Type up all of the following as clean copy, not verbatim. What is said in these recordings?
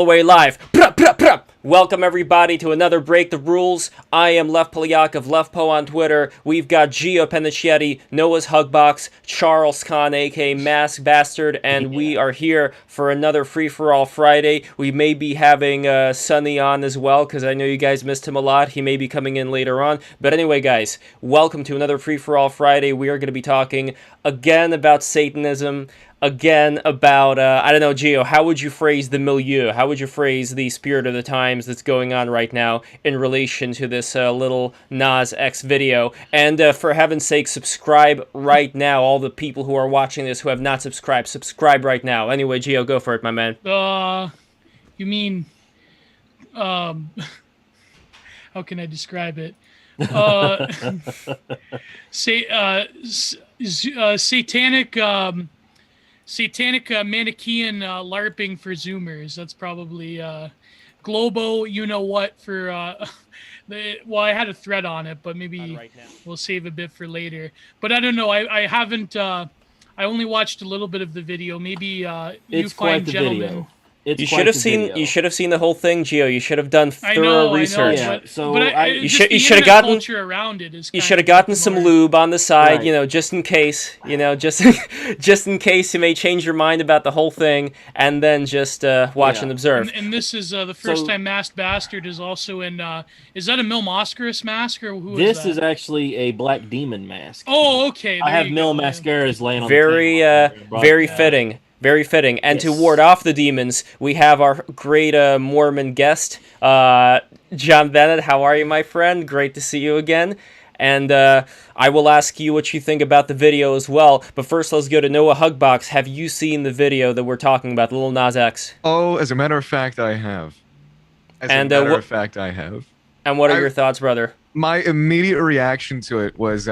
Away live. Prup, prup, prup. Welcome everybody to another Break the Rules. I am Left Polyakov, LeftPo on Twitter. We've got Gio Pennichetti, Noah's Hugbox, Charles Khan, aka Mask Bastard, and we are here for another Free-for-All Friday. We may be having Sunny on as well, because I know you guys missed him a lot. He may be coming in later on. But anyway, guys, welcome to another Free-for-All Friday. We are going to be talking again about Satanism, again about, I don't know, Gio, how would you phrase the milieu? How would you phrase the spirit of the times that's going on right now in relation to this little Nas X video? And for heaven's sake, subscribe right now. All the people who are watching this who have not subscribed, subscribe right now. Anyway, Gio, go for it, my man. You mean, how can I describe it? Satanic Manichaean LARPing for Zoomers. That's probably Globo, you know what, for well, I had a thread on it, but maybe Right now. we'll save a bit for later. But I don't know. I haven't. I only watched a little bit of the video. Maybe you It's fine quite the gentlemen. video. It's You quite should have the seen. video. You should have seen the whole thing, Gio. You should have done I thorough know, research. I know, Yeah, but, so but I- you should- the you should have internet gotten- culture around it is. You kind should have of gotten some more- lube on the side, Right. you know, just in case, just in case you may change your mind about the whole thing, and then just watch Yeah. and observe. And this is the first So- time Masked Bastard is also in. Is that a Mil Mascaras mask or who is This that? is actually a black demon mask. Oh, okay. I there have you Mil go, yeah. Mascaras laying on Very, the table. very Yeah. fitting. Very fitting. And to Yes. ward off the demons, we have our great Mormon guest, John Bennett. How are you, my friend? Great to see you again. And I will ask you what you think about the video as well. But first, let's go to Noah Hugbox. Have you seen the video that we're talking about, the little Nas X? Oh, as a matter of fact, I have. And, As a matter what- of fact, I have. And what are I- your thoughts, brother? My immediate reaction to it was,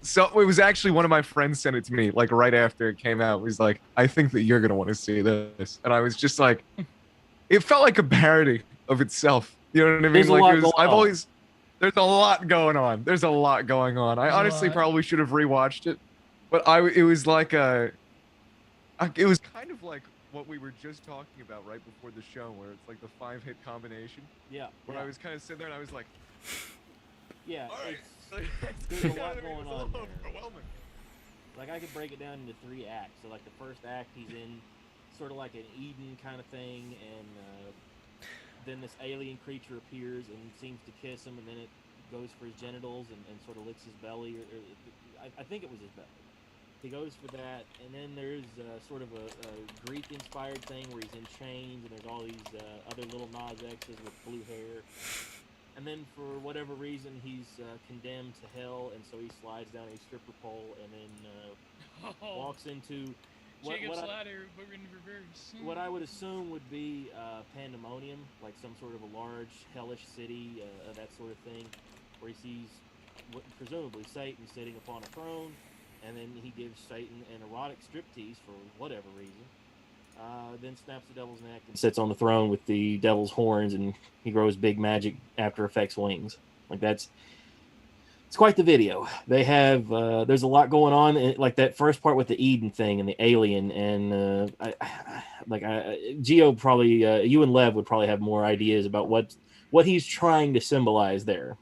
so it was actually one of my friends sent it to me, like right after it came out. It was like, I think that you're gonna want to see this, and I was just like, it felt like a parody of itself. You know what I mean? There's a Like lot it was, going I've on. always, there's a lot going on. There's a lot going on. I There's a honestly lot. probably should have rewatched it, but it was like it was kind of like what we were just talking about right before the show, where it's like the 5-hit combination. Yeah. Where I was kind of sitting there and I was like, Yeah. all right. There's a lot going It's a on little there. overwhelming. Like I could break it down into 3 acts. So like the first act, he's in sort of like an Eden kind of thing, and then this alien creature appears and seems to kiss him, and then it goes for his genitals and sort of licks his belly, or I think it was his belly. He goes for that, and then there's sort of a Greek-inspired thing where he's in chains, and there's all these other little Nas X's with blue hair. And then for whatever reason, he's condemned to hell, and so he slides down a stripper pole and then walks into Jacob's what ladder, but in reverse. what I would assume would be pandemonium, like some sort of a large hellish city, that sort of thing, where he sees presumably Satan sitting upon a throne, and then he gives Satan an erotic striptease for whatever reason. Then snaps the devil's neck and sits on the throne with the devil's horns, and he grows big magic After Effects wings. Like it's quite the video. They have there's a lot going on, like that first part with the Eden thing and the alien, and Gio probably you and Lev would probably have more ideas about what he's trying to symbolize there.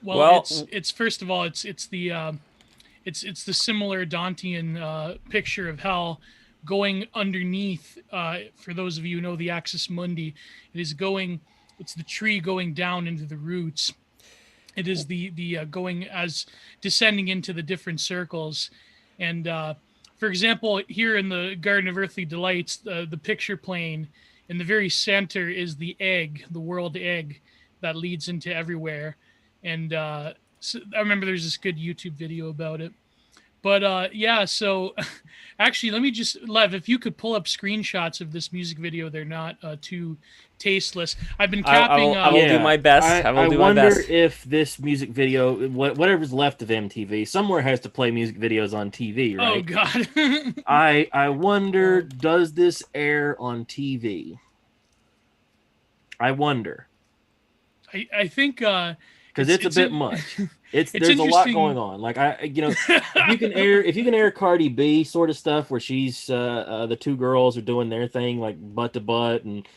Well, it's first of all, it's the similar Dantean picture of hell going underneath. For those of you who know the Axis Mundi, it's the tree going down into the roots. It is the going as descending into the different circles, and for example, here in the Garden of Earthly Delights, the picture plane in the very center is the egg, the world egg that leads into everywhere. And so I remember there's this good YouTube video about it. But yeah, so actually, let me just, Lev, if you could pull up screenshots of this music video, they're not too tasteless. I've been capping. I will do my best. I will do my best. I wonder if this music video, whatever's left of MTV, somewhere has to play music videos on TV, right? Oh God. I wonder, does this air on TV? I wonder. I think because it's a bit much. There's a lot interesting. going on. Like if you can air Cardi B sort of stuff where she's the two girls are doing their thing like butt to butt and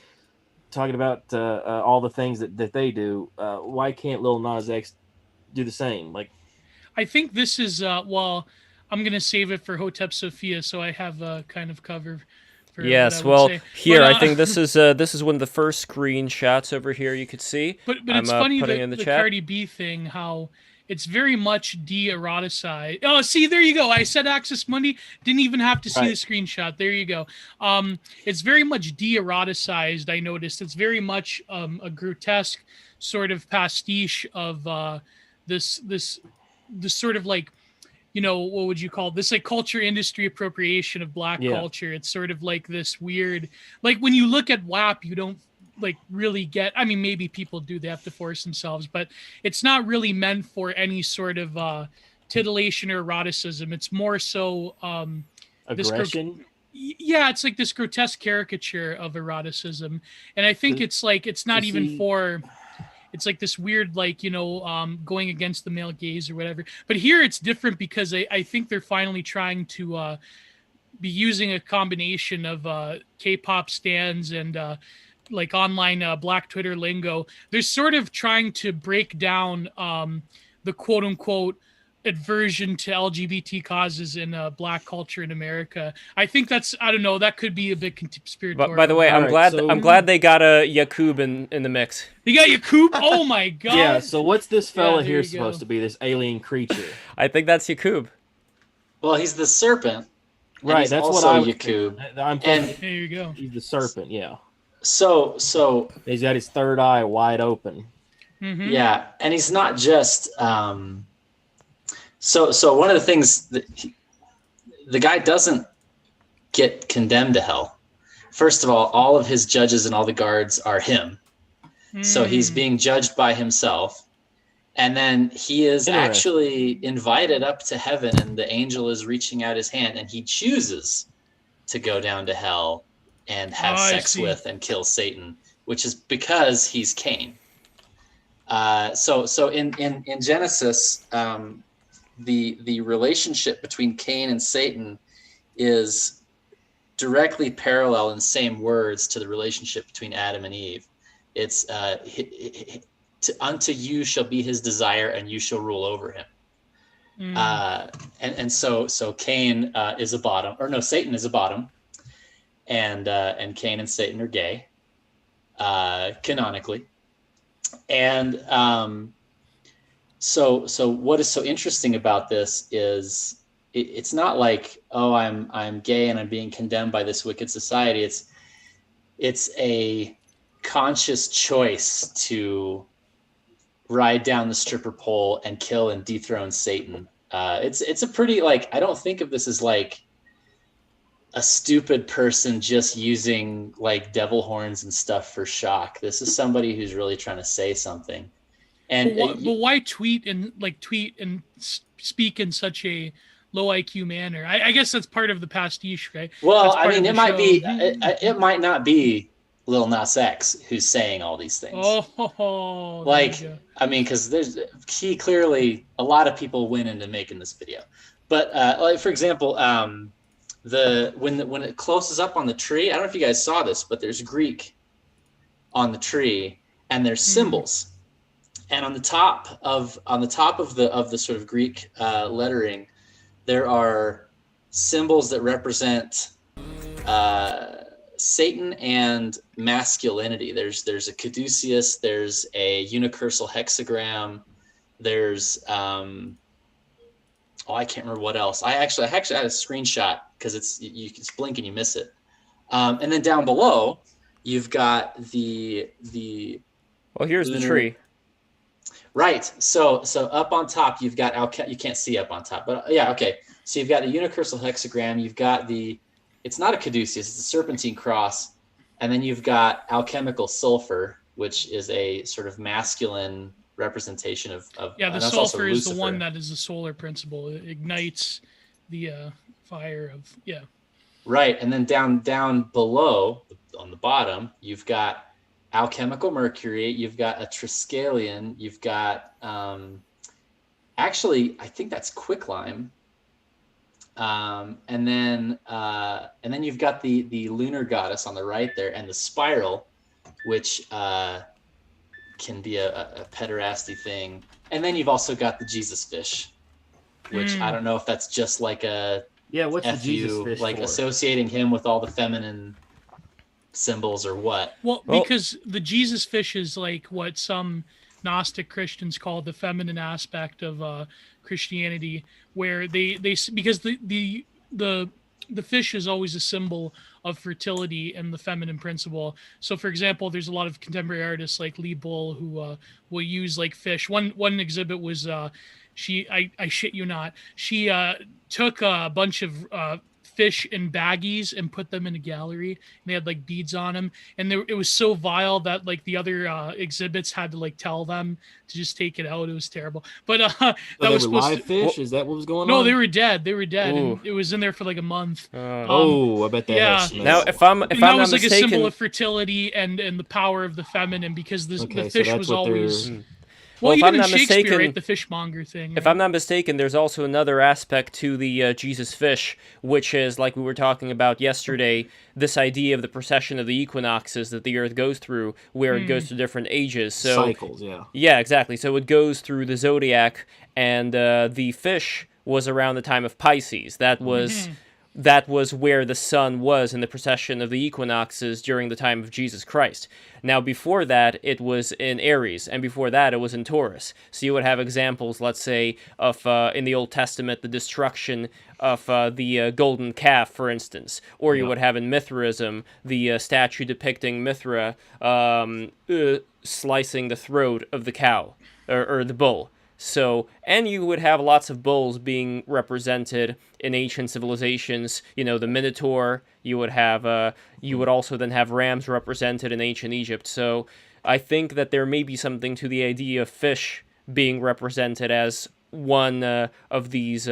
talking about all the things that they do, why can't Lil Nas X do the same? Like, I think this is well, I'm gonna save it for Hotep Sophia, so I have a kind of cover for what I Yes, would well, say. here But, I think this is one of the first screenshots over here you could see. but I'm it's funny putting it that in the the chat. Cardi B thing, how it's very much de-eroticized. Oh, see, there you go. I said Access Monday, didn't even have to see Right. the screenshot. There you go. It's very much de-eroticized. I noticed it's very much a grotesque sort of pastiche of this sort of like, what would you call this, like culture industry appropriation of black Yeah. culture. It's sort of like this weird, like when you look at WAP, you don't like really get, I mean, maybe people do, they have to force themselves, but it's not really meant for any sort of titillation or eroticism. It's more so aggression. yeah, it's like this grotesque caricature of eroticism. And I think it's like, it's not even for, it's like this weird, like, going against the male gaze or whatever. But here it's different because I think they're finally trying to be using a combination of K-pop stans and like online black Twitter lingo. They're sort of trying to break down the quote unquote aversion to LGBT causes in black culture in America. I think that's, I don't know, that could be a bit conspiratorial. But by the way, I'm glad they got a Yakub in the mix. You got Yakub? Oh my god. Yeah, so what's this fella there here you supposed go. to be, this alien creature? I think that's Yakub. Well, he's the serpent. and Right, he's that's also what I was Yakub. thinking. I'm thinking There you go. he's the serpent, yeah. So He's got his third eye wide open. Mhm. yeah, and he's not just so one of the things that the guy doesn't get condemned to hell. First of all of his judges and all the guards are him. So he's being judged by himself. And then he is Interesting. actually invited up to heaven, and the angel is reaching out his hand, and he chooses to go down to hell and have I sex see. with and kill Satan, which is because he's Cain. So in Genesis, the relationship between Cain and Satan is directly parallel in same words to the relationship between Adam and Eve. It's unto you shall be his desire, and you shall rule over him. And so Cain is a bottom, or no, Satan is a bottom, and Cain and Satan are gay, canonically. And so what is so interesting about this is it's not like, oh, I'm gay and I'm being condemned by this wicked society. It's a conscious choice to ride down the stripper pole and kill and dethrone Satan. It's a pretty, like, I don't think of this as like a stupid person just using like devil horns and stuff for shock. This is somebody who's really trying to say something. And but why tweet and speak in such a low IQ manner? I guess that's part of the pastiche, right? Well, That's I part mean, of it the might show. be, it might not be Lil Nas X who's saying all these things. Oh, there Like, you go. I mean, because he clearly, a lot of people went into making this video. But like, for example, when it closes up on the tree, I don't know if you guys saw this, but there's Greek on the tree, and there's symbols. And on the top of the sort of Greek lettering, there are symbols that represent Satan and masculinity. There's a caduceus, there's a unicursal hexagram, there's I can't remember what else. I actually had a screenshot because it's blink and you miss it. And then down below, you've got the Well, here's the lunar- tree. Right. So up on top, you've got you can't see up on top, but yeah, okay. So you've got the unicursal hexagram. You've got it's not a caduceus, it's a serpentine cross, and then you've got alchemical sulfur, which is a sort of masculine representation of Yeah, the and that's also sulfur is the Lucifer. one that is the solar principle. It ignites the fire of Right, and then down below on the bottom, you've got alchemical mercury, you've got a triskelion, you've got Actually, I think that's quicklime. And then you've got the lunar goddess on the right there, and the spiral, which can be a pederasty thing. And then you've also got the Jesus fish, which I don't know if that's just like a What's the FU, Jesus fish like for? associating him with all the feminine symbols or what? Well, because the Jesus fish is like what some Gnostic Christians call the feminine aspect of Christianity, where they because the fish is always a symbol of fertility and the feminine principle. So, for example, there's a lot of contemporary artists like Lee Bull who will use like fish. One exhibit was I shit you not, she took a bunch of fish in baggies and put them in a gallery, and they had like beads on them, and it was so vile that like the other exhibits had to like tell them to just take it out. It was terrible, but that So was they were supposed live to. fish? Is that what was going No, on? they were dead. They were dead. Ooh. And it was in there for like a month. I bet that yeah. has smell. Now, if I'm And that not was like a mistaken, symbol of fertility and the power of the feminine, because the Okay, so fish that's was what they're- always. Well, if even I'm in not Shakespeare, mistaken- right, the fishmonger thing. if right? I'm not mistaken, there's also another aspect to the Jesus fish, which is, like we were talking about yesterday, this idea of the procession of the equinoxes that the Earth goes through, where it goes through different ages. So cycles, yeah. yeah, exactly. So it goes through the zodiac, and the fish was around the time of Pisces. That was where the sun was in the procession of the equinoxes during the time of Jesus Christ. Now, before that, it was in Aries, and before that, it was in Taurus. So you would have examples, let's say, of in the Old Testament, the destruction of the golden calf, for instance. Or you would have in Mithraism, the statue depicting Mithra slicing the throat of the cow, or the bull. So, and you would have lots of bulls being represented in ancient civilizations. You know, the Minotaur. You would have, you would also then have rams represented in ancient Egypt. So, I think that there may be something to the idea of fish being represented as one of these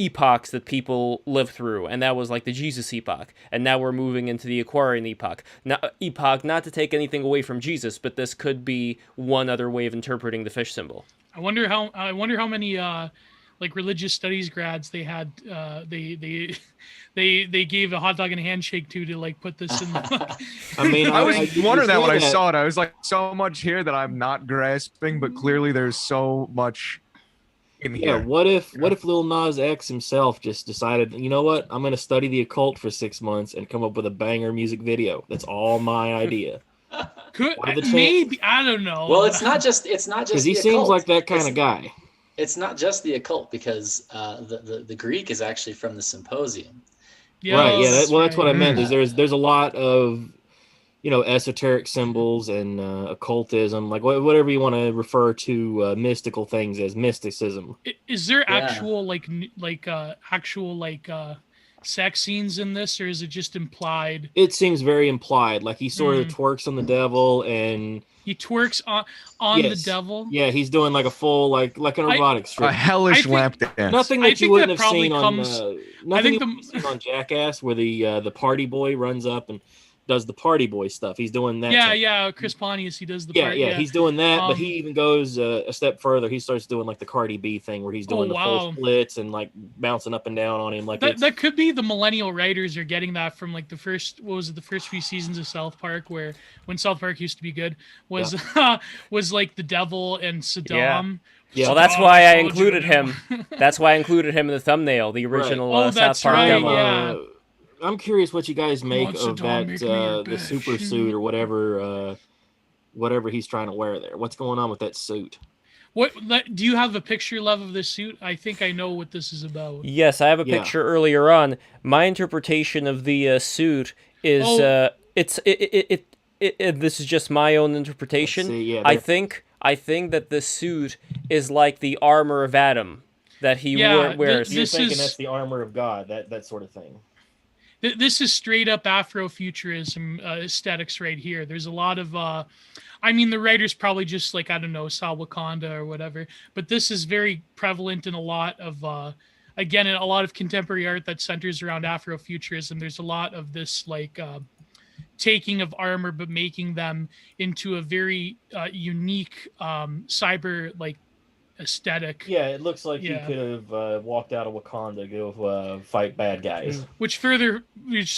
epochs that people live through, and that was like the Jesus epoch. And now we're moving into the Aquarian epoch. Not to take anything away from Jesus, but this could be one other way of interpreting the fish symbol. I wonder how many like religious studies grads they had. They gave a hot dog and a handshake to like put this in the. I mean, I was you wondering that say when I saw it. I was like, so much here that I'm not grasping, but clearly there's so much in Yeah, here. what if Lil Nas X himself just decided, you know what, I'm going to study the occult for 6 months and come up with a banger music video. That's all my idea. Could What are the maybe I don't know. Well, it's not just Because the he seems occult. like that kind It's- of guy. It's not just the occult, because the Greek is actually from the Symposium. Right, yeah, that's what I meant. right. Is there's a lot of, esoteric symbols and occultism, like whatever you want to refer to mystical things as mysticism. Is there Yeah. actual sex scenes in this, or is it just implied? It seems very implied, like he sort of twerks on the devil, and He twerks on the Yes. devil. yeah, he's doing like a full like an erotic A strip. hellish I think- lap dance. Nothing I that you think wouldn't that have probably seen comes- on I nothing think you wouldn't have seen on Jackass, where the party boy runs up and does the party boy stuff. He's doing that. Yeah, type- yeah. Chris Pontius, he does the Yeah, part. yeah, he's doing that, but he Um, even goes a step further. He starts doing like the Cardi B thing, where he's doing the wow. full splits and like bouncing up and down on him. Like that could be the millennial writers are getting that from like the first few seasons of South Park, where when South Park used to be good was was like the devil and Saddam. Yeah. Well, that's Oh, why I told you included that. him. That's why I included him in the thumbnail, the original Oh, South that's Park right, demo. yeah. I'm curious what you guys make on, of Saddam, that make me your the bitch. super suit or whatever he's trying to wear there. What's going on with that suit? Do you have a picture, Love, of this suit? I think I know what this is about. Yes, I have a Yeah. picture earlier on. My interpretation of the suit is Oh. this is just my own interpretation. Let's see, yeah, I there- think that the suit is like the armor of Adam that he Yeah, wears. This You're thinking is- that's the armor of God, that sort of thing. This is straight up Afrofuturism aesthetics right here. There's a lot of, I mean, the writers probably just like, I don't know, saw Wakanda or whatever, but this is very prevalent in a lot of, again, in a lot of contemporary art that centers around Afrofuturism. There's a lot of this like taking of armor, but making them into a very unique cyber like aesthetic. Yeah, it looks like Yeah. he could have walked out of Wakanda to go fight bad guys. Which further it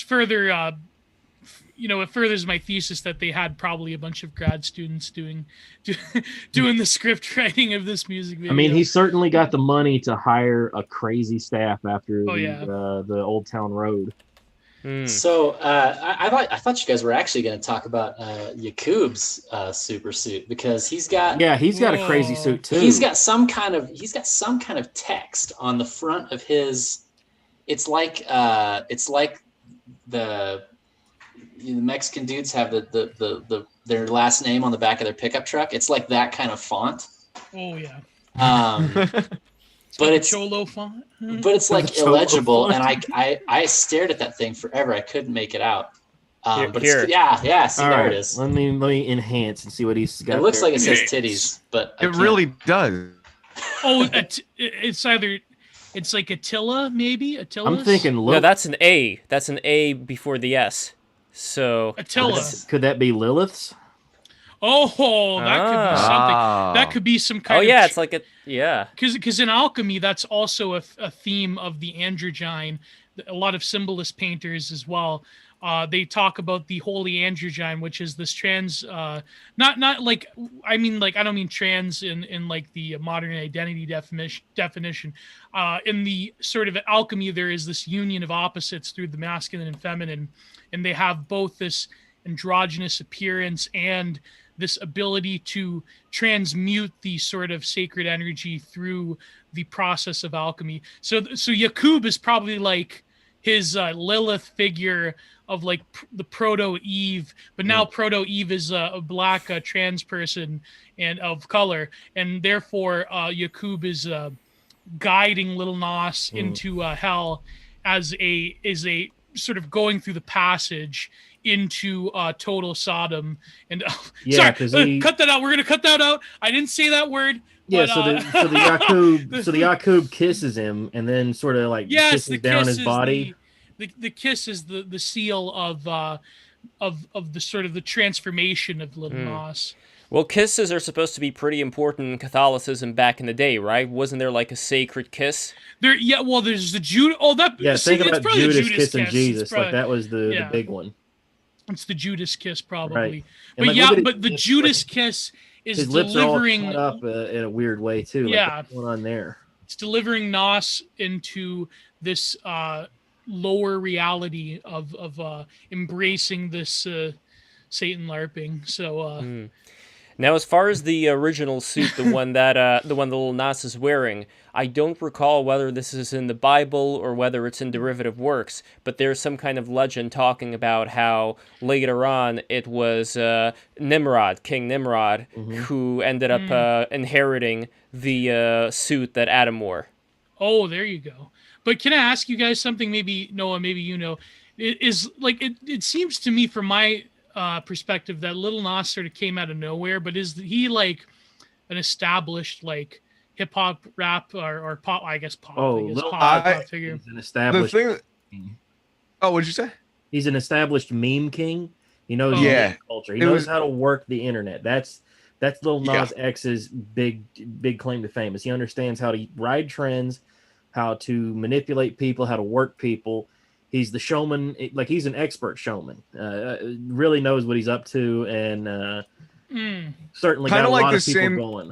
furthers my thesis that they had probably a bunch of grad students doing the script writing of this music video. I mean, he certainly got the money to hire a crazy staff after Oh, yeah. the Old Town Road. So I thought you guys were actually going to talk about Yakub's super suit, because he's got a crazy suit too. he's got some kind of text on the front of his. It's like the Mexican dudes have the their last name on the back of their pickup truck. It's like that kind of font. Oh yeah. But it's Cholo font. but it's like illegible, and I stared at that thing forever. I couldn't make it out. But Here. it's, yeah. See, All there right, it is. let me enhance and see what he's got. It looks there. like it says titties, but I It can't- really does. Oh, it's either it's like Attila, maybe Attila. I'm thinking. No, Lilith. that's an A. That's an A before the S. So Attila. Could that be Lilith's? Oh, that could be something. Ah. That could be some kind oh of. yeah, it's like Because in alchemy, that's also a theme of the androgyne. A lot of symbolist painters as well. They talk about the holy androgyne, which is this trans. Not like I don't mean trans in like the modern identity definition. In the sort of alchemy, there is this union of opposites through the masculine and feminine, and they have both this androgynous appearance and this ability to transmute the sort of sacred energy through the process of alchemy. So Yakub is probably like his Lilith figure of like the proto Eve, but now proto Eve is a black trans person and of color, and therefore Yakub is guiding Little Nas into hell as a sort of going through the passage into total Sodom. And Yeah, 'cause he- cut that out. We're gonna cut that out. I didn't say that word. Yeah, but, so the Yakub kisses him and then sort of like yes, kisses down his body. The kiss is the seal of the sort of the transformation of Little Nas. well, kisses are supposed to be pretty important in Catholicism back in the day, right? Wasn't there like a sacred kiss? There's the Judas. Oh, that Think it's about probably the Judas kissing kiss. Jesus. It's probably- Like that was the yeah. big one. It's the Judas kiss, probably. Right. But And, like, yeah, look at but the his- Judas kiss is His lips are all delivering. cut up in a weird way too. Like, Yeah. what's going on there? It's delivering Nas into this lower reality of embracing this Satan LARPing. So Now, as far as the original suit, the one that Little Nas is wearing, I don't recall whether this is in the Bible or whether it's in derivative works, but there's some kind of legend talking about how later on it was Nimrod, King Nimrod, who ended up inheriting the suit that Adam wore. oh, there you go. But can I ask you guys something? Maybe Noah, maybe you know. It is like it seems to me from my perspective that Little Nas sort of came out of nowhere, but is he like an established like hip hop rap or pop? I guess pop. Oh, I guess Lil pop figure. He's an The established. thing. Oh, what'd you say? He's an established meme king. He knows Yeah. meme culture. He It knows was- how to work the internet. That's Lil Yeah. Nas X's big claim to fame. Is he understands how to ride trends, how to manipulate people, how to work people. He's the showman. Like he's an expert showman. Really knows what he's up to, and certainly Kinda got a like lot the of people same- going.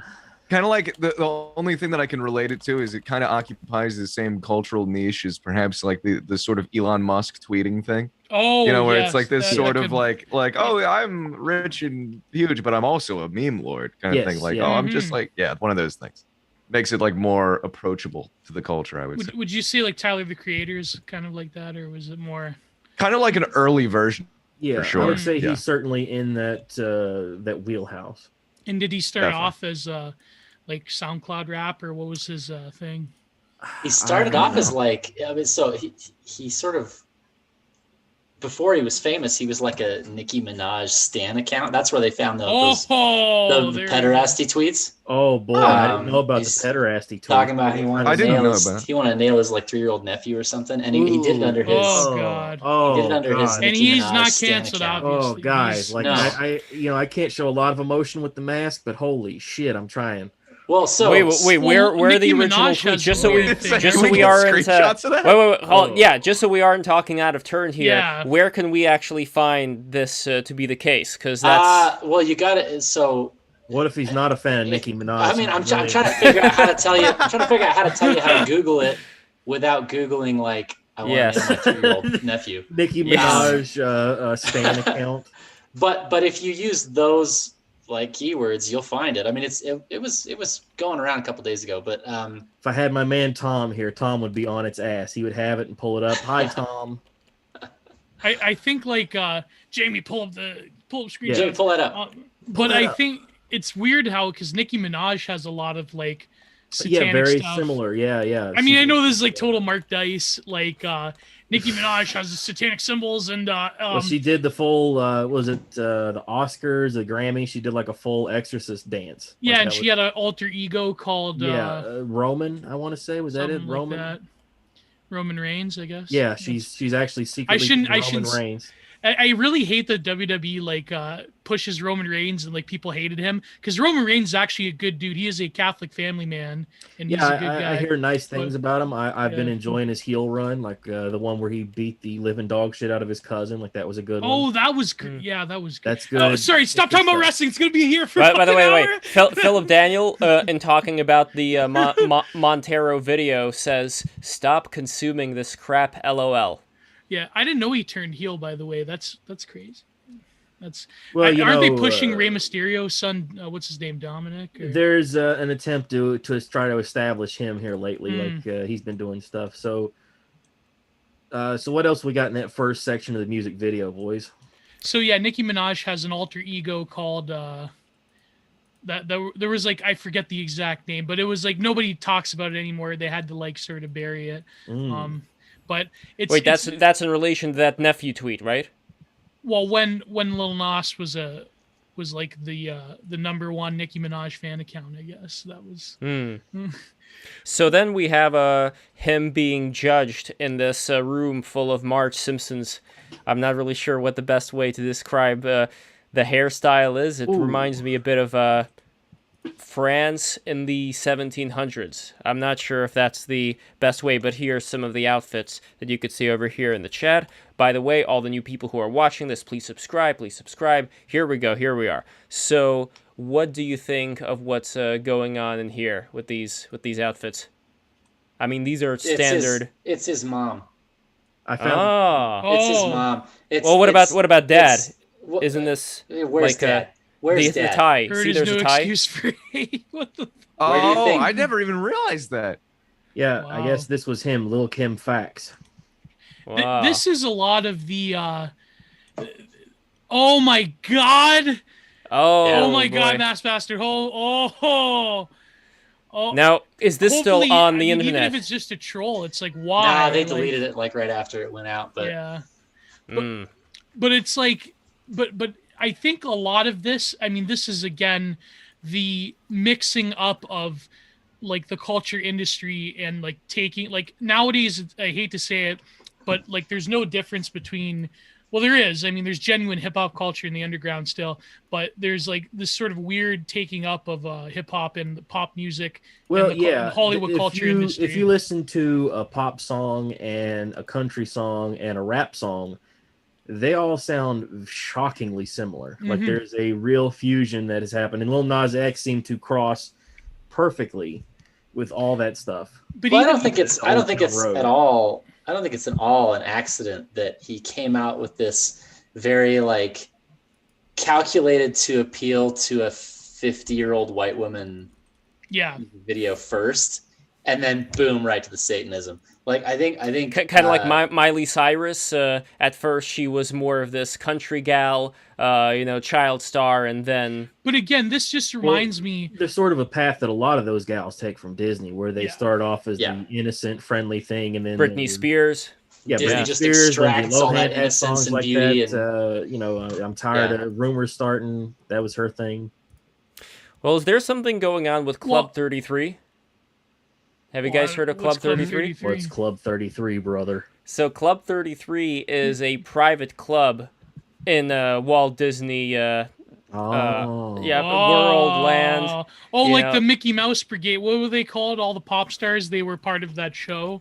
Kind of like the only thing that I can relate it to is it kind of occupies the same cultural niche as perhaps like the sort of Elon Musk tweeting thing. Oh, You know, where yes, it's like this that sort of could- like, oh, I'm rich and huge, but I'm also a meme lord kind of Yes, thing. Like, yeah. oh, I'm just Mhm. like, yeah, one of those things. Makes it like more approachable to the culture, I would say. Would you say like Tyler the Creator's kind of like that, or was it more? Kind of like an early version. Yeah, I sure, would say yeah. he's certainly in that wheelhouse. And did he start Definitely. off as like SoundCloud rap, or what was his thing? He started I off don't as know. like, I mean, so he sort of, before he was famous, he was like a Nicki Minaj stan account. That's where they found those Oh, the there pederasty tweets. Oh boy, I didn't know about he's the pederasty tweet. Talking about he wanted I to didn't nail know his, about it. he wanted to nail his like 3-year-old nephew or something, and he did it under his. Oh, God. Oh, He did it under his God. And Nicki he's Minaj not stan canceled, account. obviously. Oh, guys, He's- like No. I can't show a lot of emotion with the mask, but holy shit, I'm trying. Well, so wait, Well, where are the Nicki original Minaj tweets? has Just so we, weird things. just Can so we we get aren't. screenshots of that? Wait. Oh. Yeah, just so we aren't talking out of turn here. Yeah. Where can we actually find this to be the case? Because that's well, you got it. So What if he's not a fan of Nicki Minaj? I mean, I'm trying to figure out how to tell you. I'm trying to figure out how to tell you how to Google it without Googling like I want Yes. to nail my 3-year-old nephew. Nicki Yes. Minaj Stan account. But if you use those like keywords, you'll find it. I mean, it was going around a couple days ago, but If I had my man Tom here, Tom would be on its ass. He would have it and pull it up. Hi, Tom. I think like Jamie, pull up screen. Yeah. Jimmy, pull that up. But that I up. think it's weird how because Nicki Minaj has a lot of like satanic Yeah, very stuff. similar. Yeah. I mean, I know this is like total Mark Dice. Like Nicki Minaj has the satanic symbols and Well, she did the full. Was it the Oscars, the Grammy? She did like a full Exorcist dance. yeah, Like, and that she was- had an alter ego called Roman. I want to say was that it? something like Roman. that. Roman Reigns, I guess. Yeah, she's actually secretly shouldn't- I Roman shouldn't s- Reigns. I really hate that WWE like pushes Roman Reigns and like people hated him because Roman Reigns is actually a good dude. He is a Catholic family man and he's Yeah, a good guy. I hear nice things But- about him. I've been yeah. enjoying his heel run, like the one where he beat the living dog shit out of his cousin. Like that was a good Oh, one. that was good. Yeah, that was good. That's good. Oh, sorry. Stop It's good talking about stuff. wrestling. It's gonna be here for. By the way, an hour. Philip Daniel, in talking about the Montero video, says, "Stop consuming this crap." LOL. Yeah, I didn't know he turned heel. By the way, that's crazy. That's Well, you aren't they know, pushing Rey Mysterio's son? What's his name, Dominic? Or- There's an attempt to try to establish him here lately. Mm. Like he's been doing stuff. So what else we got in that first section of the music video, boys? So yeah, Nicki Minaj has an alter ego called there was like I forget the exact name, but it was like nobody talks about it anymore. They had to like sort of bury it. Mm. But it's Wait, it's, that's in relation to that nephew tweet, right? well when Lil Nas was like the number one Nicki Minaj fan account, I guess that was. So then we have him being judged in this room full of Marge Simpsons. I'm not really sure what the best way to describe the hairstyle is. It reminds me a bit of France in the 1700s. I'm not sure if that's the best way, but here are some of the outfits that you could see over here in the chat. By the way, all the new people who are watching this, please subscribe, please subscribe. Here we go, here we are. So what do you think of what's going on in here with these outfits? I mean, these are standard. It's his mom. I found. Oh. It's his Oh. mom. It's, Well, what about Dad? Well, Isn't this where's like Dad? Where's the Dad? tie? Heard See, is there's no a tie. excuse for hate. What the? Where do you Oh, think- I never even realized that. Yeah, Wow. I guess this was him, Lil Kim Facts. Wow. This is a lot of the. Oh my God! Oh, my God, boy. Mass Bastard! Oh. Now, is this still Hopefully, on the I mean, internet? Even if it's just a troll, it's like why? Nah, they Like, deleted it like right after it went out. But Yeah, Mm. but it's like, but I think a lot of this. I mean, this is again the mixing up of like the culture industry and like taking like nowadays. I hate to say it, but like there's no difference between. Well, there is. I mean, there's genuine hip hop culture in the underground still, but there's like this sort of weird taking up of hip hop and pop music. Well, and the yeah, Hollywood if culture you, industry. If you listen to a pop song and a country song and a rap song, they all sound shockingly similar. Like Mhm. there's a real fusion that has happened, and Lil Nas X seemed to cross perfectly with all that stuff. but Well, I even don't think it's. I don't think down it's the road. at all. I don't think it's at all an accident that he came out with this very like calculated to appeal to a 50-year-old white woman yeah. video first, and then boom, right to the Satanism. Like I think Kind of like Miley Cyrus. At first, she was more of this country gal, child star, and then But again, this just reminds me. There's sort of a path that a lot of those gals take from Disney, where they Yeah. start off as Yeah. the innocent, friendly thing, and then Britney Spears. Yeah, Disney Britney just Spears, Lindsay extracts all Lohan that had innocence songs and like beauty that. I'm tired Yeah. of rumors starting. That was her thing. Well, is there something going on with Club Well- 33? Have you guys heard of Club What's Club 33? What's Club 33, brother? So Club 33 is a private club in Walt Disney yeah, world, land. Oh, you like know. the Mickey Mouse Brigade. What were they called? All the pop stars. They were part of that show.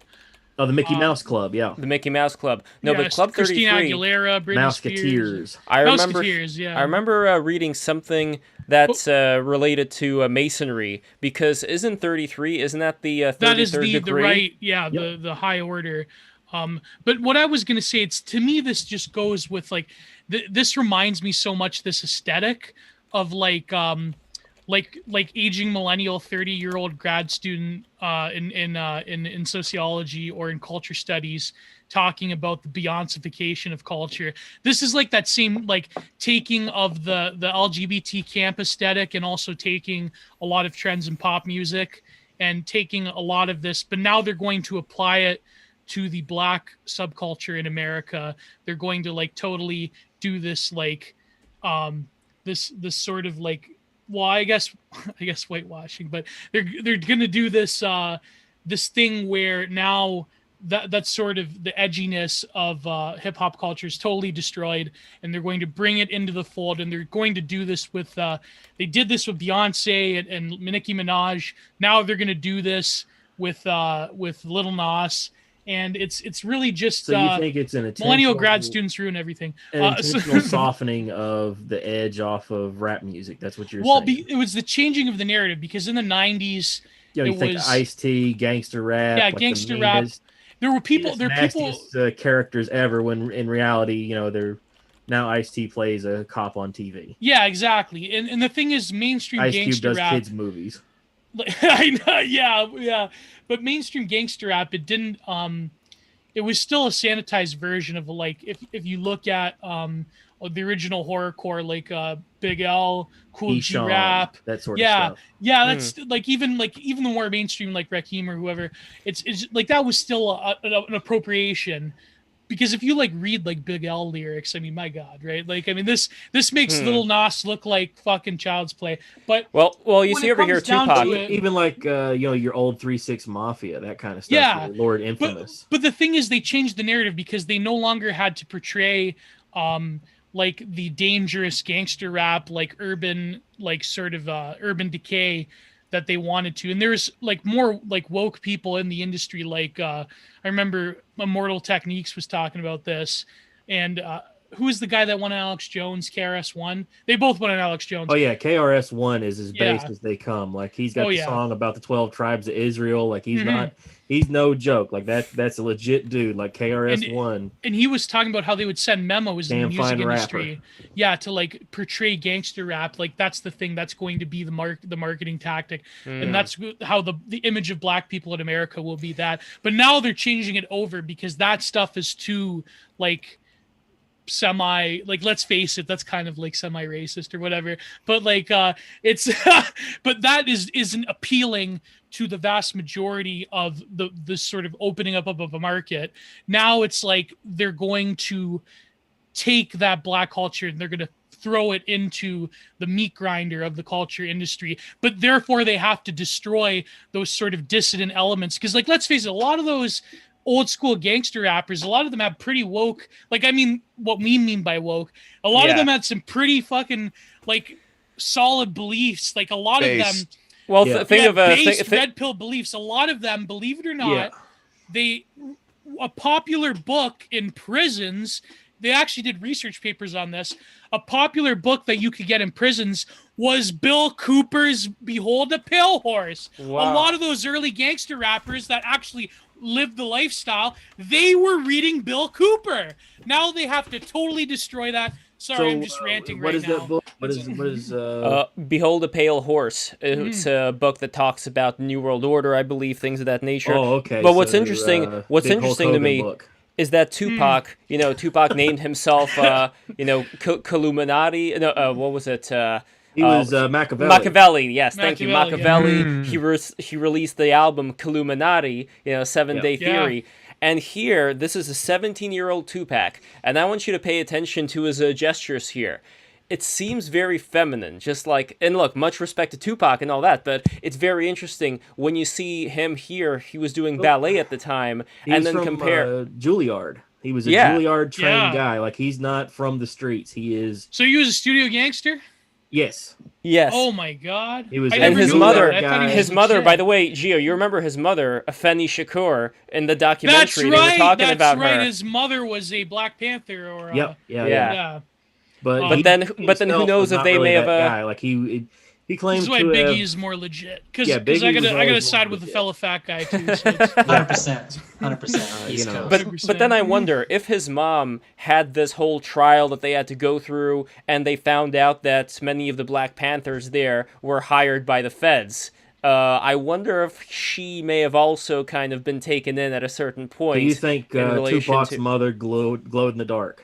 Oh, the Mickey Mouse Club, yeah. The Mickey Mouse Club. No, but Yes, Club Christina 33. Aguilera, Britney Spears. Mouseketeers. I remember. Mouseketeers, yeah. I remember reading something that's related to Masonry, because isn't 33? Isn't that the 33rd That is the degree? right, yeah, the high order. But what I was gonna say, it's to me, this just goes with like this reminds me so much this aesthetic of like aging millennial 30-year-old grad student in sociology or in culture studies talking about the Beyonциfication of culture. This is like that same like taking of the LGBT camp aesthetic and also taking a lot of trends in pop music and taking a lot of this, but now they're going to apply it to the Black subculture in America. They're going to like totally do this like this sort of like, well, I guess whitewashing, but they're gonna do this this thing where now that's sort of the edginess of hip hop culture is totally destroyed, and they're going to bring it into the fold, and they're going to do this with they did this with Beyonce and Nicki Minaj. Now they're gonna do this with Lil Nas. And it's really just So you think it's an millennial grad students ruin everything. An intentional softening of the edge off of rap music. That's what you're saying. Well, it was the changing of the narrative, because in the 90s, you think Ice-T, gangster rap. Yeah, like gangster rap. There were people. There are people. Characters ever. When in reality, they're now Ice-T plays a cop on TV. Yeah, exactly. And the thing is, mainstream Ice Cube gangster does rap. kids movies. I know, yeah. But mainstream gangster rap, it didn't. It was still a sanitized version of like if you look at the original horrorcore, like Big L, Cool G Rap, that sort of stuff. Yeah, that's like even the more mainstream like Rakim or whoever. It's like that was still an appropriation. Because if you like read like Big L lyrics, I mean, my God, right? Like, I mean, this makes Lil Nas look like fucking child's play. But well, you see over here Tupac, even like your old 3-6 Mafia, that kind of stuff. Yeah, Lord Infamous. But the thing is, they changed the narrative because they no longer had to portray like the dangerous gangster rap, like urban, like sort of urban decay that they wanted to. And there's like more like woke people in the industry. Like I remember Immortal Techniques was talking about this, and who is the guy that won an Alex Jones, KRS-One? They both won an Alex Jones. Oh yeah, KRS-One is as base as they come. Like he's got the song about the 12 tribes of Israel. Like he's no joke. Like that's a legit dude. Like KRS-One. And he was talking about how they would send memos in the music industry. Rapper. Yeah, to like portray gangster rap. Like that's the thing that's going to be the marketing tactic. And that's how the image of Black people in America will be that. But now they're changing it over because that stuff is too like semi, like, let's face it, that's kind of like semi-racist or whatever, but like it's but that isn't appealing to the vast majority of the sort of opening up of a market. Now it's like they're going to take that Black culture and they're going to throw it into the meat grinder of the culture industry, but therefore they have to destroy those sort of dissident elements, because like, let's face it, a lot of those old school gangster rappers, a lot of them have pretty woke, like, I mean, what we mean by woke, a lot of them had some pretty fucking like solid beliefs. Like a lot of them, well, think of red pill beliefs. A lot of them, believe it or not, a popular book in prisons. They actually did research papers on this. A popular book that you could get in prisons was Bill Cooper's Behold a Pale Horse. Wow. A lot of those early gangster rappers that actually lived the lifestyle, they were reading Bill Cooper. Now they have to totally destroy that. Sorry, I'm just ranting right now. What is that book? What is Behold a Pale Horse. It's a book that talks about the New World Order, I believe, things of that nature. Oh, okay. But what's interesting to me is that Tupac, Tupac named himself, Illuminati. No, what was it? He was Machiavelli. Machiavelli, yes, thank you, Machiavelli. Yeah. He released the album Illuminati, 7 Day Theory. And here, this is a 17-year-old Tupac, and I want you to pay attention to his gestures here. It seems very feminine, just like, and look, much respect to Tupac and all that, but it's very interesting when you see him here. He was doing ballet at the time, and then compare Juilliard. He was a Juilliard trained guy. Like, he's not from the streets. He is. So he was a studio gangster? Yes. Yes. Oh my God! He was I in never his knew mother- that. I thought he was his mother, legit. by the way, Gio, you remember his mother, Afeni Shakur, in the That's documentary? They were right. talking That's about right. her. His mother was a Black Panther, or Yep. Yeah. Yeah. yeah. But But he then who himself knows was if not they really may have that guy. Like he This claimed is why to Biggie have. is more legit. Because Yeah, Biggie I was gotta always side more with the legit. fellow fat guy too. So it's, 100%. 100%. East You know. Coast. But then I 100%. wonder if his mom had this whole trial that they had to go through, and they found out that many of the Black Panthers there were hired by the feds. I wonder if she may have also kind of been taken in at a certain point. Do you think in relation Tupac's to- mother glowed in the dark?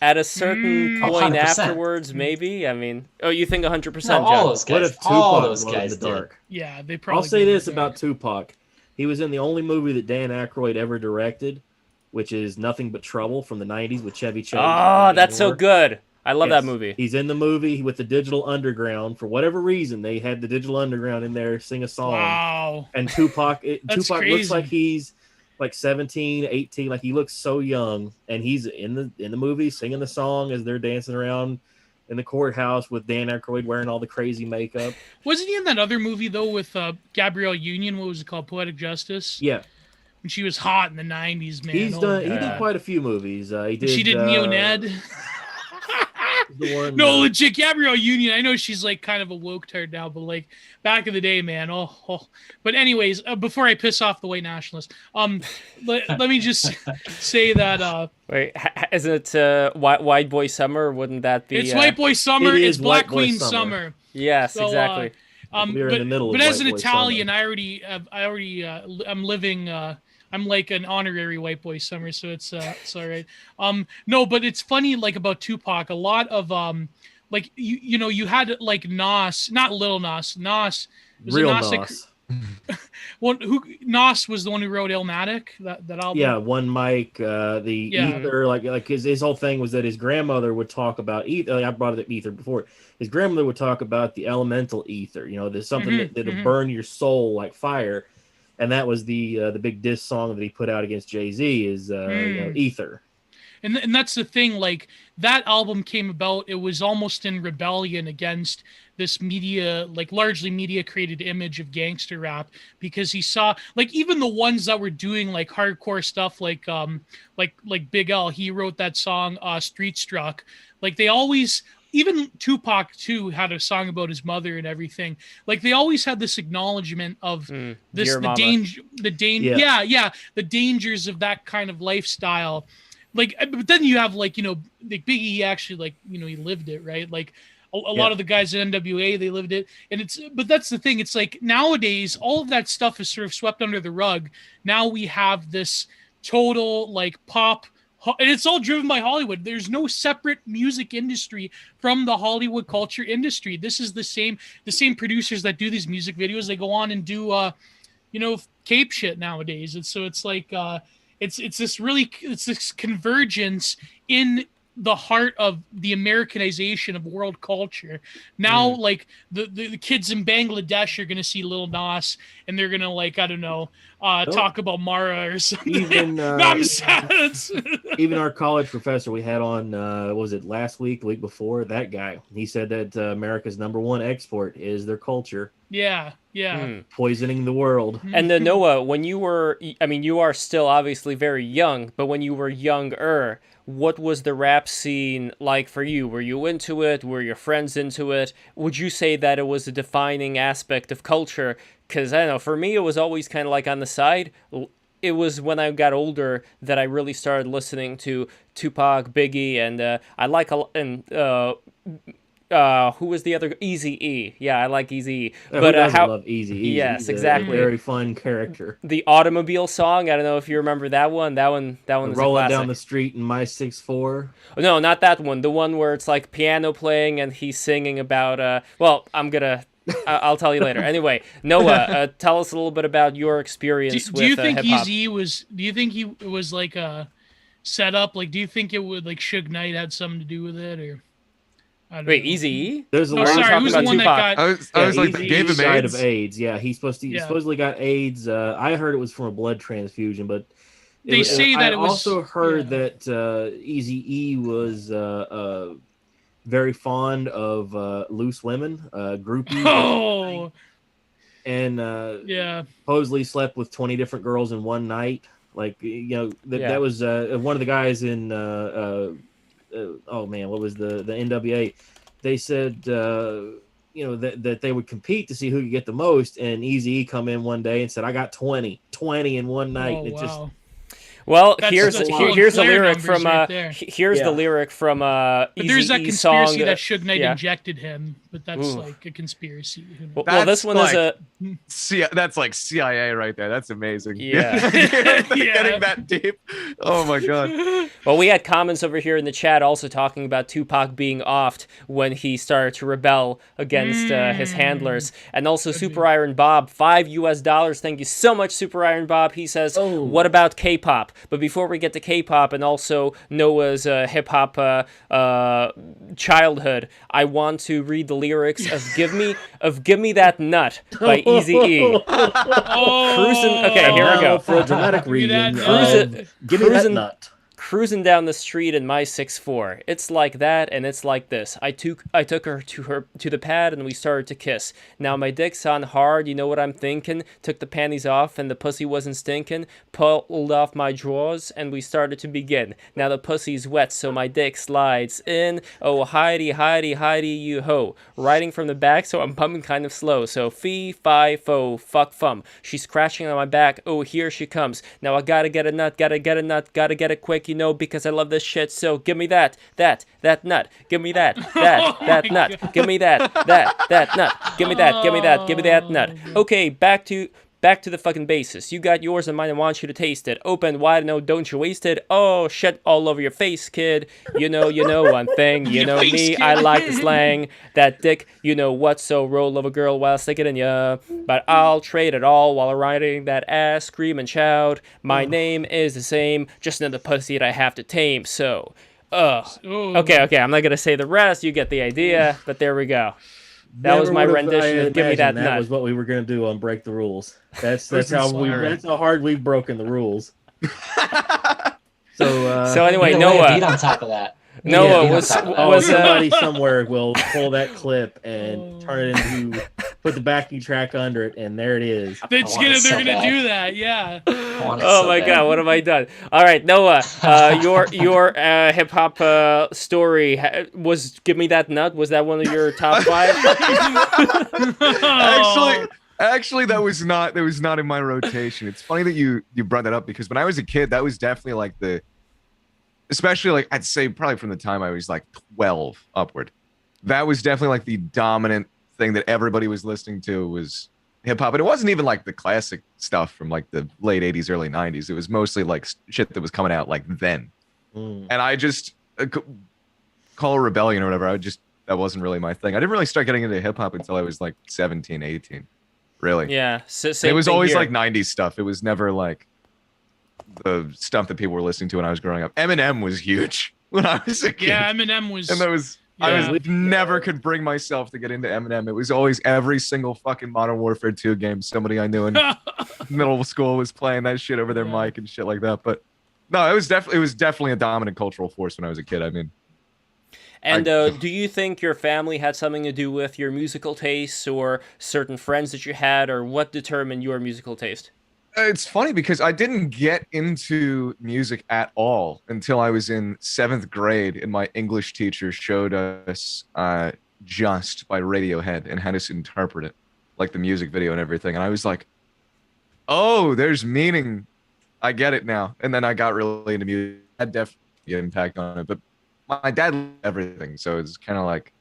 At a certain Oh, point 100%. afterwards, maybe? I mean, oh, you think 100%, No, John? all those What guys. if All Tupac those glowed in guys the did. dark? Yeah, they probably. I'll say did this that. about Tupac: he was in the only movie that Dan Aykroyd ever directed, which is Nothing But Trouble from the '90s with Chevy Chase. Oh, that's so good. I love that Yes. movie. He's in the movie with the Digital Underground. For whatever reason, they had the Digital Underground in there sing a song. Wow. And Tupac That's looks crazy. like he's like 17, 18, like he looks so young, and he's in the movie singing the song as they're dancing around in the courthouse with Dan Aykroyd wearing all the crazy makeup. Wasn't he in that other movie though with Gabrielle Union? What was it called? Poetic Justice. Yeah, When she was hot in the '90s, man. he Oh, did God. quite a few movies. He did. She did Neo Ned. The one, No, legit, Gabrielle Union. I know she's like kind of a woke turd now, but like back in the day, man. Oh. But anyways, before I piss off the white nationalists, let me just say that Wait, isn't it White Boy Summer? Wouldn't that be? it's White Boy Summer. it It's is Black White Boy Queen Summer. Summer. Yes, So, exactly. We're in the middle of but as White an Boy Italian, Summer. I'm living. I'm like an honorary White Boy Summer, so it's all right. No, but it's funny like about Tupac. A lot of like you had like Nas, not Lil Nas. Nas was Real it Nas. Nos. Nas was the one who wrote Illmatic, that album. Yeah, one mic, the Yeah. ether, like his whole thing was that his grandmother would talk about ether. I brought up ether before. His grandmother would talk about the elemental ether. You know, there's something that'll burn your soul like fire, and that was the big diss song that he put out against Jay-Z is ether. And that's the thing, like that album came about, it was almost in rebellion against this media, like largely media created image of gangster rap, because he saw like even the ones that were doing like hardcore stuff like Big L, he wrote that song Street Struck. Like they always, even Tupac too had a song about his mother and everything. Like they always had this acknowledgement of this Dear the Mama. danger, Yeah. the dangers of that kind of lifestyle. Like, but then you have like, like Biggie, he actually like, he lived it, right? Like a lot of the guys in NWA, they lived it. And but that's the thing. It's like nowadays, all of that stuff is sort of swept under the rug. Now we have this total like pop, and it's all driven by Hollywood. There's no separate music industry from the Hollywood culture industry. This is the same producers that do these music videos. They go on and do, cape shit nowadays. And so it's like, it's this convergence in the heart of the Americanization of world culture. Now, like the kids in Bangladesh are going to see Lil Nas and they're going to like, I don't know, talk about Mara or something. Even No, I'm sad. even our college professor we had on, was it last week, the week before? That guy, he said that America's #1 export is their culture. Yeah. Poisoning the world. And Noah, when you were, I mean, you are still obviously very young, but when you were younger, what was the rap scene like for you? Were you into it? Were your friends into it? Would you say that it was a defining aspect of culture? Because, I don't know, for me, it was always kind of like on the side. It was when I got older that I really started listening to Tupac, Biggie, and I like who was the other? Eazy-E. Yeah, I like Eazy-E. Who doesn't love Eazy-E? Yes, He's exactly. A very fun character. The automobile song. I don't know if you remember that one. That one is a Rolling classic. down the street in my 6'4". No, not that one. The one where it's like piano playing and he's singing about. Well, I'll tell you later. Anyway, Noah, tell us a little bit about your experience with do you think hip-hop. Eazy was? Do you think he was like a set up? Like, do you think it would like Suge Knight had something to do with it, or? I don't Wait, know. Eazy-E? There's a No, lot sorry, talking who's about the one that Tupac. got? I was like, they Eazy-E gave him died AIDS. of AIDS. Yeah, he Yeah. supposedly got AIDS. I heard it was from a blood transfusion, but They say that I it was- also heard yeah. that Eazy-E was very fond of loose women, groupies. Oh, And yeah. supposedly slept with 20 different girls in one night. Like, you know, Yeah. that was one of the guys in oh man, what was the NWA? They said you know, that they would compete to see who could get the most, and Eazy-E come in one day and said, I got 20 in one night. Oh, And it wow. Well, That's here's still here's the Flair lyric numbers from right there. here's the Yeah. lyric from But there's that Eazy-E's conspiracy song. that Suge Knight yeah. injected him, but that's Ooh. like a conspiracy. Who knows? Well, this That's one like- is a That's like CIA right there. That's amazing. Yeah. Getting that deep. Oh my god. Well, we had comments over here in the chat also talking about Tupac being offed when he started to rebel against his handlers. And also Super Iron Bob, $5. Thank you so much, Super Iron Bob. He says, Oh. what about K-pop? But before we get to K-pop and also Noah's hip-hop childhood, I want to read the lyrics of Give Me That Nut by Eazy-E. Oh, Cruising- okay, here we Now go. for a dramatic Give me that reading. nut. Give me that Cruising- nut. Cruising down the street in my 6'4". It's like that and it's like this. I took her to the pad and we started to kiss. Now my dick's on hard, you know what I'm thinking? Took the panties off and the pussy wasn't stinking. Pulled off my drawers and we started to begin. Now the pussy's wet so my dick slides in. Oh Heidi, Heidi, Heidi, you ho. Riding from the back so I'm pumping kind of slow. So fee, fi, fo, fuck, fum. She's crashing on my back. Oh here she comes. Now I gotta get a nut, gotta get it quick. You know, because I love this shit. So give me that nut. Give me that nut. Give me that nut. Give me that nut. Okay, back to the fucking basis. You got yours and mine. I want you to taste it. Open wide, no, don't you waste it. Oh shit, all over your face, kid. You know one thing. You know Face, me. kid. I like the slang. That dick, you know what? So roll over, girl, while stick it in ya. But I'll trade it all while riding that ass, scream and shout. My name is the same, just another pussy that I have to tame. So, Ooh. okay. I'm not gonna say the rest. You get the idea. But there we go. That was Never my would've rendition of Give Me That imagined Nut. That was what we were going to do on Break the Rules. That's First how inspiring. that's how hard we've broken the rules. So anyway, Either way, Noah. a beat on top of that. Noah Beat on was top of that. Oh, was somebody somewhere will pull that clip and turn it into put the backing track under it, and there it is. They're I want it so gonna bad. do that, yeah. I want it Oh so my bad. god, what have I done? All right, Noah, your hip hop story was Give Me That Nut. Was that one of your top 5? Actually, that was not in my rotation. It's funny that you brought that up because when I was a kid, that was definitely like especially like I'd say probably from the time I was like 12 upward. That was definitely like the dominant thing that everybody was listening to was hip hop. And it wasn't even like the classic stuff from like the late 80s, early 90s. It was mostly like shit that was coming out like then. And I just call a rebellion or whatever. That wasn't really my thing. I didn't really start getting into hip hop until I was like 17, 18. Really. Yeah. It was always like 90s stuff. It was never like the stuff that people were listening to when I was growing up. Eminem was huge when I was a kid. Yeah, Eminem was. And that was Yeah. never could bring myself to get into Eminem. It was always every single fucking Modern Warfare 2 game somebody I knew in middle school was playing that shit over their Yeah. mic and shit like that. But no, it was definitely a dominant cultural force when I was a kid. I mean, And do you think your family had something to do with your musical tastes or certain friends that you had, or what determined your musical taste? it's funny because I didn't get into music at all until I was in 7th grade, and my English teacher showed us Just by Radiohead and had us interpret it, like the music video and everything. And I was like, oh, there's meaning. I get it now. And then I got really into music. Had definitely an impact on it. But my dad loved everything. So it's kind of like,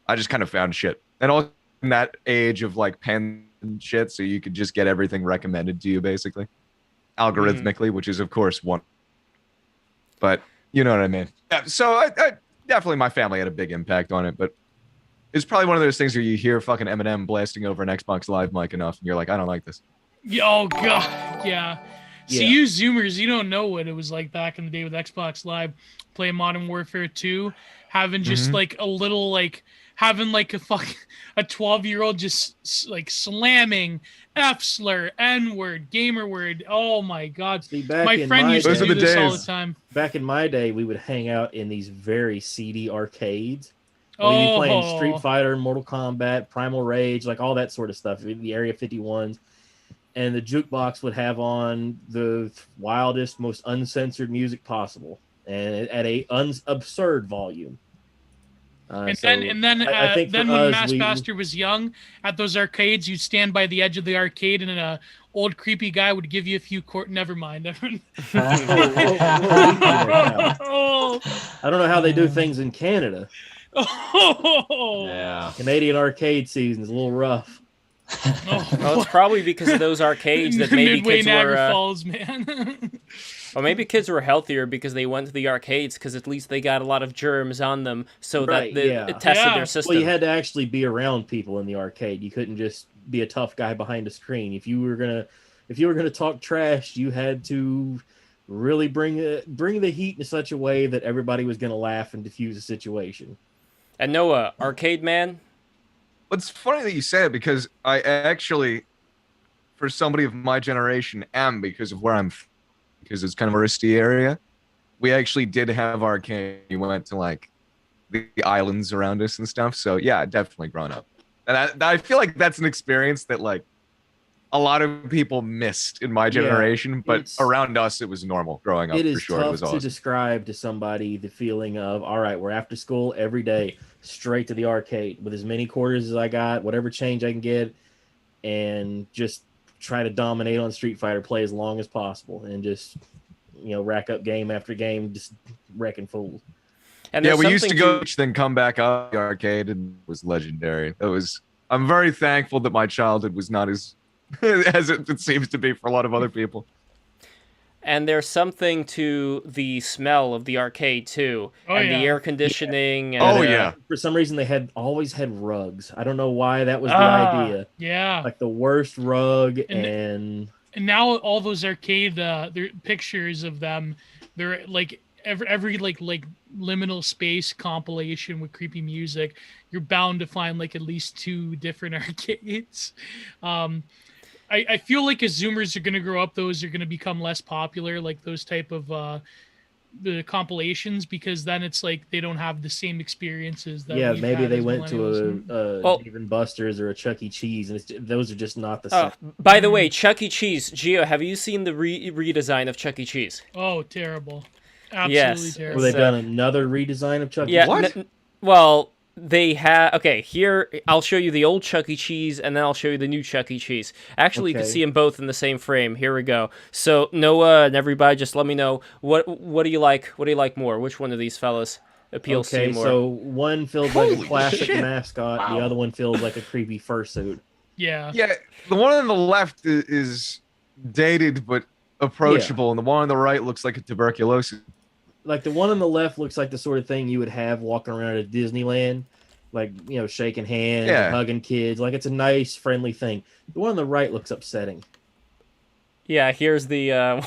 I just kind of found shit. And also in that age of like pen and shit, so you could just get everything recommended to you basically, algorithmically, which is of course one. But you know what I mean. Yeah, so I definitely my family had a big impact on it. But it's probably one of those things where you hear fucking Eminem blasting over an Xbox Live mic enough, and you're like, I don't like this. Oh god, yeah. See, you Zoomers, you don't know what it was like back in the day with Xbox Live, playing Modern Warfare 2, having just like a little like having like a 12-year-old just like slamming F-slur, N-word, gamer word. Oh my god. See, back My in friend my used to Those are do the this all the days. time. Back in my day, we would hang out in these very seedy arcades, Well, you'd be playing Oh. Street Fighter, Mortal Kombat, Primal Rage, like all that sort of stuff, the Area 51s. And the jukebox would have on the wildest, most uncensored music possible, and at a absurd volume. And then I think then for when us, Massmaster was young, at those arcades, you'd stand by the edge of the arcade, and an old creepy guy would give you a few Never mind. I don't know how they do things in Canada. Yeah. Canadian arcade season is a little rough. Well, it's probably because of those arcades that maybe Midway kids Niagara were. Falls, man. Or maybe kids were healthier because they went to the arcades because at least they got a lot of germs on them, so Right, that it tested Yeah. their system. Well, you had to actually be around people in the arcade. You couldn't just be a tough guy behind a screen. If you were gonna talk trash, you had to really bring the heat in such a way that everybody was gonna laugh and diffuse the situation. And Noah, arcade man. It's funny that you say it because I actually, for somebody of my generation, am because of where I'm, because it's kind of a risky area. We actually did have arcade. We went to like the islands around us and stuff. So yeah, definitely grown up. And I feel like that's an experience that like a lot of people missed in my generation, but around us it was normal growing up. It is for sure. tough It was awesome. to describe to somebody the feeling of, all right, we're after school every day, straight to the arcade with as many quarters as I got, whatever change I can get, and just try to dominate on Street Fighter, play as long as possible, and just rack up game after game, just wrecking fools. And yeah, we used to go then come back up the arcade, and it was legendary. I'm very thankful that my childhood was not as as it seems to be for a lot of other people. And there's something to the smell of the arcade too, and the air conditioning. Yeah. And, For some reason, they always had rugs. I don't know why that was the idea. Yeah, like the worst rug, and now all those arcade their pictures of them, they're like every like liminal space compilation with creepy music. You're bound to find like at least 2 different arcades. I feel like as Zoomers are going to grow up, those are going to become less popular, like those type of the compilations, because then it's like they don't have the same experiences. That maybe they went to a Dave and Buster's or a Chuck E. Cheese, and those are just not the same. By the way, Chuck E. Cheese, Gio, have you seen the redesign of Chuck E. Cheese? Oh, terrible! Absolutely terrible. Well, they've done another redesign of Chuck E. Yeah, Cheese. Well, they have. Okay, here I'll show you the old Chuck E. Cheese, and then I'll show you the new Chuck E. Cheese. Actually, you can see them both in the same frame. Here we go. So Noah and everybody, just let me know what do you like? What do you like more? Which one of these fellas appeals to you more? So one feels like a classic mascot. The other one feels like a creepy fursuit. Yeah. Yeah, the one on the left is dated but approachable, and the one on the right looks like a tuberculosis. Like the one on the left looks like the sort of thing you would have walking around at Disneyland, like shaking hands, and hugging kids. Like it's a nice, friendly thing. The one on the right looks upsetting. Yeah, here's the. God.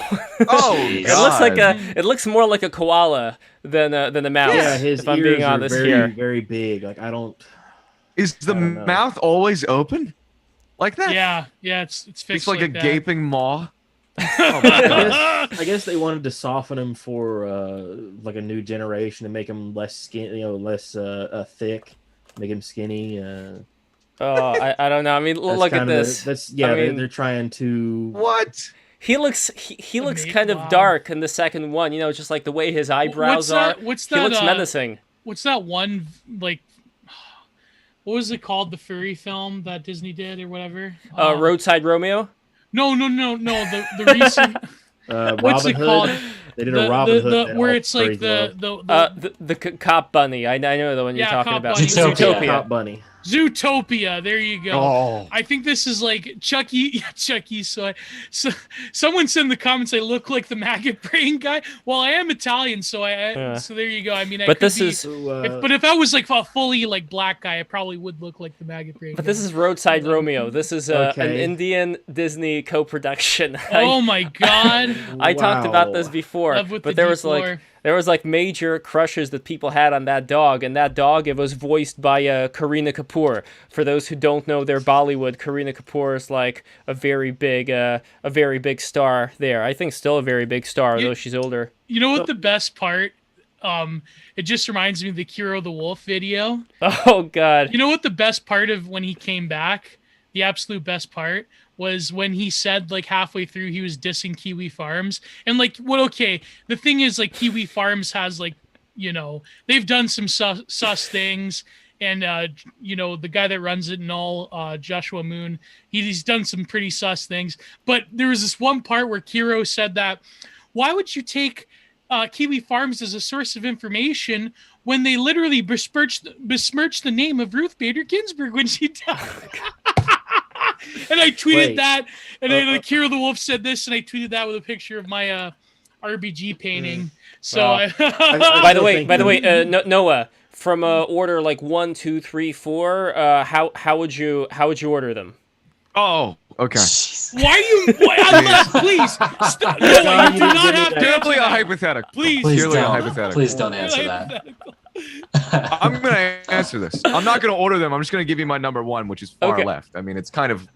It looks more like a koala than a mouse. Yeah, his if I'm ears being honest are very, here. very big. Like I don't. Is the mouth always open like that? Yeah, it's fixed. It's like a that. gaping maw. Oh my God. I guess they wanted to soften him for like a new generation and make him less less thick, make him skinny. I don't know. I mean, look at this. They're trying to. What? He looks kind of dark in the second one. Just like the way his eyebrows are. He looks menacing. What's that one like? What was it called? The furry film that Disney did or whatever? Roadside Romeo. No. The recent. What's Robin it Hood? called? They did a Robin Hood where it's like the cop bunny. I know the one you're talking about. Bunny. Zootopia. Cop bunny. Zootopia. There you go. Oh. I think this is like Chucky. So someone said in the comments I look like the maggot brain guy. Well, I am Italian, so so there you go. I mean, but this is. If I was like a fully like black guy, I probably would look like the maggot brain. But this is Roadside Romeo. This is an Indian Disney co-production. Oh my God! I talked about this before, but there was like major crushes that people had on that dog, and that dog, it was voiced by Kareena Kapoor. For those who don't know their Bollywood, Kareena Kapoor is like a very big star there. I think still a very big star, though she's older. You know what the best part it just reminds me of the Kiro the Wolf video. Oh God. You know what the best part of when he came back, the absolute best part was when he said like halfway through he was dissing Kiwi Farms. And like, what, okay, the thing is like Kiwi Farms has like, you know, they've done some sus things. And, you know, the guy that runs it and all, Joshua Moon, he's done some pretty sus things. But there was this one part where Kiro said that, why would you take Kiwi Farms as a source of information when they literally besmirched the name of Ruth Bader Ginsburg when she died? And I tweeted that, and then Kira the Wolf said this, and I tweeted that with a picture of my RBG painting. So, by the way, Noah, from order like 1, 2, 3, 4, how would you order them? Oh, okay. Why are you? Please stop. No, you do not have to. Purely a hypothetical. Please Purely a don't. hypothetical. Please don't answer that. I'm gonna answer this. I'm not gonna order them. I'm just gonna give you my number 1, which is far left. I mean, it's kind of.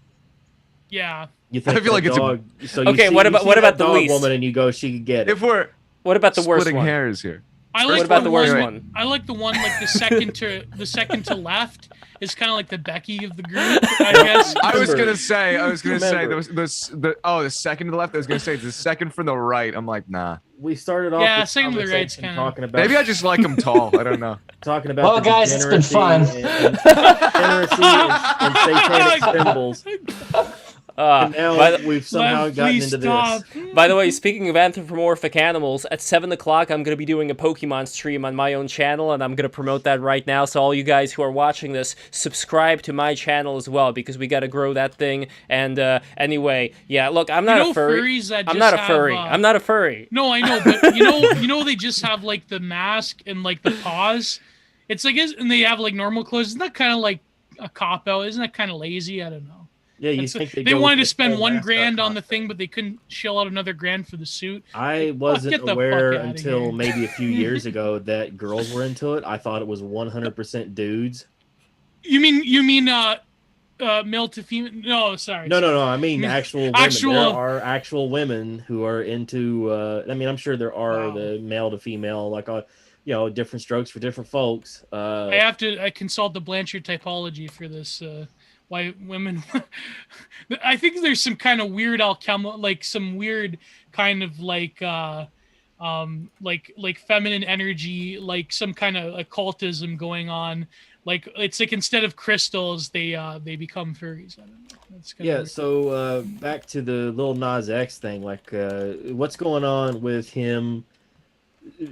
Yeah. You think I feel like it's dog, so okay. see, what about the dog least woman and you go, she could get it. If we're what about the worst splitting one? hairs here. I like what about the worst one? one? I like the one like the second to left. It's kind of like the Becky of the group, I guess. I was gonna say Remember. the second to the left. I was gonna say the second from the right. I'm like, nah. We started off. Yeah, this second to the right's conversation kinda- talking about. Maybe I just like them tall. I don't know. Talking about. Well, the guys, it's been fun. Degeneracy and satanic symbols. And now we've somehow Lev, gotten please into stop. this. By the way, speaking of anthropomorphic animals, at 7 o'clock I'm going to be doing a Pokemon stream on my own channel, and I'm going to promote that right now. So all you guys who are watching this, subscribe to my channel as well, because we got to grow that thing. And anyway, yeah, look, I'm not a furry. Furries that I'm just not a have, furry. I'm not a furry. No, I know, but you know, they just have like the mask and like the paws. It's like, and they have like normal clothes. Isn't that kind of like a cop out? Isn't that kind of lazy? I don't know. Yeah, you It's think they wanted to spend $1,000 on the thing, but they couldn't shell out another grand for the suit. I get wasn't the aware fuck outta until here. maybe a few years ago that girls were into it. I thought it was 100% dudes. You mean male to female? No, sorry. No. I mean actual women. Actual- There are actual women who are into. I mean, I'm sure there are Wow. the male to female, like different strokes for different folks. I consult the Blanchard typology for this. Why women? I think there's some kind of weird like some weird kind of like feminine energy, like some kind of occultism going on. Like it's like instead of crystals, they become furries. I don't know. That's kinda weird. So back to the Lil Nas X thing. Like, what's going on with him?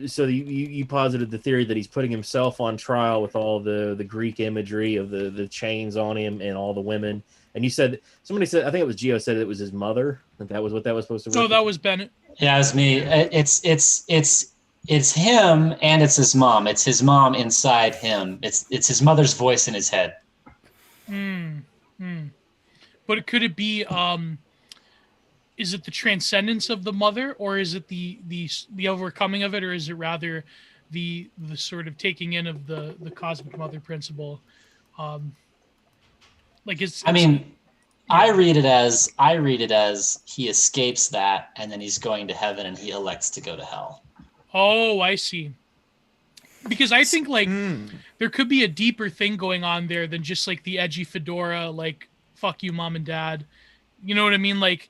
So you posited the theory that he's putting himself on trial with all the Greek imagery of the chains on him and all the women. And you said somebody said, I think it was Gio said it was his mother. That was what that was supposed to. No, that was Bennett. Yeah, it was me. It's him and it's his mom. It's his mom inside him. It's his mother's voice in his head. But could it be? Is it the transcendence of the mother, or is it the overcoming of it, or is it rather the sort of taking in of the cosmic mother principle? I read it as he escapes that, and then he's going to heaven, and he elects to go to hell. Oh, I see. Because I think like there could be a deeper thing going on there than just like the edgy fedora, like fuck you, mom and dad. You know what I mean? Like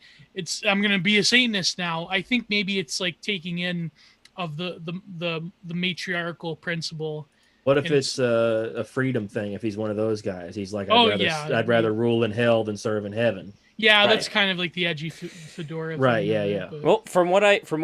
I'm gonna be a Satanist now. I think maybe it's like taking in of the matriarchal principle. What if it's a freedom thing? If he's one of those guys, he's like, yeah. I'd rather rule in hell than serve in heaven. Yeah, Right. that's kind of like the edgy fedora. Right, thing, yeah. but- Well, from what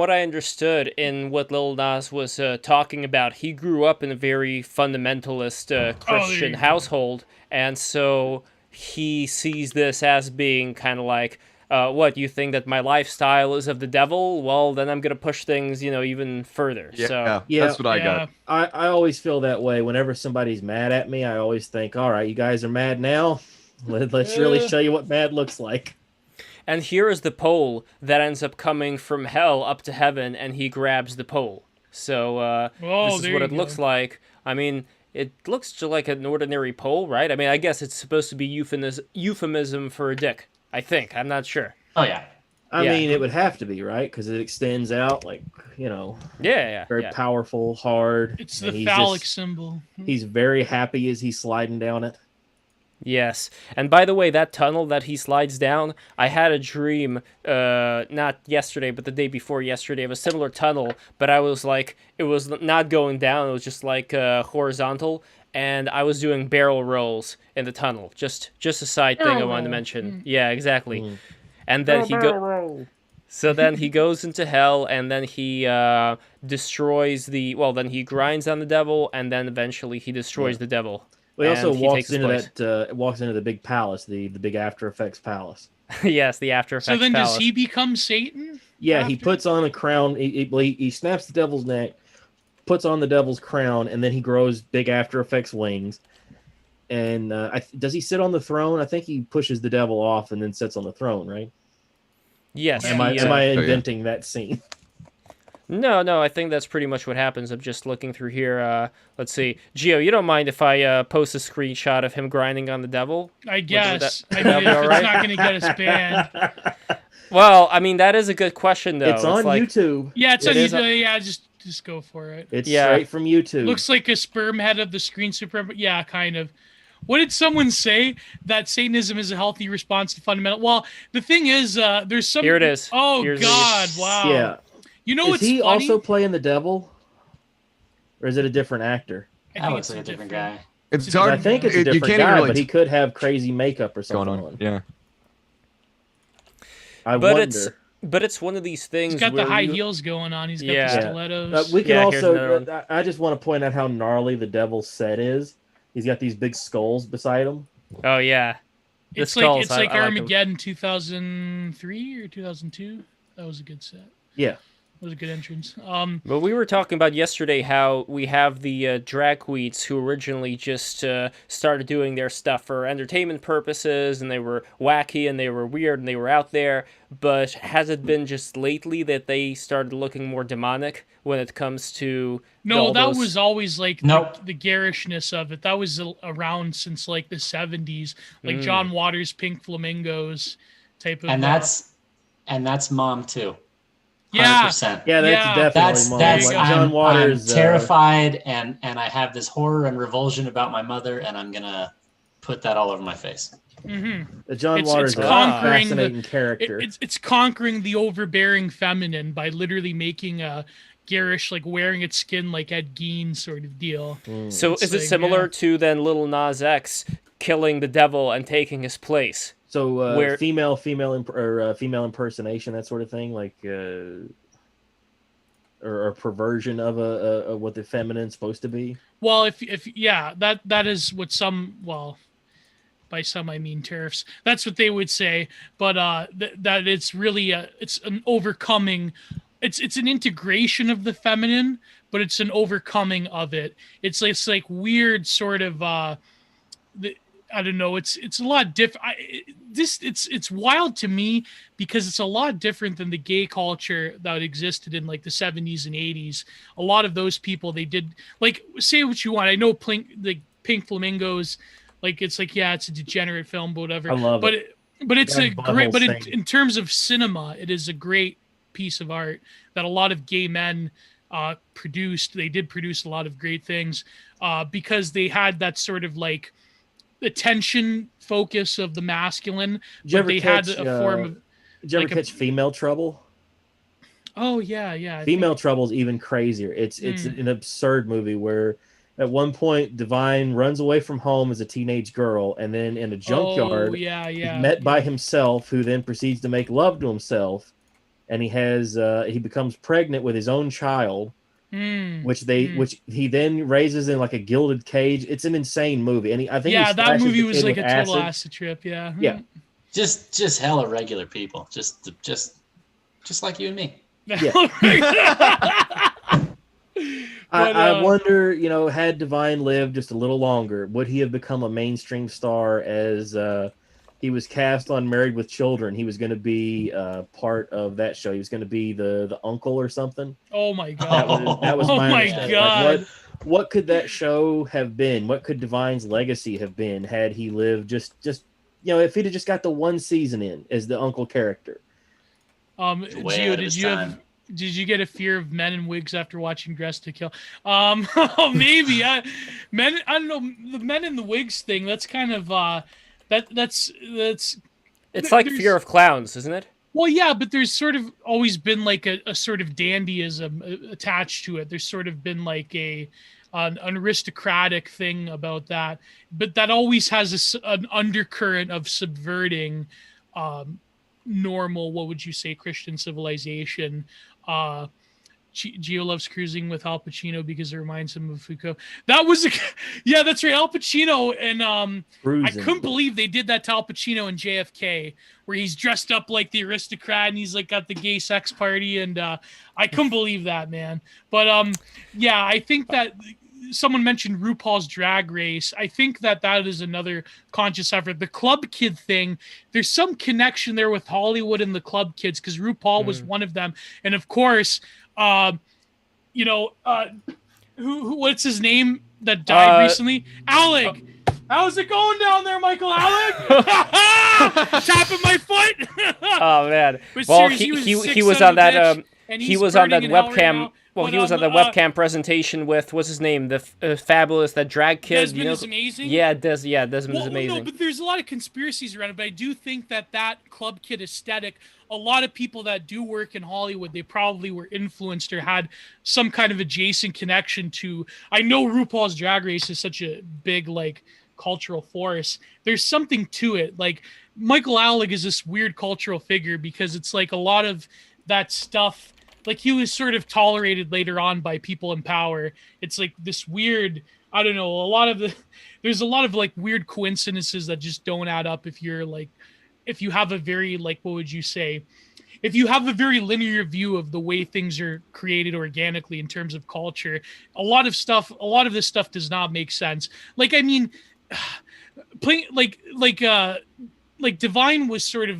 I understood in what Lil Nas was talking about, he grew up in a very fundamentalist Christian go. household, and so he sees this as being kind of like, what, you think that my lifestyle is of the devil? Well, then I'm gonna push things, even further. Yeah, So that's what I got. I always feel that way. Whenever somebody's mad at me, I always think, all right, you guys are mad now. Let's really show you what mad looks like. And here is the pole that ends up coming from hell up to heaven, and he grabs the pole. So this is there what you it go. looks like. I mean, it looks just like an ordinary pole, right? I mean, I guess it's supposed to be euphemism for a dick. I think. I'm not sure. Oh yeah. I Yeah. mean, it would have to be, right? Because it extends out, like, very yeah. powerful, hard. It's and the he's phallic just- symbol. He's very happy as he's sliding down it. Yes. And by the way, that tunnel that he slides down, I had a dream, not yesterday, but the day before yesterday, of a similar tunnel, but I was like, it was not going down, it was just like horizontal, and I was doing barrel rolls in the tunnel. Just a side thing I Barrel wanted to roll. mention. Yeah, exactly. Mm. And then So then he goes into hell, and then he destroys then he grinds on the devil, and then eventually he destroys the devil. Well, he also and he walks takes his into place. walks into the big palace, the big After Effects palace. Yes, the After Effects So then palace. does he become Satan? Yeah, he after? puts on a crown. He snaps the devil's neck, puts on the devil's crown, and then he grows big After Effects wings. And does he sit on the throne? I think he pushes the devil off and then sits on the throne, right? Yes. Am I yeah. inventing that scene? No, I think that's pretty much what happens. I'm just looking through here. Let's see. Gio, you don't mind if I post a screenshot of him grinding on the devil? I guess. I that'll mean, be if all it's right? not going to get us banned. Well, I mean, that is a good question, though. It's on like, YouTube. Yeah, it's It on is YouTube. Yeah, just go for it. It's Yeah. straight from YouTube. Looks like a sperm head of the screen super. Yeah, kind of. What did someone say? That Satanism is a healthy response to fundamental. Well, the thing is, there's some. Here it is. Oh Here's God! Wow. Yeah. You know Is what's he funny? also playing the devil, or is it a different actor? I That think looks it's like a different guy. It's I hard. I think it's a you different can't guy, even really but he could have crazy makeup or going something on. Yeah. I But wonder. But it's one of these things. He's got the where high you- heels going on. He's got Yeah. the stilettos. We can Yeah, here's another also. I just want to point out how gnarly the devil's set is. He's got these big skulls beside him. Oh yeah. The it's skulls, like I like 'em. Armageddon 2003 or 2002. That was a good set. Yeah. That was a good entrance. But we were talking about yesterday how we have the drag queens who originally just started doing their stuff for entertainment purposes, and they were wacky and they were weird and they were out there. But has it been just lately that they started looking more demonic when it comes to No, all that those- was always like Nope. the garishness of it. That was around since like the 70s, like John Waters' Pink Flamingos type of. And that's Mom too. yeah, 100%. Yeah, that's Yeah. definitely That's Mom. that's Like I'm- John Waters. I'm terrified and I have this horror and revulsion about my mother, and I'm gonna put that all over my face. John It's Waters is a conquering the- fascinating character. it's conquering the overbearing feminine by literally making a garish, like wearing its skin like Ed Gein sort of deal. So It's is it like, similar yeah. to then Lil Nas X killing the devil and taking his place? So Where- female impersonation, that sort of thing, like or a perversion of what the feminine's supposed to be. Well, if yeah, that is what some, well, by some I mean tariffs. That's what they would say, but that it's really it's an overcoming. It's an integration of the feminine, but it's an overcoming of it. It's like weird sort of I don't know. It's a lot different. It's wild to me because it's a lot different than the gay culture that existed in like the 70s and 80s. A lot of those people, they did like, say what you want. I know the Pink Flamingos, like it's like, yeah, it's a degenerate film, but whatever. I love it. But it's That a great. But butthole in terms of cinema, it is a great piece of art that a lot of gay men produced. They did produce a lot of great things because they had that sort of like attention focus of the masculine, Did you but ever they catch, had a form of. Did you ever like a- catch Female Trouble? Oh yeah. I Female Trouble is even crazier. It's an absurd movie where at one point Divine runs away from home as a teenage girl, and then in a junkyard, Oh, yeah. he's met by himself, who then proceeds to make love to himself, and he becomes pregnant with his own child, which he then raises in like a gilded cage. It's an insane movie, and I think Yeah, he that splashes movie the was kid like a with total acid. acid trip. Yeah. Yeah. Just hella regular people. Just like you and me. I wonder, had Divine lived just a little longer, would he have become a mainstream star as he was cast on Married with Children? He was going to be part of that show. He was going to be the uncle or something. Oh my god. That was Oh my my understanding. God. Like, what could that show have been? What could Divine's legacy have been had he lived just if he'd have just got the one season in as the uncle character? Way Gio, ahead of his time. did you get a fear of men in wigs after watching Dress to Kill? Maybe. Men, I don't know, the men in the wigs thing. That's kind of that's It's like there's- fear of clowns, isn't it? Well, yeah, but there's sort of always been like a sort of dandyism attached to it. There's sort of been like an aristocratic thing about that, but that always has an undercurrent of subverting normal, what would you say, Christian civilization. Gio loves cruising with Al Pacino because it reminds him of Foucault. That was yeah, that's right, Al Pacino, and I couldn't believe they did that to Al Pacino in JFK, where he's dressed up like the aristocrat and he's like got the gay sex party, and I couldn't believe that, man. But yeah, I think that someone mentioned RuPaul's Drag Race. I think that is another conscious effort. The Club Kid thing, there's some connection there with Hollywood and the Club Kids, because RuPaul was one of them, and of course. Who what's his name that died recently? Alec. How's it going down there, Michael Alec? Tapping my foot. Oh man. But Well, seriously, he was on that and he he's was on that burning in hell right webcam. now. Well, But, he was on the webcam presentation with what's his name, the fabulous that drag kid. Desmond is amazing. Yeah, Desmond is amazing. No, but there's a lot of conspiracies around it. But I do think that Club Kid aesthetic, a lot of people that do work in Hollywood, they probably were influenced or had some kind of adjacent connection to. I know RuPaul's Drag Race is such a big like cultural force. There's something to it. Like Michael Alec is this weird cultural figure because it's like a lot of that stuff. Like he was sort of tolerated later on by people in power. It's like this weird, I don't know, there's a lot of like weird coincidences that just don't add up if you have a very, like, what would you say? If you have a very linear view of the way things are created organically in terms of culture, a lot of this stuff does not make sense. Like, I mean, playing like Divine was sort of,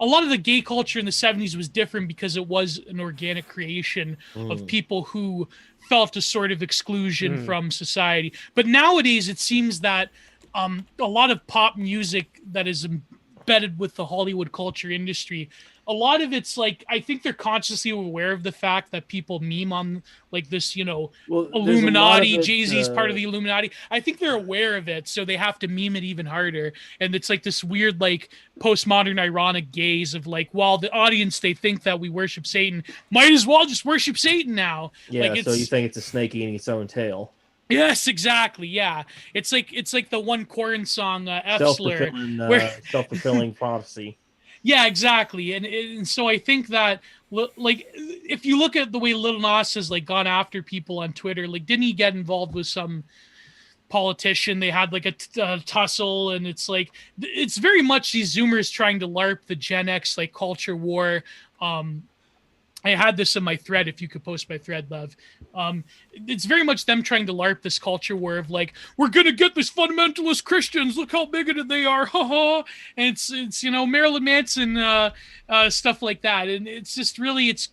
a lot of the gay culture in the 70s was different because it was an organic creation of people who felt a sort of exclusion from society. But nowadays, it seems that a lot of pop music that is embedded with the Hollywood culture industry, a lot of it's like, I think they're consciously aware of the fact that people meme on like this, Illuminati, Jay-Z's part of the Illuminati. I think they're aware of it, so they have to meme it even harder. And it's like this weird, like, postmodern ironic gaze of like, while the audience, they think that we worship Satan, might as well just worship Satan now. Yeah, like, so you think it's a snake eating its own tail. Yes, exactly. Yeah, it's like the one Korn song, F slur, self-fulfilling prophecy. Yeah, exactly. And so I think that, like, if you look at the way Lil Nas has like gone after people on Twitter, like, didn't he get involved with some politician? They had like a tussle, and it's like, it's very much these Zoomers trying to LARP the Gen X like culture war. I had this in my thread. If you could post my thread, love. It's very much them trying to LARP this culture war of like, we're gonna get these fundamentalist Christians. Look how bigoted they are, haha. And it's Marilyn Manson stuff like that. And it's just really it's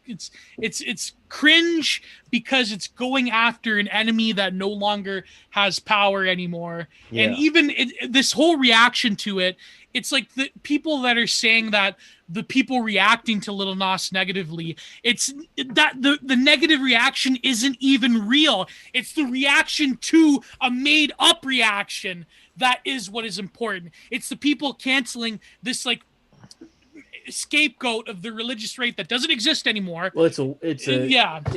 cringe because it's going after an enemy that no longer has power anymore. Yeah. And even this whole reaction to it, it's like the people that are saying that the people reacting to Lil Nas negatively, it's that the negative reaction isn't even real. It's the reaction to a made up reaction that is what is important. It's the people canceling this like scapegoat of the religious right that doesn't exist anymore. Well, it's a work. Wait, Gio,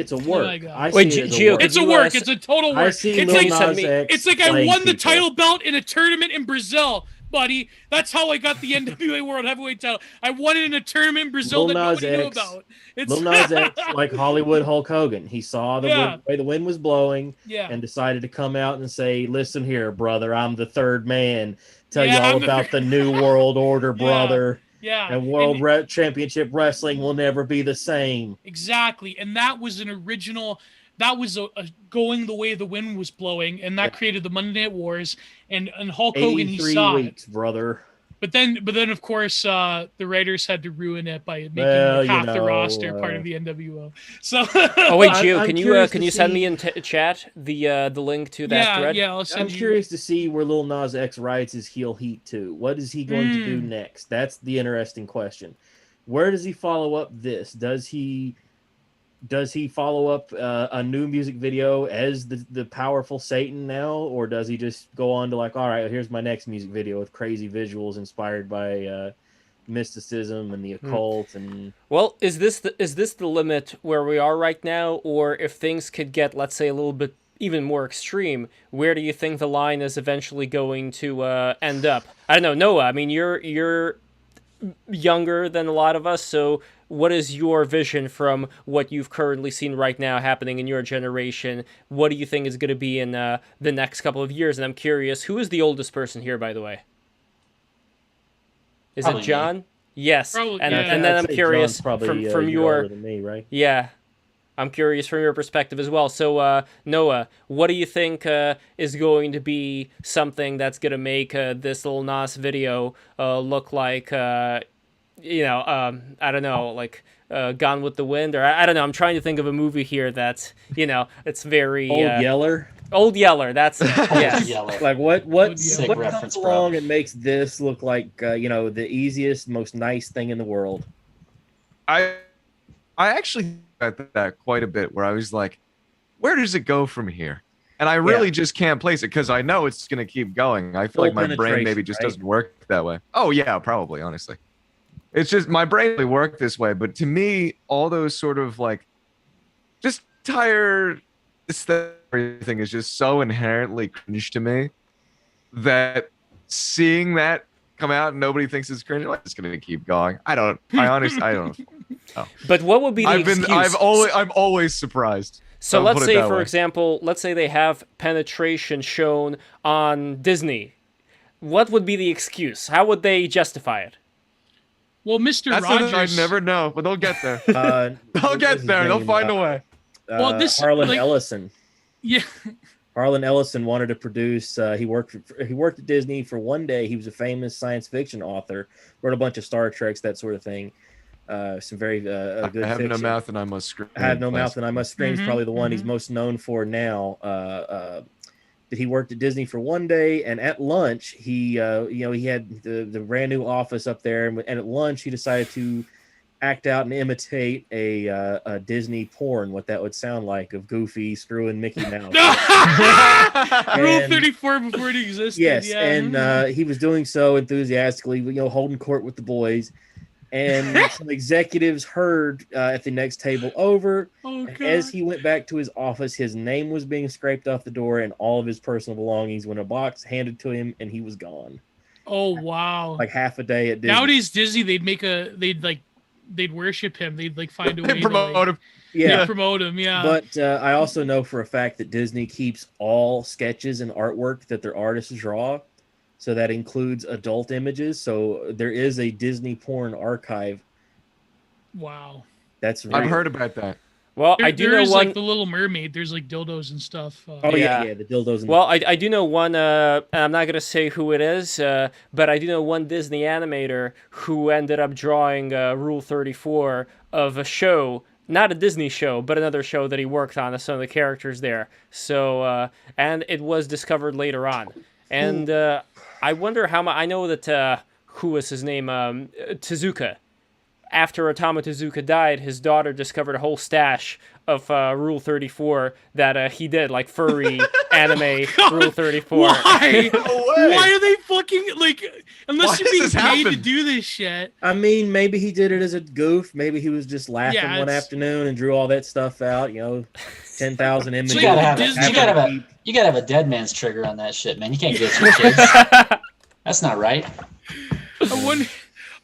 it's a work. It's a total work. It's like I won the title belt in a tournament in Brazil, buddy. That's how I got the NWA World Heavyweight title. I won it in a tournament in Brazil that nobody knew about. Lil Nas X, like Hollywood Hulk Hogan. He saw the way the wind was blowing and decided to come out and say, listen here, brother, I'm the third man. Tell you all about the new world order, brother. Yeah. And World Championship Wrestling will never be the same. Exactly. And that was an original... That was a going the way the wind was blowing, and that created the Monday Night Wars. And Hulk Hogan, he saw weeks, brother. But then, of course, the writers had to ruin it by making half the roster part of the NWO. So, oh wait, Gio, can you send me in chat the link to that thread? Yeah, I'll send I'm curious to see where Lil Nas X rides his heel heat to. What is he going to do next? That's the interesting question. Where does he follow up this? Does he follow up a new music video as the powerful Satan now, or does he just go on to like, all right, here's my next music video with crazy visuals inspired by mysticism and the occult? And well, is this the limit where we are right now, or if things could get, let's say, a little bit even more extreme, where do you think the line is eventually going to end up? I don't know, Noah. I mean, you're younger than a lot of us, so what is your vision from what you've currently seen right now happening in your generation? What do you think is going to be in the next couple of years? And I'm curious, who is the oldest person here, by the way? Is Probably it John? me. Yes. Probably, and yeah. and then I'd I'm say curious John's probably, from you're your older than me, right? yeah. I'm curious from your perspective as well. So, Noah, what do you think is going to be something that's going to make this little Nas video look like, I don't know, like Gone with the Wind? Or I don't know. I'm trying to think of a movie here that's, it's very... Old Yeller. Old Yeller, that's it. Yes. Yellow. Like what Sick reference, comes bro. along and makes this look like the easiest, most nice thing in the world? I actually at that quite a bit where I was like, where does it go from here? And I really just can't place it because I know it's going to keep going. I feel Full like my brain penetration, maybe just right? doesn't work that way. Oh, yeah, probably, honestly. It's just my brain really work this way. But to me, all those sort of like just tired everything is just so inherently cringe to me that seeing that come out and nobody thinks it's cringe, like, it's going to keep going. I don't know. But what would be the excuse? I'm always surprised. So I'll let's put it say, that for way. example, let's say they have penetration shown on Disney. What would be the excuse? How would they justify it? Well, Mr. That's Rogers. something I'd never know, but they'll get there. They'll They'll get there. They'll find a way. Well, this, Harlan like- Ellison. Yeah. Harlan Ellison wanted to produce. He worked at Disney for one day. He was a famous science fiction author. Wrote a bunch of Star Treks, that sort of thing. Some very good. I have no fiction. mouth and I must scream. I have no mouth and I must scream is Mhm, probably the one he's mhm. most known for now. That he worked at Disney for one day, and at lunch he had the brand new office up there, and at lunch he decided to act out and imitate a Disney porn, what that would sound like, of Goofy screwing Mickey Mouse. Rule And- 34 before it existed. Yes, yeah. and he was doing so enthusiastically, holding court with the boys. And some executives heard at the next table over. Oh, And God. as he went back to his office, his name was being scraped off the door, and all of his personal belongings were in a box handed to him, and he was gone. Oh, wow. Like half a day at Disney. Nowadays, Disney, they'd worship him. They'd like find a way They promote to him. yeah. promote him. Yeah. But I also know for a fact that Disney keeps all sketches and artwork that their artists draw. So that includes adult images. So there is a Disney porn archive. wow. That's I've real. heard about that. Well, I do know There's one. like the Little Mermaid. There's like dildos and stuff. Oh Yeah. yeah, the dildos. And Well, I do know one, and I'm not going to say who it is, but I do know one Disney animator who ended up drawing Rule 34 of a show, not a Disney show, but another show that he worked on as some of the characters there. So, and it was discovered later on. And I wonder how much, I know that, who was his name, Tezuka. After Otomo Tezuka died, his daughter discovered a whole stash of Rule 34 that he did, like furry anime Rule 34. Why? No way. Why are they fucking like? Unless Why you're does being this paid to happen? do this shit. I mean, maybe he did it as a goof. Maybe he was just laughing Yeah, one it's- afternoon and drew all that stuff out. 10,000 images. you gotta have Disney- you gotta have you gotta have a dead man's trigger on that shit, man. You can't give it to your kids. That's not right.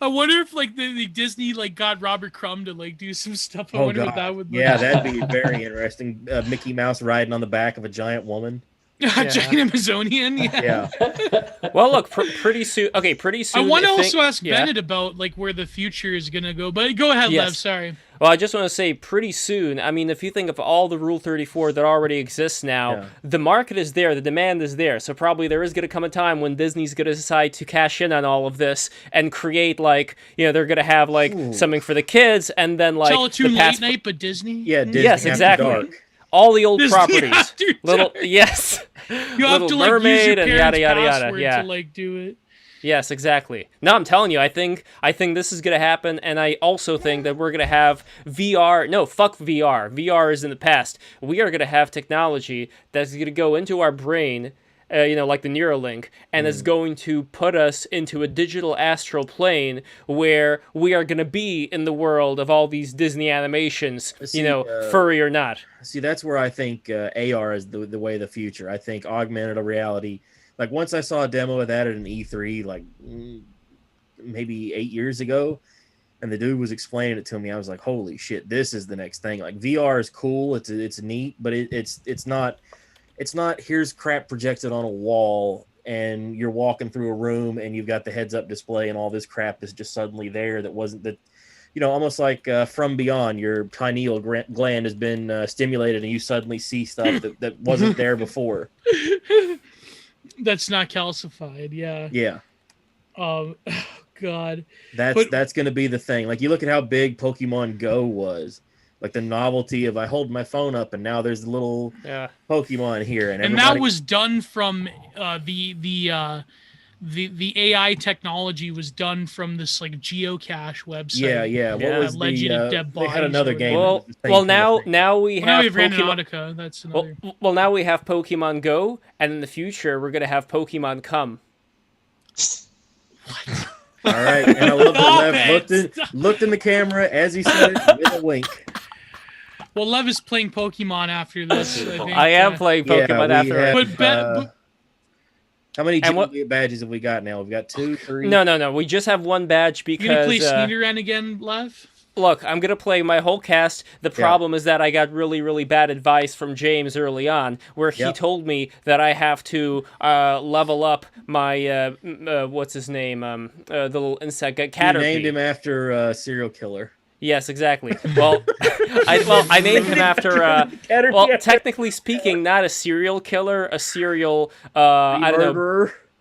I wonder if like the Disney like got Robert Crumb to like do some stuff. I Oh wonder god, what that would look yeah, like. that'd be very interesting. Mickey Mouse riding on the back of a giant woman. Giant Amazonian. Yeah. Yeah, Well, look, pretty soon. Okay, pretty soon. I want to if also ask yeah. Bennett about like where the future is gonna go. But go ahead, Yes. Lev. Sorry. Well, I just want to say, pretty soon. I mean, if you think of all the Rule 34 that already exists now, Yeah. the market is there, the demand is there. So probably there is going to come a time when Disney's going to decide to cash in on all of this and create like, they're going to have like Ooh. something for the kids, and then like Teletoon the past- late night, but Disney. yeah. Disney Yes, After exactly. Dark. all the old Disney properties. After Little Dark. yes, You have Little to like use Mermaid your and parents' yada yada yada. password Yeah. to like do it. Yes, exactly. No, I'm telling you, I think this is gonna happen, and I also think that we're gonna have VR. No, fuck VR. VR is in the past. We are gonna have technology that's gonna go into our brain, like the Neuralink, and is going to put us into a digital astral plane where we are gonna be in the world of all these Disney animations. See, furry or not. See, that's where I think AR is the way of the future. I think augmented reality. Like once I saw a demo of that at an E3, like maybe 8 years ago, and the dude was explaining it to me, I was like, "Holy shit, this is the next thing!" Like VR is cool, it's neat, but it's not here's crap projected on a wall, and you're walking through a room, and you've got the heads-up display, and all this crap is just suddenly there that wasn't that. Almost like From Beyond, your pineal gland has been stimulated, and you suddenly see stuff that wasn't there before. That's not calcified. Yeah. Yeah. Oh God. That's going to be the thing. Like you look at how big Pokemon Go was, like the novelty of I hold my phone up and now there's a little Pokemon here, and that was done from the AI technology was done from this like geocache website. Yeah. What was Legend of Dead Bodies? They had another game. Now we have we've ran Pokemon. Nautica. That's another. Well, now we have Pokemon Go, and in the future we're gonna have Pokemon Come. What? All right, and I love that Lev looked in the camera as he said it with a wink. Well, Lev is playing Pokemon after this. I think. I am playing Pokemon after. How many badges have we got now? We've got 2, 3. No. We just have one badge because. You gonna play Sneederan again, Lev? Look, I'm gonna play my whole cast. The problem is that I got really, really bad advice from James early on, where he told me that I have to level up my what's his name, the little insect Caterpie. You named him after a serial killer. Yes, exactly. Well, I named him after. Technically speaking, not a serial killer, a serial. I don't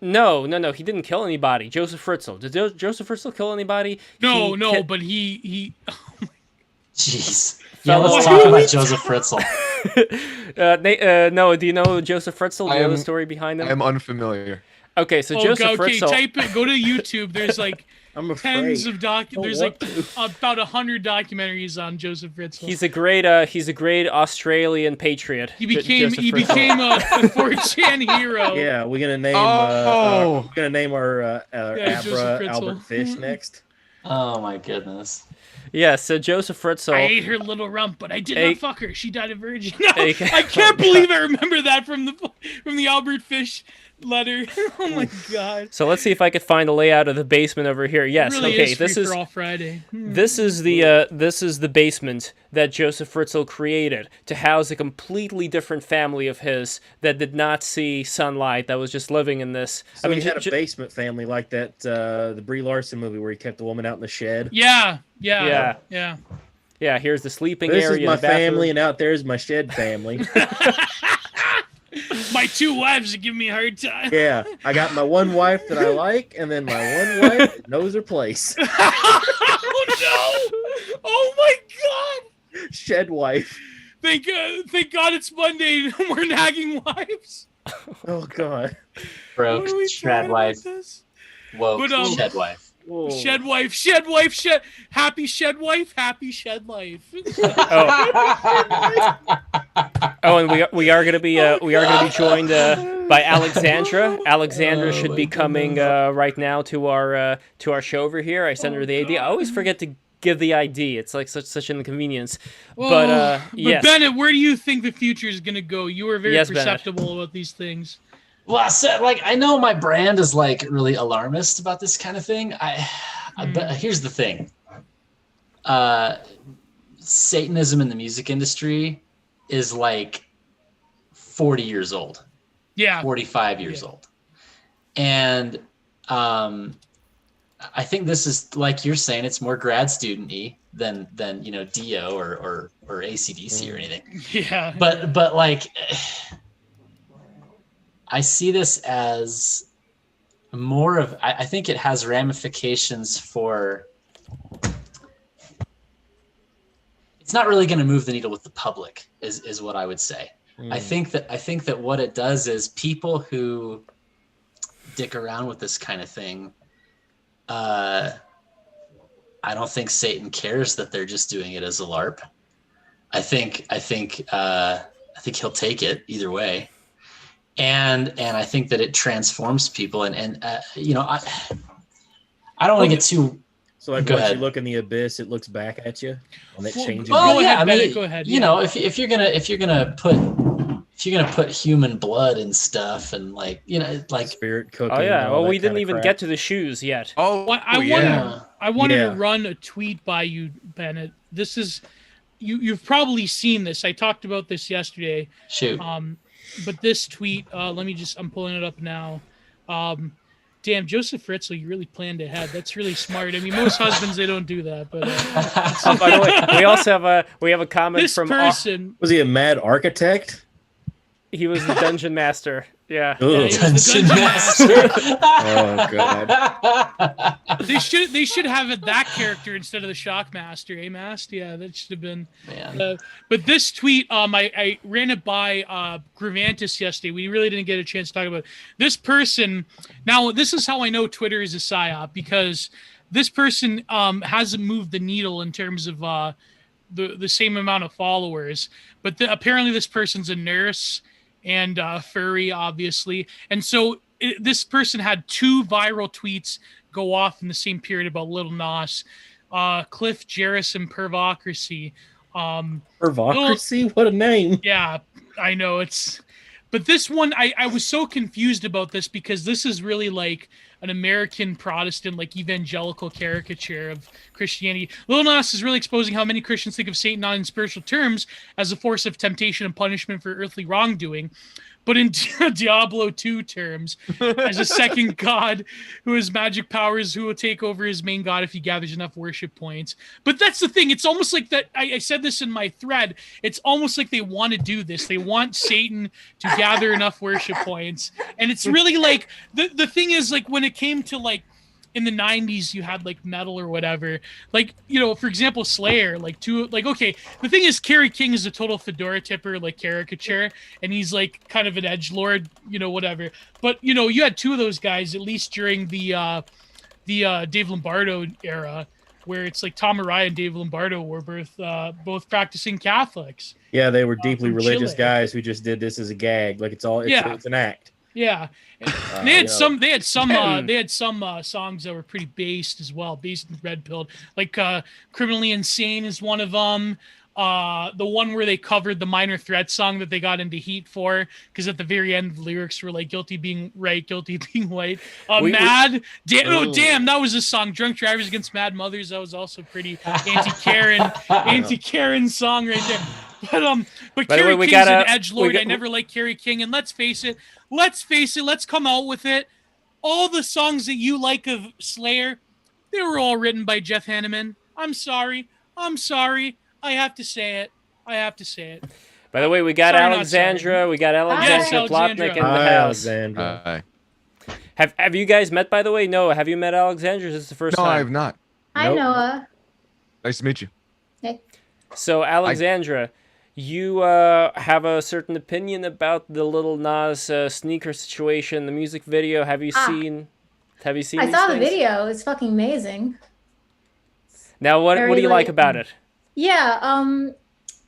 know. No. He didn't kill anybody. Joseph Fritzl. Did Joseph Fritzl kill anybody? But he. Jeez. Yeah, let's talk about Joseph Fritzl. No, do you know Joseph Fritzl? Do you know the story behind him? I'm unfamiliar. Okay, so Joseph Fritzl. Type it. Go to YouTube. There's like. Tens of there's like about 100 documentaries on Joseph Fritzl. He's a great Australian patriot. He became a 4chan hero. Yeah, we're gonna name our Abra Albert Fish next. Oh my goodness. Yeah, so Joseph Fritzl. I ate her little rump, but I did not fuck her. She died a virgin. No, I can't believe I remember that from the Albert Fish letter. Oh my god. So let's see if I could find the layout of the basement over here. Yes, it really okay. Is this is all Friday. This is the basement that Joseph Fritzl created to house a completely different family of his that did not see sunlight, that was just living in this. So he had a basement family like that the Brie Larson movie where he kept the woman out in the shed. Yeah. Here's the sleeping area. This is my family, and out there's my shed family. My 2 wives that give me a hard time. Yeah, I got my one wife that I like, and then my one wife that knows her place. Oh no! Oh my god! Shed wife. Thank God it's Monday. No more nagging wives. Oh god. Broke shed wife. Woke shed wife. Whoa. Shed wife, happy shed wife, happy shed life. And we are gonna be joined by Alexandra. Alexandra should be coming right now to our show over here. I sent her the ID. I always forget to give the ID. It's like such an inconvenience. But yes. Bennett, where do you think the future is gonna go? You are very perceptible about these things. Well, I know my brand is like really alarmist about this kind of thing. But here's the thing. Satanism in the music industry is like 40 years old. Yeah. 45 years old. And I think this is, like you're saying, it's more grad student-y than Dio or AC/DC or anything. Yeah. But like I see this as more of, I think it has ramifications for, it's not really going to move the needle with the public is what I would say. I think that what it does is people who dick around with this kind of thing, I don't think Satan cares that they're just doing it as a LARP. I think he'll take it either way, and I think that it transforms people. And you know, I don't want to get too. So like Go once ahead. you look in the abyss, it looks back at you, and it Well, changes. Well, Go yeah, ahead, I mean, Bennett, go ahead, you yeah. know, if you're gonna put human blood and stuff, and like, you know, like, Spirit cooking. Oh yeah. and all Well, that we didn't kinda even crap. get to the shoes yet. Oh, Well, yeah. I wanted Yeah. to run a tweet by you, Bennett. This is you've probably seen this. I talked about this yesterday. shoot. But this tweet, I'm pulling it up now. Damn, Joseph Fritzl, you really planned ahead. That's really smart. I mean, most husbands, they don't do that, but Oh, by the way, we also have a comment this from person, Was he a mad architect? he was the dungeon master. Yeah. yeah, Ugh. he was the Dungeon dungeon master. Oh god. They should have it that character instead of the Shockmaster, eh, Mast? Yeah, that should have been. Man. But this tweet, I ran it by Gravantis yesterday. We really didn't get a chance to talk about it. This person. Now, this is how I know Twitter is a psyop, because this person hasn't moved the needle in terms of the same amount of followers. But apparently, this person's a nurse and furry, obviously, and so this person had 2 viral tweets go off in the same period about Little Nas, Cliff Jarris and Pervocracy. Pervocracy? What a name. Yeah, I know it's, but this one I was so confused about this, because this is really like an American Protestant, like evangelical caricature of Christianity. Lil Nas is really exposing how many Christians think of Satan not in spiritual terms as a force of temptation and punishment for earthly wrongdoing, but in Diablo 2 terms, as a second god who has magic powers, who will take over his main god if he gathers enough worship points. But that's the thing. It's almost like that. I said this in my thread. It's almost like they want to do this. They want Satan to gather enough worship points. And it's really like, the thing is, like, when it came to, like, in the 90s, you had like metal or whatever, like, you know, for example, Slayer, okay, the thing is, Kerry King is a total fedora tipper, like caricature, and he's like kind of an edgelord, you know, whatever. But, you know, you had 2 of those guys, at least during the Dave Lombardo era, where it's like Tom Araya and Dave Lombardo were both practicing Catholics. Yeah, they were deeply from religious Chile. guys who just did this as a gag. Like it's an act. Yeah, and they had some songs that were pretty based as well, based in red pilled, like "Criminally Insane" is one of them. The one where they covered the Minor Threat song that they got into heat for, because at the very end the lyrics were like "guilty being right, guilty being white." Damn, that was a song. "Drunk Drivers Against Mad Mothers," that was also pretty anti-Karen song right there. But Kerry King's an edgelord. I never liked Kerry King, and let's face it, let's come out with it. All the songs that you like of Slayer, they were all written by Jeff Hanneman. I'm sorry. I have to say it. By the way, we got Sorry, not Alexandra. sorry. We got Alexandra Yes, Plotnick in the Hi, house. Alexandra. Have you guys met, by the way? Noah, have you met Alexandra? Is this the first No, time? I have not. Hi, Nope. Noah. Nice to meet you. So, Alexandra, you have a certain opinion about the Little Nas sneaker situation, the music video. Have you seen? Have you seen? I these saw the things? video. It's fucking amazing. Now, what Very do you like late. about it? Yeah.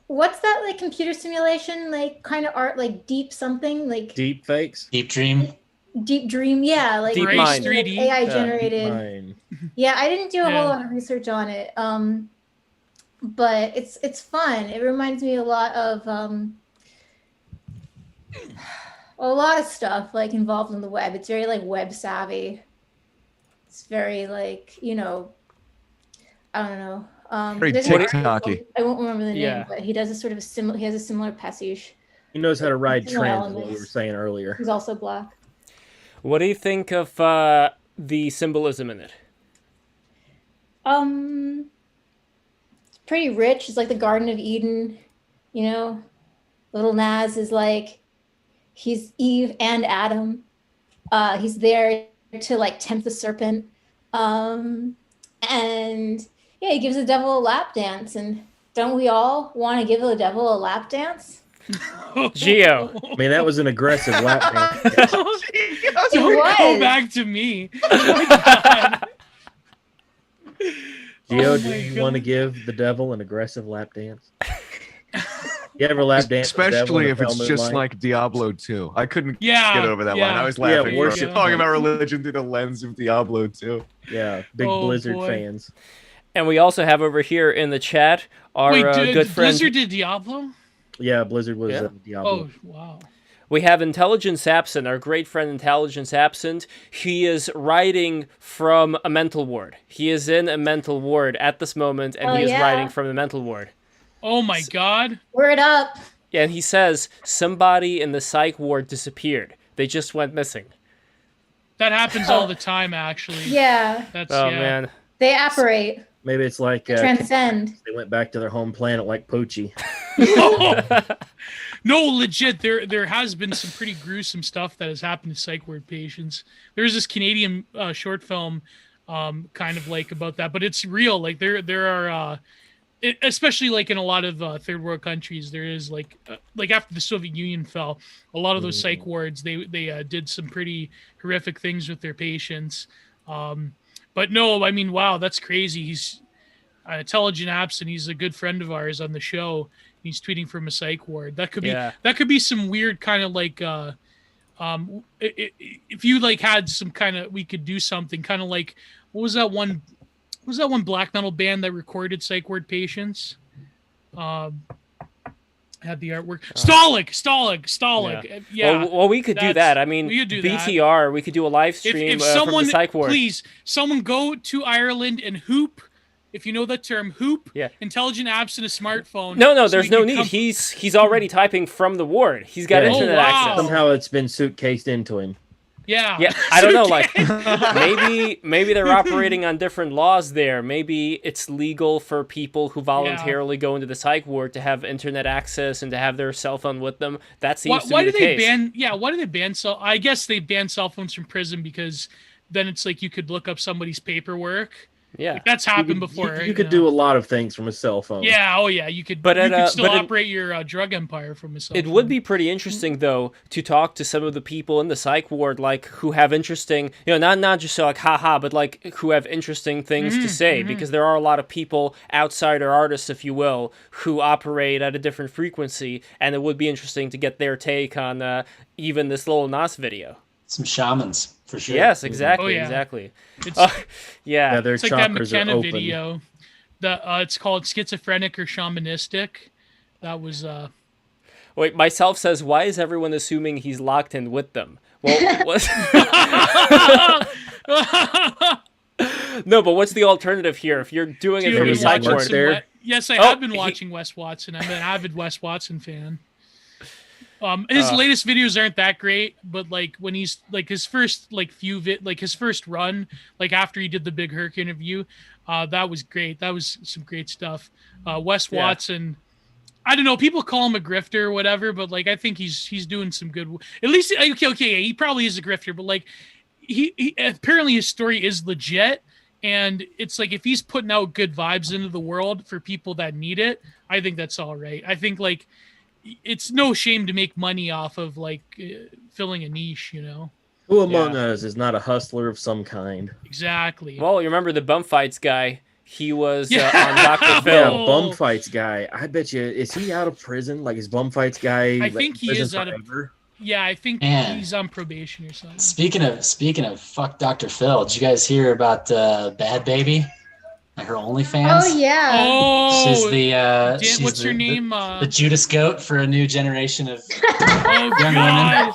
What's that, like, computer simulation, like, kind of art, like deep something, like Deep fakes. Deep Dream. Deep Dream? Yeah, like Deep Race Mind. 3D. AI Yeah, generated. Mine. Yeah, I didn't do a Yeah. whole lot of research on it. But it's fun. It reminds me a lot of a lot of stuff like involved in the web. It's very like web savvy. It's very like, you know, I don't know. Very there's an artist, TikTok-y. I won't remember the name, Yeah. but he does a sort of he has a similar passage. He knows how to ride Similar trends, what we elements. were saying earlier. He's also black. What do you think of the symbolism in it? It's pretty rich. It's like the Garden of Eden, you know. Little Nas is like, he's Eve and Adam. He's there to like tempt the serpent. And yeah, he gives the devil a lap dance. And don't we all want to give the devil a lap dance? Geo. I mean, that was an aggressive lap dance. was. It was. Go back to me. Oh my God. Gio, Oh do my you want to God. give the devil an aggressive lap dance? You ever lap dance? with the devil Especially in if the it's pale just moonlight? like Diablo 2. I couldn't Yeah, get over that yeah. line. I was Yeah, laughing for worship talking about light. religion through the lens of Diablo 2. Yeah, big Oh, Blizzard boy. fans. And we also have over here in the chat our Wait, good friend. Blizzard did Diablo? Yeah, Blizzard was Yeah. Diablo. Oh, wow. We have Intelligence Absent, our great friend Intelligence Absent. He is writing from a mental ward. He is in a mental ward at this moment, and Oh, he is yeah. writing from the mental ward. Oh my God. Word up. And he says, somebody in the psych ward disappeared. They just went missing. That happens all the time, actually. Yeah. That's Oh, yeah. man. They apparate. Maybe it's like Transcend. they went back to their home planet like Poochie. No, legit. There has been some pretty gruesome stuff that has happened to psych ward patients. There's this Canadian short film, kind of like about that, but it's real. Like there are, especially like in a lot of third world countries, there is like after the Soviet Union fell, a lot of those psych wards they did some pretty horrific things with their patients. But no, I mean, wow, that's crazy. He's Intelligent Absent. He's a good friend of ours on the show. He's tweeting from a psych ward. That could be some weird kind of like if you like had some kind of, we could do something kind of like, what was that one black metal band that recorded psych ward patients? Had the artwork. Stalag. Yeah. Well, we could do that. I mean, we could do that. BTR, we could do a live stream If from someone, the psych ward. please, someone go to Ireland and hoop. If you know that term, hoop. Yeah. Intelligent Absent a smartphone. No, so there's we no can need. come- He's already typing from the ward. He's got Yeah. internet wow. access. Somehow it's been suitcased into him. Yeah. Yeah, I don't know. Like, maybe they're operating on different laws there. Maybe it's legal for people who voluntarily go into the psych ward to have internet access and to have their cell phone with them. That seems to Why be do the they case. ban? Yeah. Why do they ban cell? I guess they ban cell phones from prison because then it's like you could look up somebody's paperwork. Yeah. Like, that's happened before. You could do a lot of things from a cell phone. Yeah. Oh yeah. You could. But you at, could still but it- operate your drug empire from a cell It phone. would be pretty interesting, though, to talk to some of the people in the psych ward, like, who have interesting, not just like, haha, but like, who have interesting things to say, because there are a lot of people, outsider artists, if you will, who operate at a different frequency, and it would be interesting to get their take on even this little Nas video. Some shamans, for sure. Yes, exactly, Oh, yeah. exactly. It's, Yeah, their it's like that chakras are McKenna open. video. It's called Schizophrenic or Shamanistic. That was Wait, myself says, why is everyone assuming he's locked in with them? Well, no, but what's the alternative here? If you're doing it Dude, from I've the been psych watching ward, some there? Yes, I Oh, have been watching Wes Watson. I'm an avid Wes Watson fan. His latest videos aren't that great, but like when he's like his first his first run, like after he did the Big Herc interview, that was great. That was some great stuff. Wes Yeah. Watson, I don't know, people call him a grifter or whatever, but like I think he's doing some good. At least okay, he probably is a grifter, but like he apparently his story is legit. And it's like if he's putting out good vibes into the world for people that need it, I think that's all right. I think like it's no shame to make money off of like filling a niche, Who among us is not a hustler of some kind? Exactly. well, you remember the bum fights guy? He was Yeah. on Dr. Phil. Yeah, Oh. bum fights guy. I bet you, is he out of prison? Like, is bum fights guy? I like, think he prison is out of- forever? Yeah, I think Man. he's on probation or something. Speaking of fuck Dr. Phil, did you guys hear about Bad Baby? Like her OnlyFans? Oh yeah. Oh, She's the she's what's her the- name? The Judas goat for a new generation of Oh young God.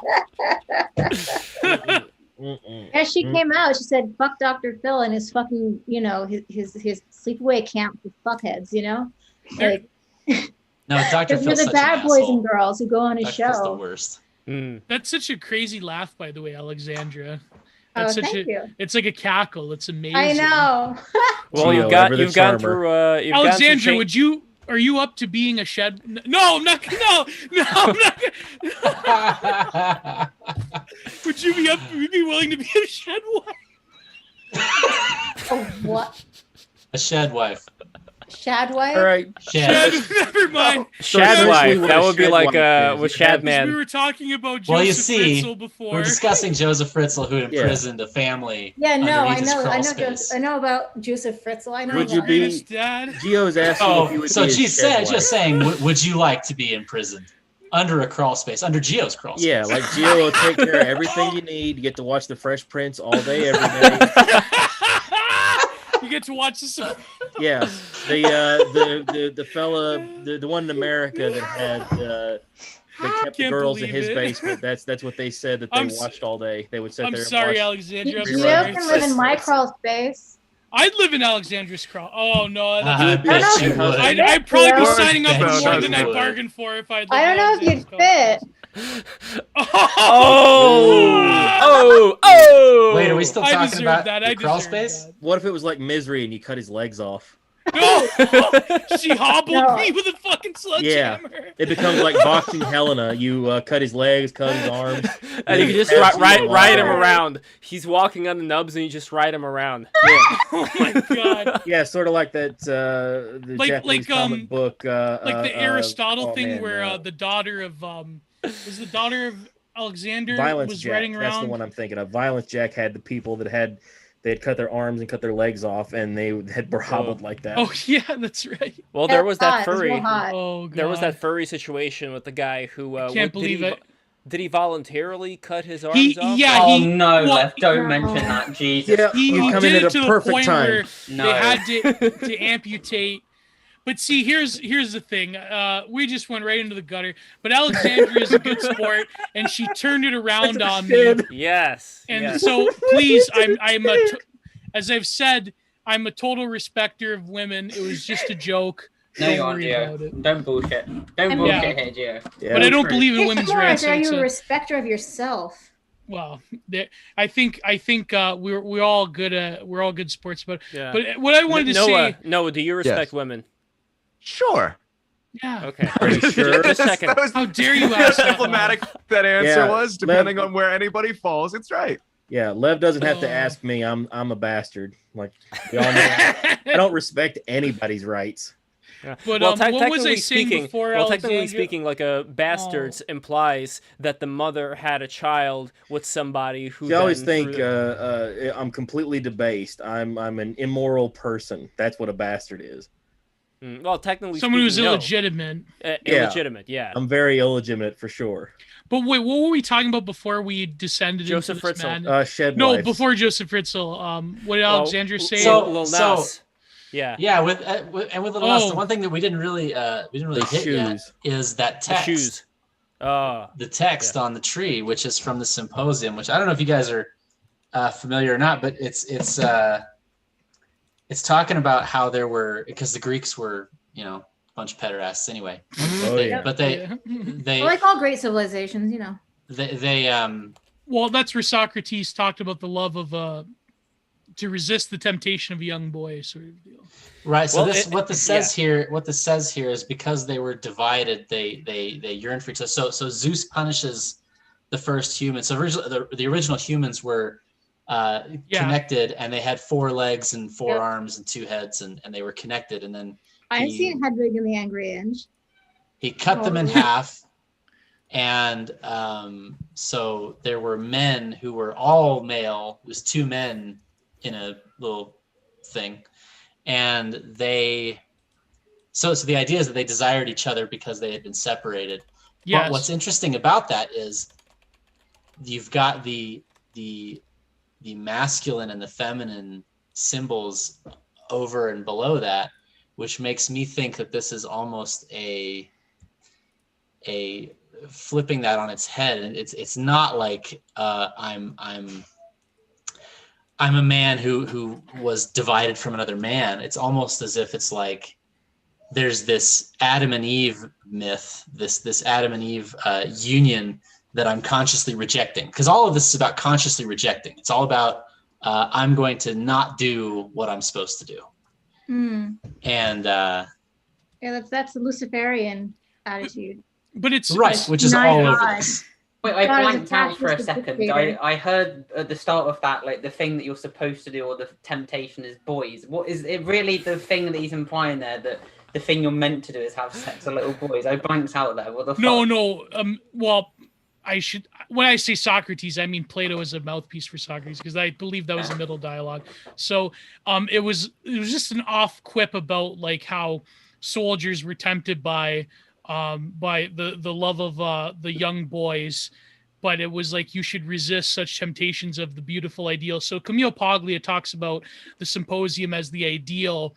Mm-mm. Yeah, she came out. She said, "Fuck Dr. Phil and his fucking, his sleepaway camp with fuckheads." Like No, Dr. those are Phil's the such bad an boys asshole. and girls who go on his Dr. Phil's the show. worst. Mm. That's such a crazy laugh, by the way, Alexandra. Oh, That's such thank you. It's like a cackle. It's amazing. I know. Well, Gio, you've gone ever the through you've gone through Alexandra, are you up to being a shed? No, I'm not. No, I'm not. Would you be willing to be a shed wife? Oh, what? A shed wife. Shad wife? All right. Shad, never mind. Shad essentially wife. what That a would be Shad like wife is. with You Shad have- We Man. were talking about Joseph Well, you see, Fritzl before. We're discussing Joseph Fritzl, who Yeah. imprisoned a family Yeah, no, I underneath his know, crawl space. I know about Joseph Fritzl. I know Would about you be- Greatest dad. Gio's asking if you Oh, would so be his she's Shed wife. just saying, would you like to be imprisoned under a crawl space, under Gio's crawl space? Yeah, like Gio will take care of everything you need. You get to watch the Fresh Prince all day, every day. You get to watch this. Yeah, the fella, the one in America that had that kept the Can't girls in believe his it. basement. That's what they said that they I'm s- watched all day. They would sit I'm there. sorry, and watch. Alexandra. I'm Gio sorry. can live in my crawl space. I'd live in Alexandra's crawl. Oh no, I that's, bet you No, would. I'd probably be Well, signing up that's for more true. than I bargained for if I'd. I don't know if you'd fit. Oh! Wait, are we still I talking deserve about that. the I crawl deserve space? that. What if it was like Misery and you cut his legs off? No, she hobbled No. me with a fucking sledgehammer. It becomes like boxing Helena. You cut his legs, cut his arms. And you can just ride him around. He's walking on the nubs and you just ride him around. Yeah, Oh my god. yeah, sort of like that. The Japanese comic book, Like the Aristotle oh, thing man, where the daughter of was the daughter of Alexander Violence was Jack. riding That's the around. one I'm thinking of. Violence Jack had the people that had cut their arms and cut their legs off, and they were hobbled like that. Oh yeah, that's right. Well, there was that Hot, it's real furry. hot. Oh god. There was that furry situation with the guy who. Can't believe it. Did he voluntarily cut his arms He off? yeah Oh he no, well, Left, don't No. mention that. Jesus. Yeah, he, you he come did in it at to a the perfect point time. where No. they had to amputate. But see, here's the thing. We just went right into the gutter. But Alexandria is a good sport, and she turned it around on me. Yes. And yes. so, please, as I've said, I'm a total respecter of women. It was just a joke. No, Don't you aren't, worry about Gio. it. Don't bullshit. Don't mean- bullshit here, Gio. Yeah. But I don't True. believe in It's women's more, rights. are so you it's a a- respecter of yourself? well, I think we're all good sports. But Yeah. but what I wanted to say, Noah, do you respect women? Sure. yeah. Okay. Pretty sure. Just a second. That was How dare you ask that? diplomatic that answer Yeah, was, depending on where anybody falls. It's right. Yeah, Lev doesn't have to Oh. ask me. I'm a bastard. Like we all know. I don't respect anybody's rights. Yeah. But, well, what was I technically saying speaking, before, technically Alexandria? speaking, like a bastards implies that the mother had a child with somebody who. You always then think threw- I'm completely debased. I'm an immoral person. That's what a bastard is. Well, technically, Someone who's speaking, no. illegitimate. Yeah. Illegitimate, yeah. I'm very illegitimate for sure. But wait, what were we talking about before we descended Joseph into this Fritzl. madness? Shed No, wives. before Joseph Fritzl. What did Well, Alexandria say? so- Yeah. Yeah, with Little Nas, the Oh. one thing that we didn't really The hit yet shoes. is that The text. shoes. Oh. The text on the tree, which is from the Symposium, which I don't know if you guys are familiar or not, but it's talking about how there were, because the Greeks were, a bunch of pederasts anyway. Oh yeah. But they Well, like all great civilizations, Well, that's where Socrates talked about the love of to resist the temptation of a young boy, sort of deal. right. So Well, what this says here is because they were divided, they yearned for each other. So Zeus punishes the first humans. So the original humans were connected, and they had 4 legs and 4 arms and 2 heads, and they were connected. And then I've seen Hedwig and the Angry Inch. he cut them in half. And so there were men who were all male. It was 2 men in a little thing. And so the idea is that they desired each other because they had been separated. Yes. But what's interesting about that is you've got the masculine and the feminine symbols over and below that, which makes me think that this is almost a flipping that on its head. And it's not like I'm a man who was divided from another man. It's almost as if it's like there's this Adam and Eve myth, this Adam and Eve union that I'm consciously rejecting, because all of this is about consciously rejecting. It's all about I'm going to not do what I'm supposed to do. And Yeah, that's the Luciferian attitude. But it's right, it's- which is deny all over God. this. Wait, I God is blanked out for a attached to the second. creator. I heard at the start of that, like, the thing that you're supposed to do, or the temptation is boys. What is it really the thing that he's implying there, that the thing you're meant to do is have sex with little boys? I blanked out there. What the fuck? No. Well, when I say Socrates, I mean Plato is a mouthpiece for Socrates, because I believe that was a middle dialogue. So it was just an off quip about like how soldiers were tempted by the love of the young boys, but it was like you should resist such temptations of the beautiful ideal. So Camille Paglia talks about the Symposium as the ideal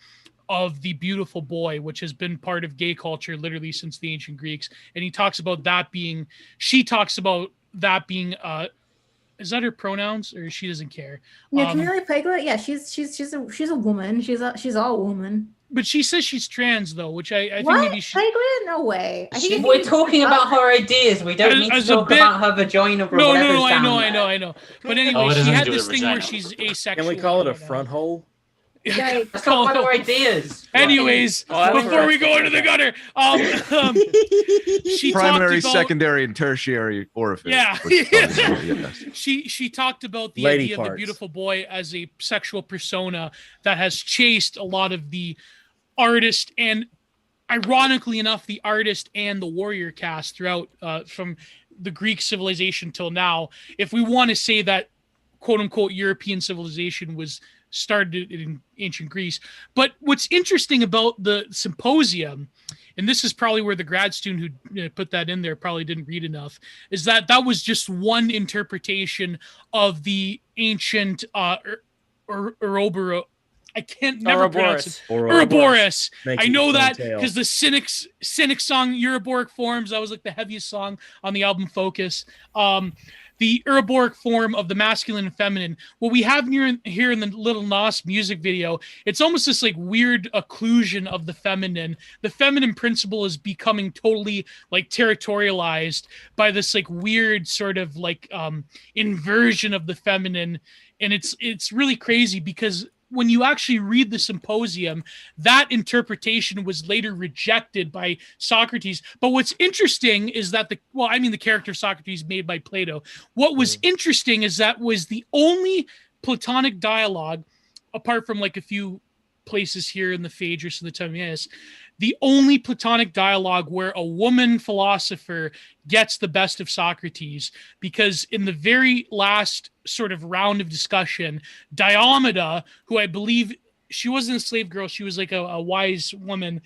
of the beautiful boy, which has been part of gay culture literally since the ancient Greeks. And he talks about that being, she talks about that being, is that her pronouns, or she doesn't care? Yeah, Camilla Paglia. Yeah, she's a woman. She's all woman. But she says she's trans though, which I think What? maybe she. Paglia? No way. I think We're talking about her ideas. We don't need to As a talk bit- about her vagina or No, whatever's I down know. there. But anyway, Oh, it she doesn't had do this with thing vagina. where she's asexual. Can we call it a and front hole? Yikes. Let's talk about her ideas. Anyways, Oh, that's before we right. go into the gutter, she Primary, talked about, secondary, and tertiary orifice. Yeah. which probably, yes. she talked about the Lady idea of the parts. beautiful boy as a sexual persona that has chased a lot of the artist and, ironically enough, the artist and the warrior caste throughout from the Greek civilization till now. If we want to say that quote unquote European civilization was started in ancient Greece. But what's interesting about the Symposium, and this is probably where the grad student who put that in there probably didn't read enough, is that was just one interpretation of the ancient Ouroboros. I can't never pronounce it. Ouroboros. I know that because the Cynic song Euroboric Forms, that was like the heaviest song on the album Focus. The Ouroboros form of the masculine and feminine. What we have here in the Little Nas music video, it's almost this like weird occlusion of the feminine. The feminine principle is becoming totally like territorialized by this like weird sort of like inversion of the feminine. And it's really crazy because when you actually read the Symposium, that interpretation was later rejected by Socrates. But what's interesting is that the character Socrates made by Plato. What was interesting is that was the only Platonic dialogue, apart from like a few places here in the Phaedrus and the Timaeus, the only Platonic dialogue where a woman philosopher gets the best of Socrates, because in the very last sort of round of discussion, Diomeda, who I believe she wasn't a slave girl, she was like a wise woman,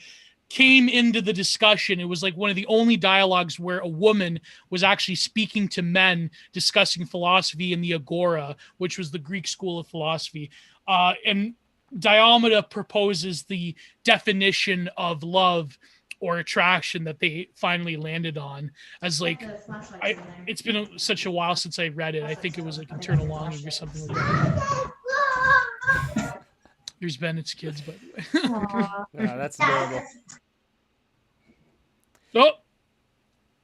came into the discussion. It was like one of the only dialogues where a woman was actually speaking to men discussing philosophy in the Agora, which was the Greek school of philosophy. And Diomeda proposes the definition of love or attraction that they finally landed on as like, it's been such a while since I read it. I think it was like Internal Longing or something like that. There's Bennett's kids, by the way. Aw. Yeah, that's adorable. Oh,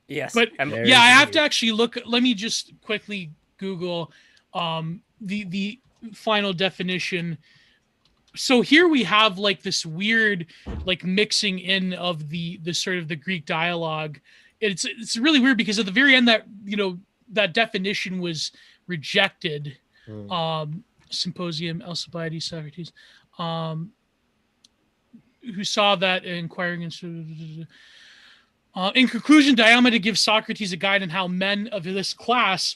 Yes. but And- yeah, I have to actually look. Let me just quickly Google the final definition. So here we have like this weird like mixing in of the sort of the Greek dialogue. It's really weird because at the very end that definition was rejected. Symposium, Alcibiades, Socrates, who saw that inquiring into. In conclusion, Diomeda gives Socrates a guide on how men of this class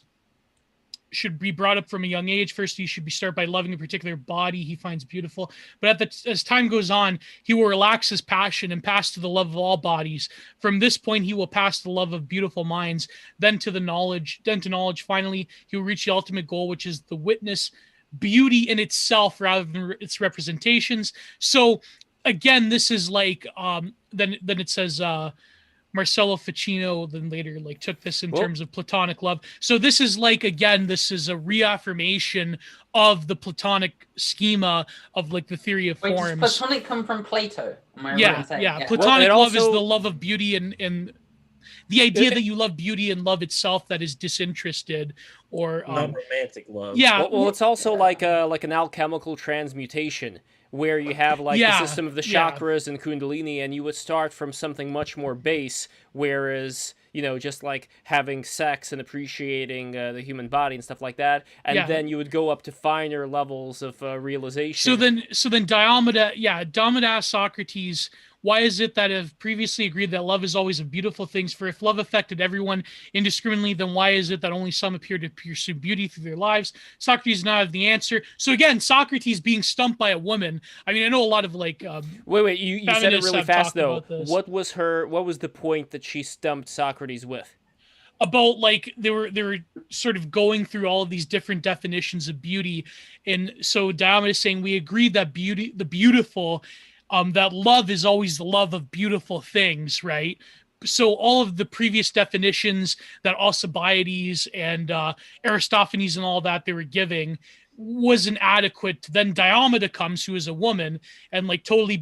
should be brought up from a young age. First, he should start by loving a particular body he finds beautiful. But as time goes on, he will relax his passion and pass to the love of all bodies. From this point, he will pass to the love of beautiful minds, then to knowledge. Finally, he will reach the ultimate goal, which is the witness beauty in itself rather than its representations. So again, this is like then it says Marcello Ficino then later like took this in terms of Platonic love. So this is like, again, this is a reaffirmation of the Platonic schema of like the theory of Wait, forms. does Platonic come from Plato? Am I right Yeah. in saying? Platonic Well, love is also- the love of beauty and the idea that you love beauty and love itself that is disinterested or non-romantic love. yeah. Well, it's also like an alchemical transmutation where you have like Yeah, the system of the yeah. chakras and kundalini, and you would start from something much more base, whereas just like having sex and appreciating the human body and stuff like that, and then you would go up to finer levels of realization. So then Diomede asked Socrates, why is it that have previously agreed that love is always a beautiful thing? For if love affected everyone indiscriminately, then why is it that only some appear to pursue beauty through their lives? Socrates now have the answer. So again, Socrates being stumped by a woman. I mean, I know a lot of like wait, you said it really fast though. What was the point that she stumped Socrates with? About like they were sort of going through all of these different definitions of beauty, and so Diomed is saying we agreed that the beautiful, that love is always the love of beautiful things, right? So all of the previous definitions that Alcibiades and Aristophanes and all that they were giving wasn't adequate. Then Diomede comes, who is a woman, and like totally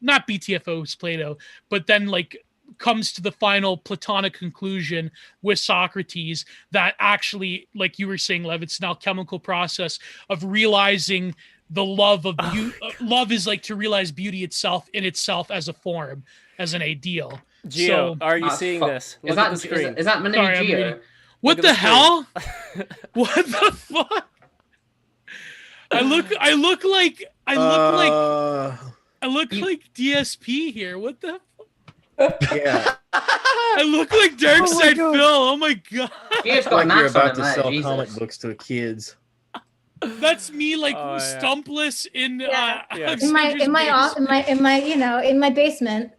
not BTFOs Plato, but then like comes to the final Platonic conclusion with Socrates that actually, like you were saying, Lev, it's an alchemical process of realizing the love of beauty. Love is like to realize beauty itself in itself as a form, as an ideal. Geo, are you seeing this? Is that my name, Geo? What the hell? What the fuck? I look like DSP here. What the? Yeah. I look like Darkside Phil. Oh my god. Geo's got Like you're about to there, sell Jesus. comic books to kids. That's me, like stumpless in in my basement.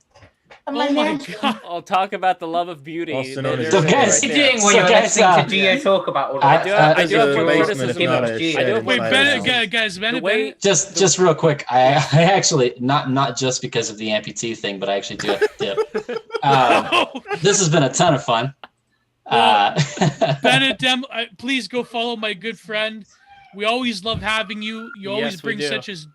Oh my god! I'll talk about the love of beauty. Also known as So guys, what are you doing when you're listening to Geo talk about all that? I do have one criticism. Wait, Bennett, guys, Bennett. Just real quick, I actually not just because of the amputee thing, but I actually do have to dip. This has been a ton of fun. Bennett, please go follow my good friend. We always love having you. You always bring such as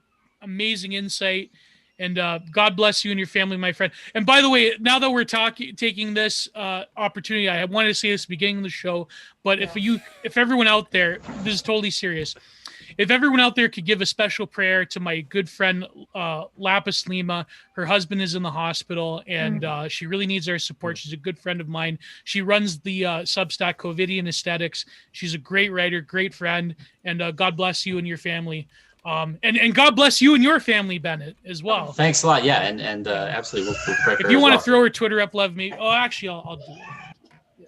amazing insight. And God bless you and your family, my friend. And by the way, now that we're taking this opportunity, I wanted to say this at the beginning of the show, but if everyone out there, this is totally serious. If everyone out there could give a special prayer to my good friend Lapis Lima, her husband is in the hospital and she really needs our support. She's a good friend of mine. She runs the Substack Covidian Aesthetics. She's a great writer, great friend, and God bless you and your family. And God bless you and your family, Bennett, as well. Thanks a lot. Yeah, and absolutely, we'll pray for her. If you want to throw her Twitter up, love me. Oh, actually, I'll do it. Yeah.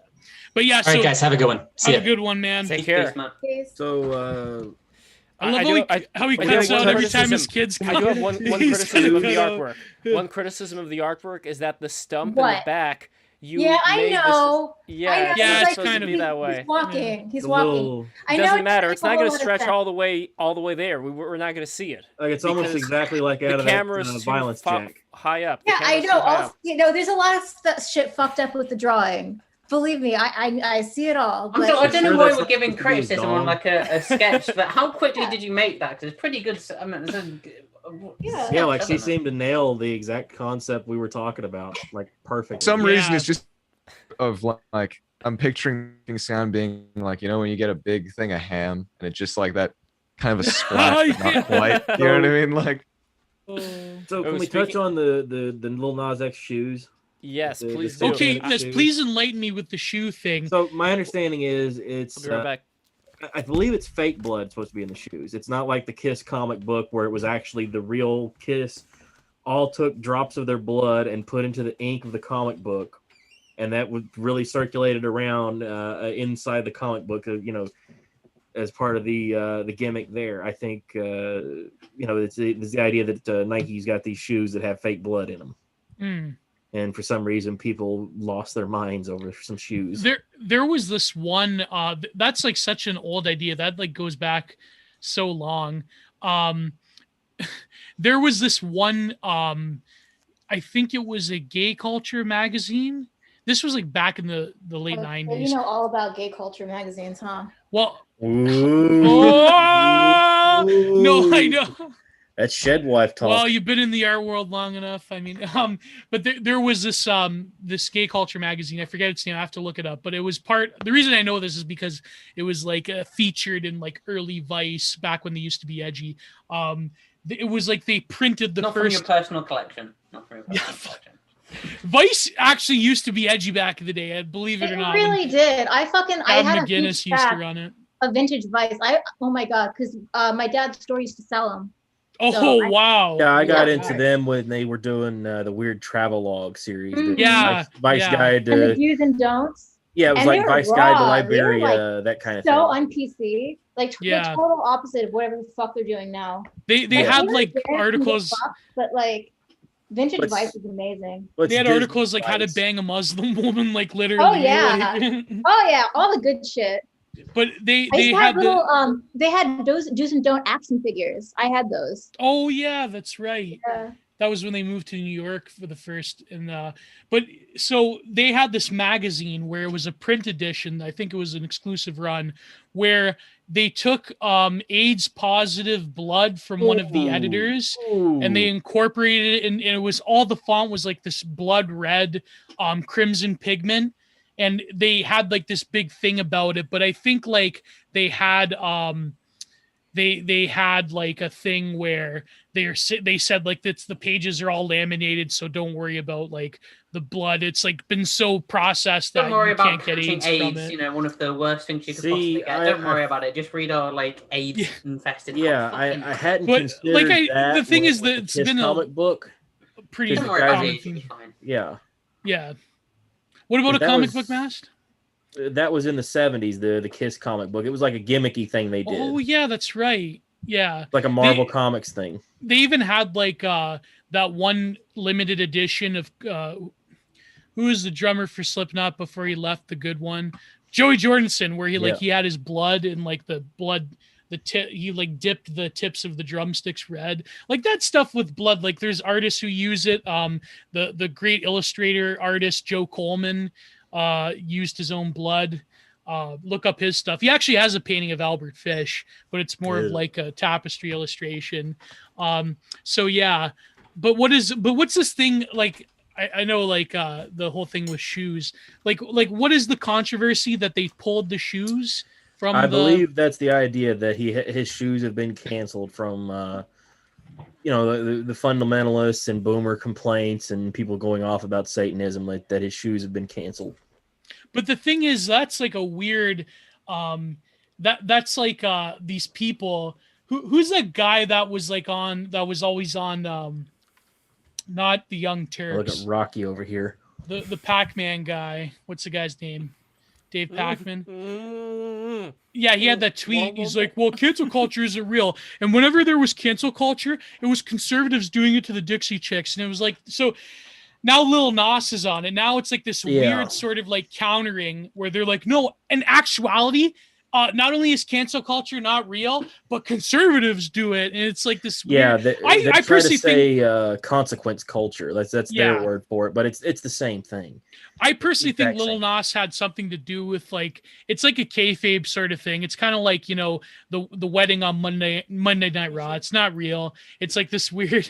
But yeah, all right, guys, have a good one. See ya. Have a good one, man. Take care. So, I love how he cuts out every time his kids come. I do have one criticism of the artwork. One criticism of the artwork is that the stump in the back. I know. It's supposed to be that way. He's walking. It doesn't matter. It's not going to stretch all the way there. We're not going to see it. Like it's almost exactly like out of that Violence Jack. High up. Yeah, I know. Also, there's a lot of shit fucked up with the drawing. Believe me, I see it all. But... I don't know why we're giving criticism on like a sketch, but how quickly did you make that? Because it's pretty good. I mean, yeah, like she seemed to nail the exact concept we were talking about, like perfect. For some reason, it's just of like I'm picturing sound being like when you get a big thing of ham and it's just like that kind of a splash, but not quite. You know what I mean? Like. So can we touch on the Lil Nas X shoes? Yes, please do. Okay, please enlighten me with the shoe thing. So my understanding is it's. I'll be right back. I believe it's fake blood supposed to be in the shoes. It's not like the Kiss comic book where it was actually the real Kiss all took drops of their blood and put into the ink of the comic book, and that was really circulated around inside the comic book. As part of the gimmick there. I think it's the idea that Nike's got these shoes that have fake blood in them. And for some reason, people lost their minds over some shoes. There was this one. That's like such an old idea that like goes back so long. There was this one. I think it was a gay culture magazine. This was like back in the late 90s. You know all about gay culture magazines, huh? Well, no, I know. That's shed wife talk. Well, you've been in the art world long enough. I mean, but there was this this gay culture magazine. I forget its name. I have to look it up. But it was the reason I know this is because it was like featured in like early Vice back when they used to be edgy. It was like they printed the not first. From your personal collection. Not from your personal collection. Vice actually used to be edgy back in the day, believe it or not. It really did. I had McGinnis a huge used to stack run it. of vintage Vice. Oh my god, because my dad's store used to sell them. Oh, wow. Yeah, I got into them when they were doing the weird travelogue series. Mhm. Vice Guide. And the do's and don'ts. Yeah, it was And like they were Vice raw. Guide to They were, Liberia, that kind of so thing. on PC, like the total opposite of whatever the fuck they're doing now. They had like articles, but like vintage Vice is amazing. They had articles like how to bang a Muslim woman, like literally. Oh yeah, oh yeah, all the good shit. But they had little they had those do's and don't action figures. I had those. Oh yeah, that's right. Yeah. That was when they moved to New York for the first, but so they had this magazine where it was a print edition. I think it was an exclusive run where they took AIDS positive blood from one of the editors and they incorporated it, and it was all the font was like this blood red, crimson pigment, and they had like this big thing about it. But I think like they had they had like a thing where they said like that's the pages are all laminated, so don't worry about like the blood. It's like been so processed that don't worry you about can't get AIDS from it. You know, one of the worst things you could possibly get. Don't worry about it. Just read our like AIDS infested. Yeah, I hadn't considered like that. The thing is that it's been comic book. Pretty common. Yeah. What about a comic book, Mast? That was in the 70s, the Kiss comic book. It was like a gimmicky thing they did. Oh yeah, that's right. Yeah. Like a Marvel Comics thing. They even had like that one limited edition of who was the drummer for Slipknot before he left, the good one? Joey Jordison, where he had his blood and like the blood he like dipped the tips of the drumsticks red. Like that stuff with blood, like there's artists who use it. The great illustrator artist Joe Coleman used his own blood. Look up his stuff. He actually has a painting of Albert Fish, but it's more of like a tapestry illustration. So yeah, but what's this thing like? I know like the whole thing with shoes. Like what is the controversy that they pulled the shoes from? I believe that's the idea that his shoes have been canceled from the fundamentalists and boomer complaints and people going off about Satanism, like that his shoes have been canceled. But the thing is, that's like a weird, that's like these people. Who's that guy that was always on, not the Young Turks. Look at Rocky over here. The Pac-Man guy. What's the guy's name? Dave Pac-Man. Yeah, he had that tweet. He's like, well, cancel culture isn't real. And whenever there was cancel culture, it was conservatives doing it to the Dixie Chicks. And it was like, so now Lil Nas is on it. Now it's like this weird sort of like countering where they're like, no, in actuality, not only is cancel culture not real, but conservatives do it. And it's like this weird... they I try to say consequence culture. That's their word for it, but it's the same thing. I personally think Lil Nas had something to do with like, it's like a kayfabe sort of thing. It's kind of like, the wedding on Monday Night Raw. It's not real. It's like this weird,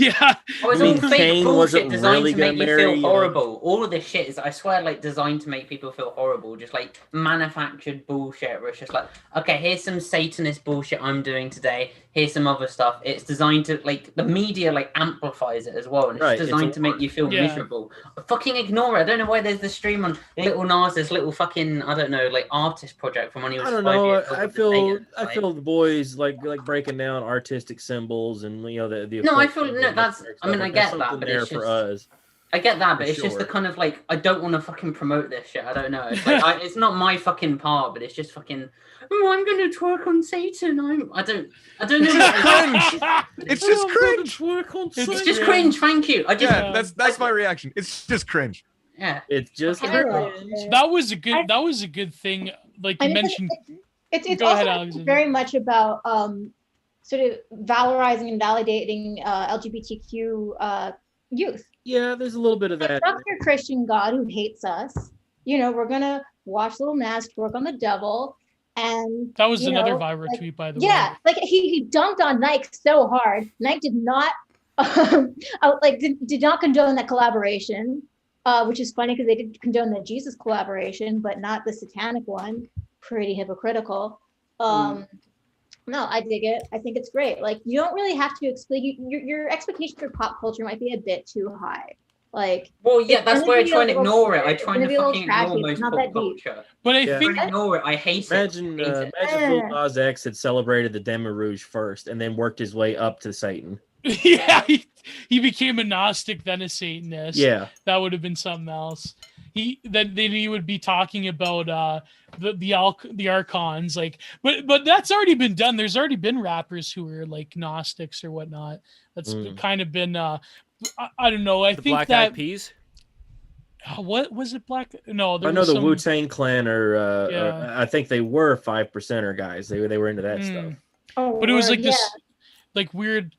Oh, it's all fake bullshit designed to make you feel horrible. All of this shit is, I swear, like designed to make people feel horrible. Just like manufactured bullshit where it's just like, okay, here's some Satanist bullshit I'm doing today. Here's some other stuff. It's designed to, like, the media like amplifies it as well, and it's designed to make you feel miserable. Fucking ignore it. I don't know why there's the stream on Little Nas, this little fucking, I don't know, like artist project from when he was 5 years old. I feel the boys like breaking down artistic symbols and the No, I feel that's. I mean, I get that, but it's just for us. I get that, but it's just the kind of like, I don't want to fucking promote this shit. I don't know. It's like it's not my fucking part, but it's just fucking. Oh, I'm gonna twerk on Satan. I don't know. It's just cringe. It's just cringe. Thank you. That's my reaction. It's just cringe. Yeah, it's just cringe. That was a good thing. Like you mentioned. It's also very much about sort of valorizing and validating LGBTQ youth. Yeah, there's a little bit of that. Fuck your Christian God who hates us. We're gonna watch Lil Nas twerk on the devil, and that was another viral tweet, by the way. Yeah, like he dunked on Nike so hard. Nike did not did not condone that collaboration, which is funny because they did condone the Jesus collaboration, but not the satanic one. Pretty hypocritical. No, I dig it. I think it's great. Like, you don't really have to explain. Your expectations for pop culture might be a bit too high. Like, Well, yeah, that's gonna why I be try a and little ignore it. I weird, try it's and gonna be a little fucking ignore trashy, it's most not pop that deep. culture. But I Yeah. I think ignore it. I hate Imagine, it. Hate it. imagine Lil Nas X had celebrated the Demi Rouge first and then worked his way up to Satan. yeah, he became a Gnostic, then a Satanist. Yeah. That would have been something else. Then he would be talking about the archons, like, but that's already been done. There's already been rappers who are like Gnostics or whatnot. That's kind of been I don't know. I The think Black that Eyed Peas. what was it? Black? No, there I know was the some. Wu-Tang Clan Yeah. I think they were 5%er guys. They were into that stuff. Oh, But it was word, like this like weird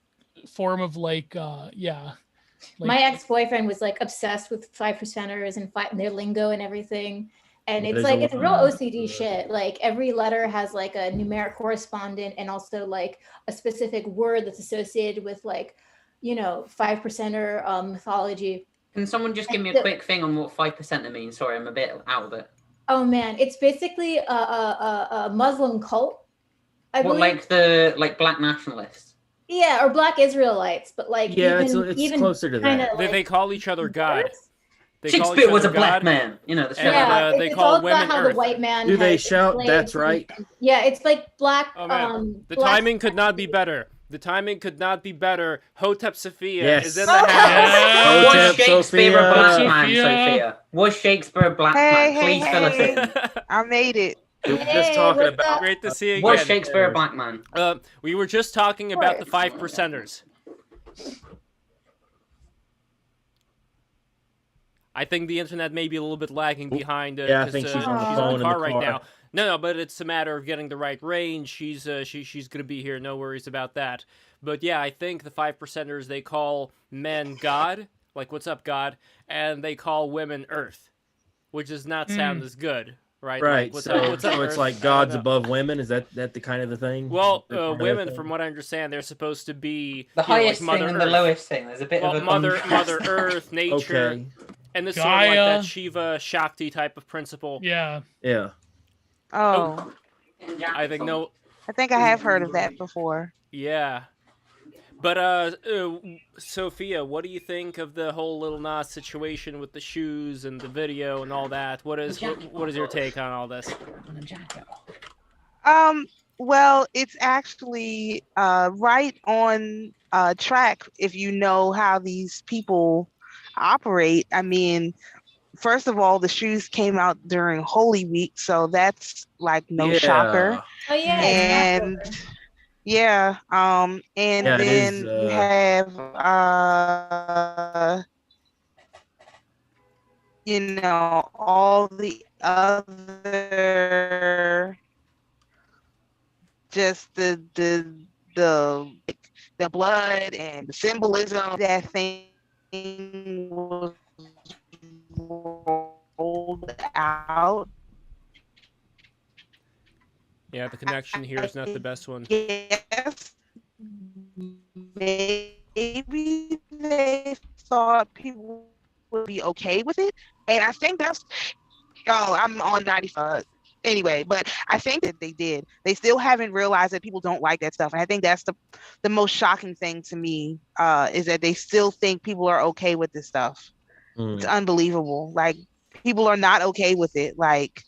form of like like, my ex-boyfriend was like obsessed with 5%ers and their lingo and everything. And Yeah, it's there's like a it's lot real of, OCD shit. Like every letter has like a numeric correspondent and also like a specific word that's associated with like, 5%er mythology. Can someone just give me a quick thing on what 5%er means? Sorry, I'm a bit out of it. Oh man, it's basically a Muslim cult. I believe. Like black nationalists? Yeah, or Black Israelites, but like yeah, even it's closer to kinda, that. like, They call each other God. They call Shakespeare each was a other black God. man. You know, the And, Yeah, they it's call all women about how Earth. the white man. Do they has shout, enslaved "That's right"? Yeah, it's like black. Oh man, the black timing could not be better. The timing could not be better. Hotep Sophia Yes. is in the Oh, house. yeah. Was Hotep Shakespeare a black man, Sophia. Sophia? Was Shakespeare a black man? Please fill us in. I made it. We were just Hey, talking what's about up? Great to see you Was again. Shakespeare a black man? We were just talking about the 5%ers. I think the internet may be a little bit lagging behind. Yeah, I 'cause, think she's on the she's phone in in the the car right car. now. No, but it's a matter of getting the right range. She's gonna be here. No worries about that. But yeah, I think the 5%ers, they call men God, like "What's up, God," and they call women Earth, which does not sound as good, right? Right. Like, what's so up, so Earth? it's like I don't gods know. above women. Is that the kind of the thing? Well, Part of that women, thing? from what I understand, they're supposed to be The highest like Mother thing and the Earth. lowest thing. There's a bit Well, of a Mother contrast. Earth, nature, Okay. and this sort of like Gaia. that Shiva Shakti type of principle. Yeah. Yeah. Oh, I think no. I think I have heard of that before. Yeah. But Sophia, what do you think of the whole Lil Nas situation with the shoes and the video and all that? What is your take on all this? Well, it's actually right on track if you know how these people operate. I mean, first of all, the shoes came out during Holy Week, so that's like no shocker. Oh yeah, And yeah, and Yeah, it then is, you have all the other just the blood and the symbolism that thing was rolled out. Yeah, the connection here is not the best one. Yes, maybe they thought people would be okay with it, and I think that's. Oh, I'm on 95. Anyway, but I think that they did. They still haven't realized that people don't like that stuff, and I think that's the most shocking thing to me is that they still think people are okay with this stuff. It's unbelievable. Like people are not okay with it. Like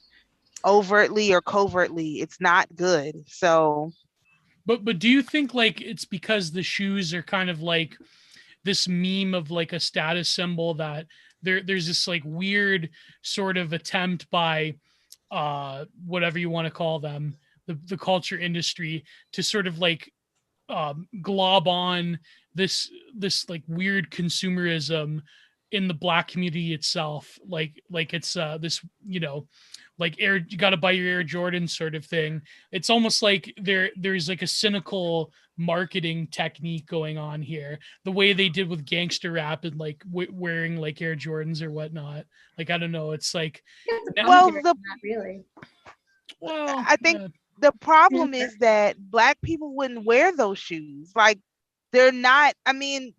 overtly or covertly, it's not good. So But do you think like it's because the shoes are kind of like this meme of like a status symbol that there's this like weird sort of attempt by whatever you want to call them, the culture industry, to sort of like glob on this like weird consumerism in the Black community itself, like it's this, like you got to buy your Air Jordan sort of thing. It's almost like there's like a cynical marketing technique going on here, the way they did with gangster rap and like wearing like Air Jordans or whatnot. Like I don't know, it's like well, not really. well, I think the problem is that Black people wouldn't wear those shoes. Like they're not. I mean,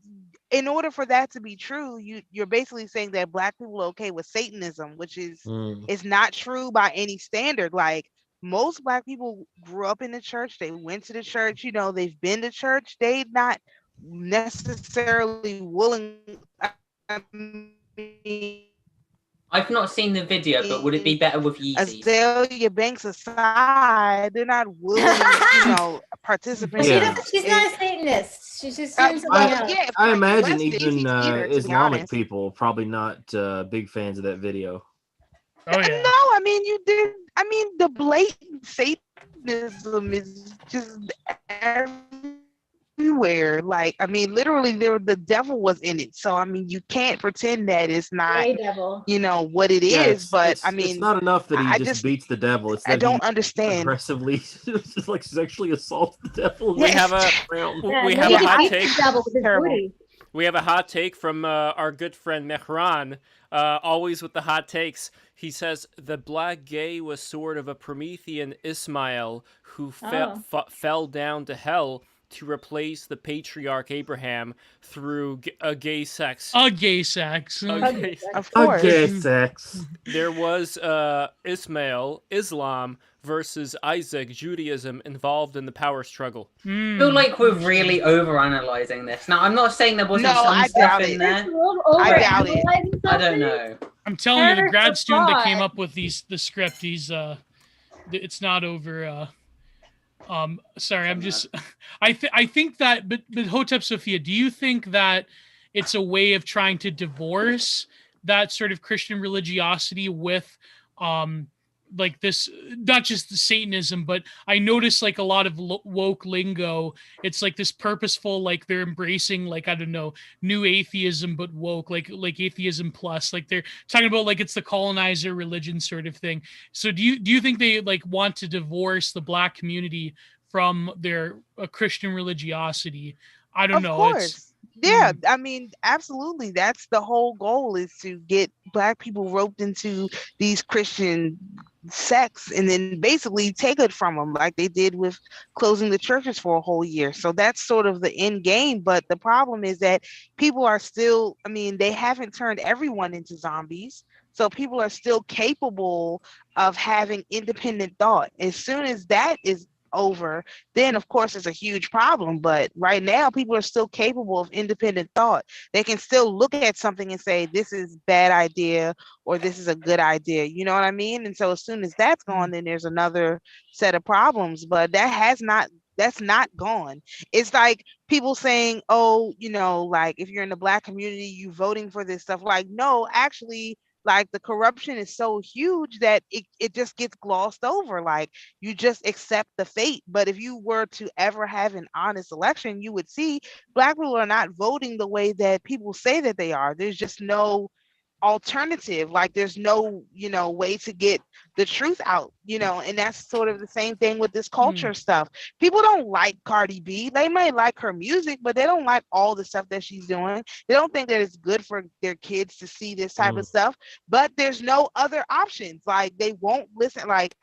in order for that to be true, you're basically saying that Black people are okay with Satanism, which is not true by any standard. Like most Black people grew up in the church, they went to the church, they've been to church, they're not necessarily willing. mean, I've not seen the video, but would it be better with Yeezys? Azalea Banks aside, they're not willing, participants. But Yeah. she's not a Satanist. She's just doing something else. Yeah, I imagine less even Daisy's either, to be Islamic honest. people probably not big fans of that video. Oh yeah. No, I mean you did. I mean the blatant Satanism is just everywhere. Like, I mean, literally, the devil was in it. So I mean, you can't pretend that it's not, Gray devil. what it Yeah, is. But I it's mean, not enough that he I just beats the devil. It's that I don't he understand. aggressively just like sexually assaults the devil. We have a Yeah, we no, have he a hot beats take. the devil with his Terrible. booty. We have a hot take from our good friend Mehran, always with the hot takes. He says the black gay was sort of a Promethean Ismail who fell down to hell to replace the patriarch Abraham through a gay sex. A gay sex. Okay. Of course. Okay, sex. There was Ismail, Islam, versus Isaac, Judaism, involved in the power struggle. I feel like we're really overanalyzing this. Now, I'm not saying there wasn't No, some I stuff doubt in it. there. I doubt it. I don't know. I'm telling you, the Parents grad of student that thought. came up with the script, he's it's not over. Sorry, I'm just. I think that, but Hotep Sophia, do you think that it's a way of trying to divorce that sort of Christian religiosity with like this, not just the Satanism, but I notice like a lot of woke lingo. It's like this purposeful, like they're embracing, like, I don't know, new atheism, but woke, like atheism plus, like they're talking about like it's the colonizer religion sort of thing. So do you think they like want to divorce the black community from their Christian religiosity? I don't Of know. course. Yeah, I mean, absolutely. That's the whole goal, is to get black people roped into these Christian sects and then basically take it from them, like they did with closing the churches for a whole year. So that's sort of the end game. But the problem is that people are still, I mean, they haven't turned everyone into zombies. So people are still capable of having independent thought. As soon as that is over, then of course it's a huge problem. But right now people are still capable of independent thought. They can still look at something and say this is a bad idea or this is a good idea, you know what I mean? And so as soon as that's gone, then there's another set of problems. But that's not gone. It's like people saying, oh, like if you're in the black community, you voting for this stuff. Like, no, actually, like the corruption is so huge that it just gets glossed over. Like, you just accept the fate. But if you were to ever have an honest election, you would see black people are not voting the way that people say that they are. There's just no alternative. Like, there's no way to get the truth out, and that's sort of the same thing with this culture stuff. People don't like Cardi B. They might like her music, but they don't like all the stuff that she's doing. They don't think that it's good for their kids to see this type of stuff. But there's no other options. Like, they won't listen. Like,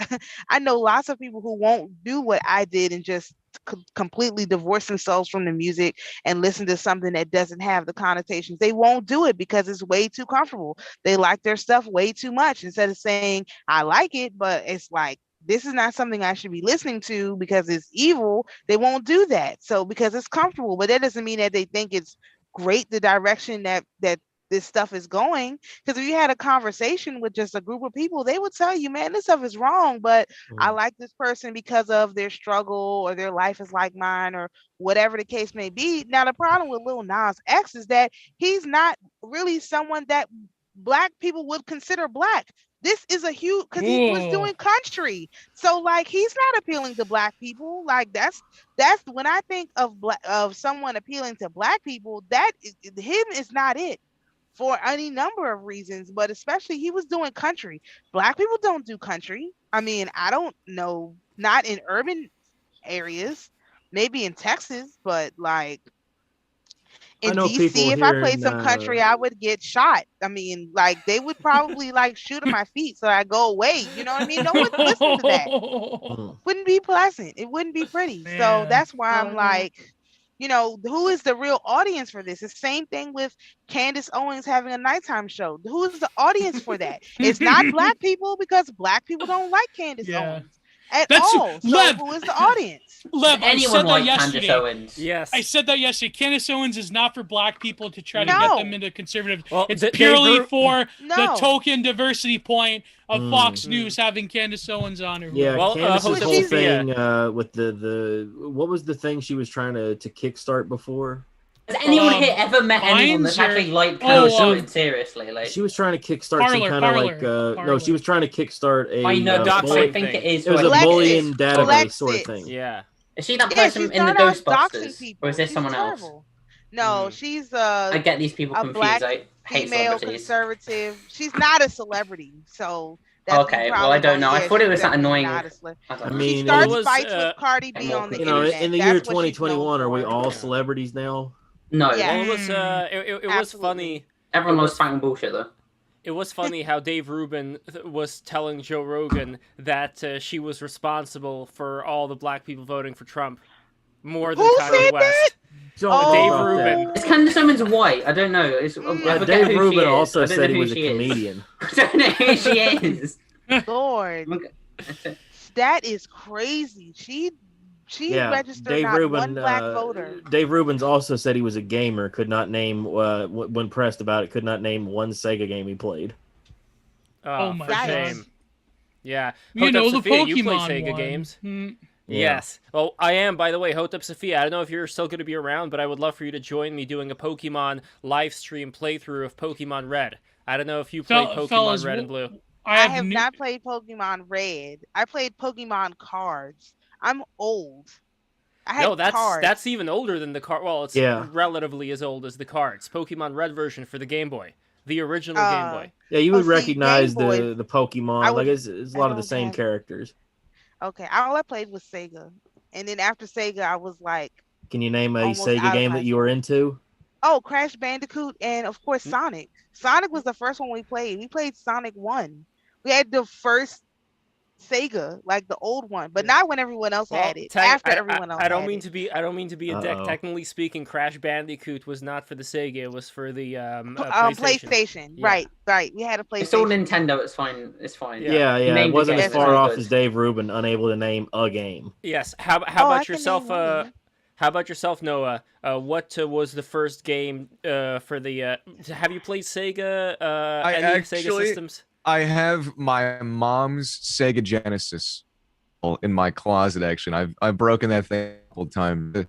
I know lots of people who won't do what I did and just completely divorce themselves from the music and listen to something that doesn't have the connotations. They won't do it because it's way too comfortable. They like their stuff way too much. Instead of saying I like it, but it's like, this is not something I should be listening to because it's evil, they won't do that. So because it's comfortable, but that doesn't mean that they think it's great the direction that this stuff is going. Because if you had a conversation with just a group of people, they would tell you, man, this stuff is wrong, but I like this person because of their struggle or their life is like mine or whatever the case may be. Now, the problem with Lil Nas X is that he's not really someone that black people would consider black. This is a huge, because he was doing country. So like, he's not appealing to black people. Like, that's when I think of someone appealing to black people, that him is not it. For any number of reasons, but especially he was doing country. Black people don't do country. I mean, I don't know, not in urban areas, maybe in Texas, but like in DC, if I played some country, I would get shot. I mean, like, they would probably like shoot at my feet so I go away. You know what I mean? No one listen to that. Wouldn't be pleasant. It wouldn't be pretty. Man. So that's why I'm like, who is the real audience for this? It's the same thing with Candace Owens having a nighttime show. Who is the audience for that? It's not black people, because black people don't like Candace Owens. at That's- all. So Lev- who is the audience? Lev, I Anyone said that like yesterday. Candace Owens? Yes. I said that yesterday. Candace Owens is not for black people to try to No. get them into conservative. Well, It's Dave purely Ru- for the No. token diversity point of Fox Mm. News having Candace Owens on her. Yeah, Well, Candace's Jose whole Sophia. thing with the what was the thing she was trying to kickstart before? Has anyone here Um, ever met anyone that's Vines or- actually liked Oh, Candace um, Owens seriously? Like, She was trying to kickstart Parler, some kind of like Parler. no, she was trying to kickstart a I know, doxing I think thing. it is. it was a what- Alexis, bullying database Alexis. sort of thing. Yeah. Is she that Yeah, person she's in the not out doxing Ghostbusters, people. or is this She's someone else? terrible. No, Mm. she's I get these people a confused. black I hate female celebrities. conservative. She's not a celebrity, so that's Okay, well, I don't know. I thought it was that annoying. I don't I know. mean, She it starts was, fights with Cardi B more on the You know, internet. in the That's year what she's known 2021, are we for. all celebrities now? No, Yeah. Well, it was it was Absolutely. funny. everyone it loves was- fighting bullshit though. It was funny how Dave Rubin was telling Joe Rogan that she was responsible for all the black people voting for Trump more than Who Kanye said West. Don't Oh. know Dave about Rubin. that. Is Candace Owens white? I don't know. It's, I Yeah, forget Dave who she Rubin is. also I don't said know he who was a she is. comedian. I don't know who she is. Lord, that is crazy. She Yeah, registered Dave not Rubin. one black voter. Dave Rubin's also said he was a gamer. Could not name when pressed about it. Could not name one Sega game he played. Oh my for God. shame. Yeah. You Hotep know the Sophia, you play Pokemon Sega one. games. Mm. Yeah. Yes. Well, I am, by the way, Hotep Sophia. I don't know if you're still going to be around, but I would love for you to join me doing a Pokemon live stream playthrough of Pokemon Red. I don't know if you played Pokemon Fellas, Red and Blue. I have not played Pokemon Red. I played Pokemon cards. I'm old. I had No, cards. that's even older than the card. Well, it's Yeah. relatively as old as the cards. Pokemon Red version for the Game Boy, the original Game Boy. Yeah, you would see, recognize Game Boy, the Pokemon. I Like would- it's a I lot of the don't same have- characters. Okay, all I played was Sega, and then after Sega, I was like, Can you name a Almost Sega out of game high that you were into? oh, Crash Bandicoot, and of course Sonic. Sonic was the first one we played. We played Sonic 1. We had the first Sega, like the old one, but not when everyone else had it. After everyone else I don't had mean it. to be. I don't mean to be a dick. Uh-oh. Technically speaking, Crash Bandicoot was not for the Sega. It was for the PlayStation. PlayStation. Yeah. Right. We had a PlayStation. It's all Nintendo. It's fine. It's fine. Yeah, You it named wasn't the as game, far it's all off good. as Dave Rubin, unable to name a game. Yes. How Oh, I about can yourself? name one. How about yourself, Noah? What was the first game for the? Have you played Sega? Any Sega actually- systems? I have my mom's Sega Genesis in my closet. Actually, I've broken that thing a couple times.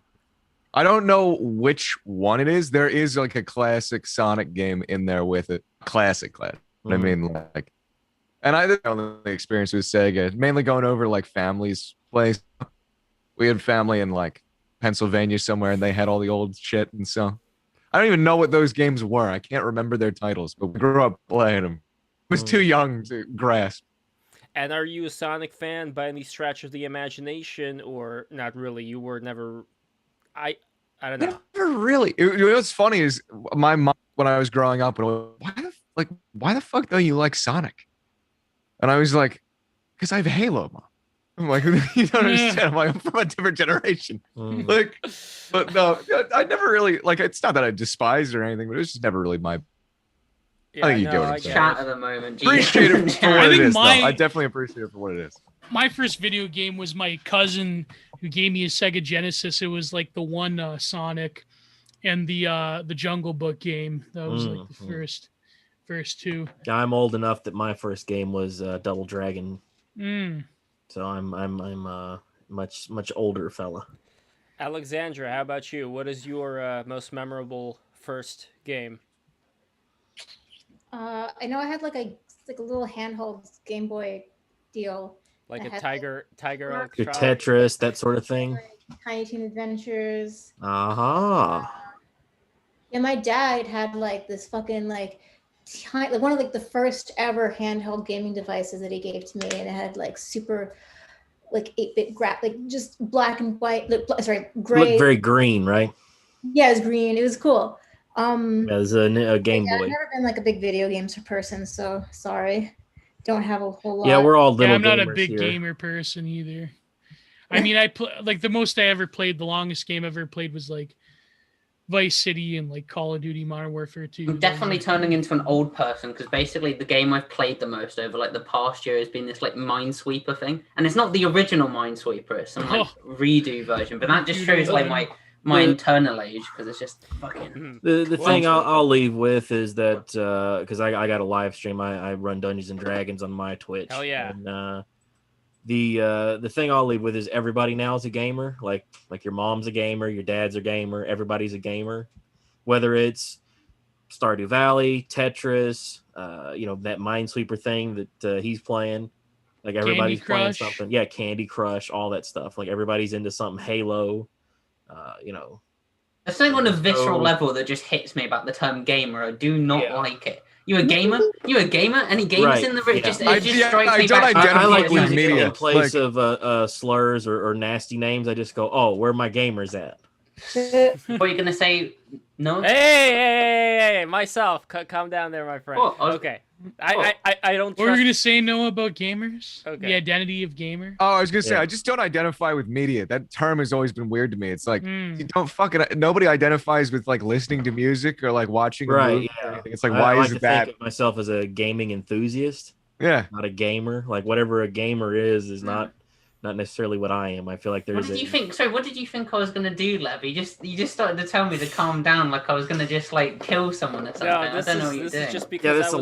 I don't know which one it is. There is like a classic Sonic game in there with it. Classic. I mean, like, and I didn't know the experience with Sega. Mainly going over like family's place. We had family in like Pennsylvania somewhere, and they had all the old shit, and so I don't even know what those games were. I can't remember their titles, but we grew up playing them. I was too young to grasp. And are you a Sonic fan by any stretch of the imagination, or not really? You were never. I don't know. Never really. What's funny is my mom, when I was growing up, why the fuck don't you like Sonic? And I was like, because I have Halo, Mom. I'm like, you don't understand. I'm like, I'm from a different generation. Mm. Like, but no, I never really like. It's not that I despised or anything, but it was just never really my. Yeah, I think you get what I'm get saying. Chat it. at the moment. Appreciate it for I what it think is. my- Though. I definitely appreciate it for what it is. My first video game was my cousin who gave me a Sega Genesis. It was like the one Sonic and the Jungle Book game. That was like the first two. I'm old enough that my first game was Double Dragon, Mm. so I'm a much older fella. Alexandra, how about you? What is your most memorable first game? I know I had like a little handheld Game Boy deal. Like I a had, Tiger Your Electronic? Tetris, that sort of thing. Tiny Toon Adventures. Yeah, my dad had like this fucking like one of like the first ever handheld gaming devices that he gave to me, and it had like super like 8-bit like just black and white. Sorry, gray. Looked very green, right? Yeah, it was green. It was cool. As a Game Yeah, Boy. I've never been like a big video games person, so sorry. Don't have a whole lot. Yeah, we're all little Yeah, I'm not a gamers big here. gamer person either. I mean, like the most I ever played, the longest game I ever played was like Vice City and like Call of Duty Modern Warfare 2. I'm definitely turning into an old person because basically the game I've played the most over like the past year has been this like Minesweeper thing, and it's not the original Minesweeper; it's some like redo version. But that just shows like my internal age because it's just fucking. The thing I'll leave with is that because I got a live stream, I run Dungeons and Dragons on my Twitch. Hell yeah! And, the thing I'll leave with is everybody now is a gamer. Like your mom's a gamer, your dad's a gamer, everybody's a gamer. Whether it's Stardew Valley, Tetris, that Minesweeper thing that he's playing. Like everybody's playing something. Yeah, Candy Crush, all that stuff. Like everybody's into something. Halo. There's something on a visceral level that just hits me about the term gamer. I do not like it. You a gamer? You a gamer? Any gamers in the room? It just strikes me back. I like using it in place of slurs or nasty names. I just go, oh, where are my gamers at? What are you gonna say? No. Hey, myself. Calm down there, my friend. Okay. I don't. What were you gonna say, Noah, about gamers? Okay. The identity of gamer. Oh, I was gonna say I just don't identify with media. That term has always been weird to me. It's like you don't nobody identifies with like listening to music or like watching a movie or anything. It's like why is that? Think of myself as a gaming enthusiast. Yeah. Not a gamer. Like whatever a gamer is not necessarily what I am. I feel like there's. What did you think? Sorry, what did you think I was gonna do, Lev? You just started to tell me to calm down, like I was gonna just like kill someone or something. No, I don't know what you're doing. Is just because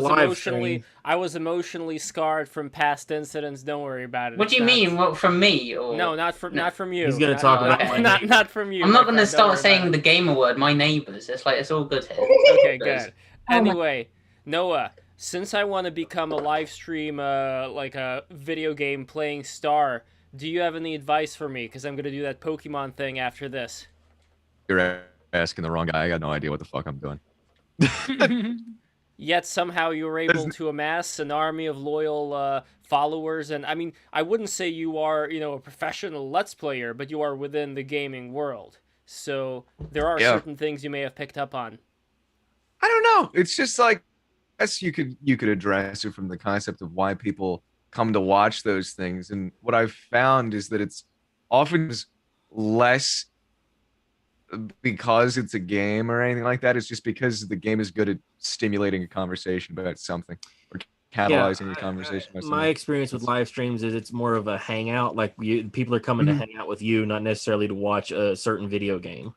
I was emotionally scarred from past incidents. Don't worry about it. What do you mean? What, from me? Or... No, not from you. He's gonna talk about not from you. I'm not gonna start saying the gamer word. My neighbors. It's all good here. Okay, good. Anyway, Noah. Since I want to become a live stream, like a video game playing star. Do you have any advice for me? Because I'm going to do that Pokemon thing after this. You're asking the wrong guy. I got no idea what the fuck I'm doing. Yet somehow you were able to amass an army of loyal followers. And I mean, I wouldn't say you are, a professional Let's Player, but you are within the gaming world. So there are certain things you may have picked up on. I don't know. It's just like, I guess you could address it from the concept of why people come to watch those things, and what I've found is that it's often less because it's a game or anything like that. It's just because the game is good at stimulating a conversation about something or catalyzing a conversation about something. My experience with live streams is it's more of a hangout. Like people are coming to hang out with you, not necessarily to watch a certain video game.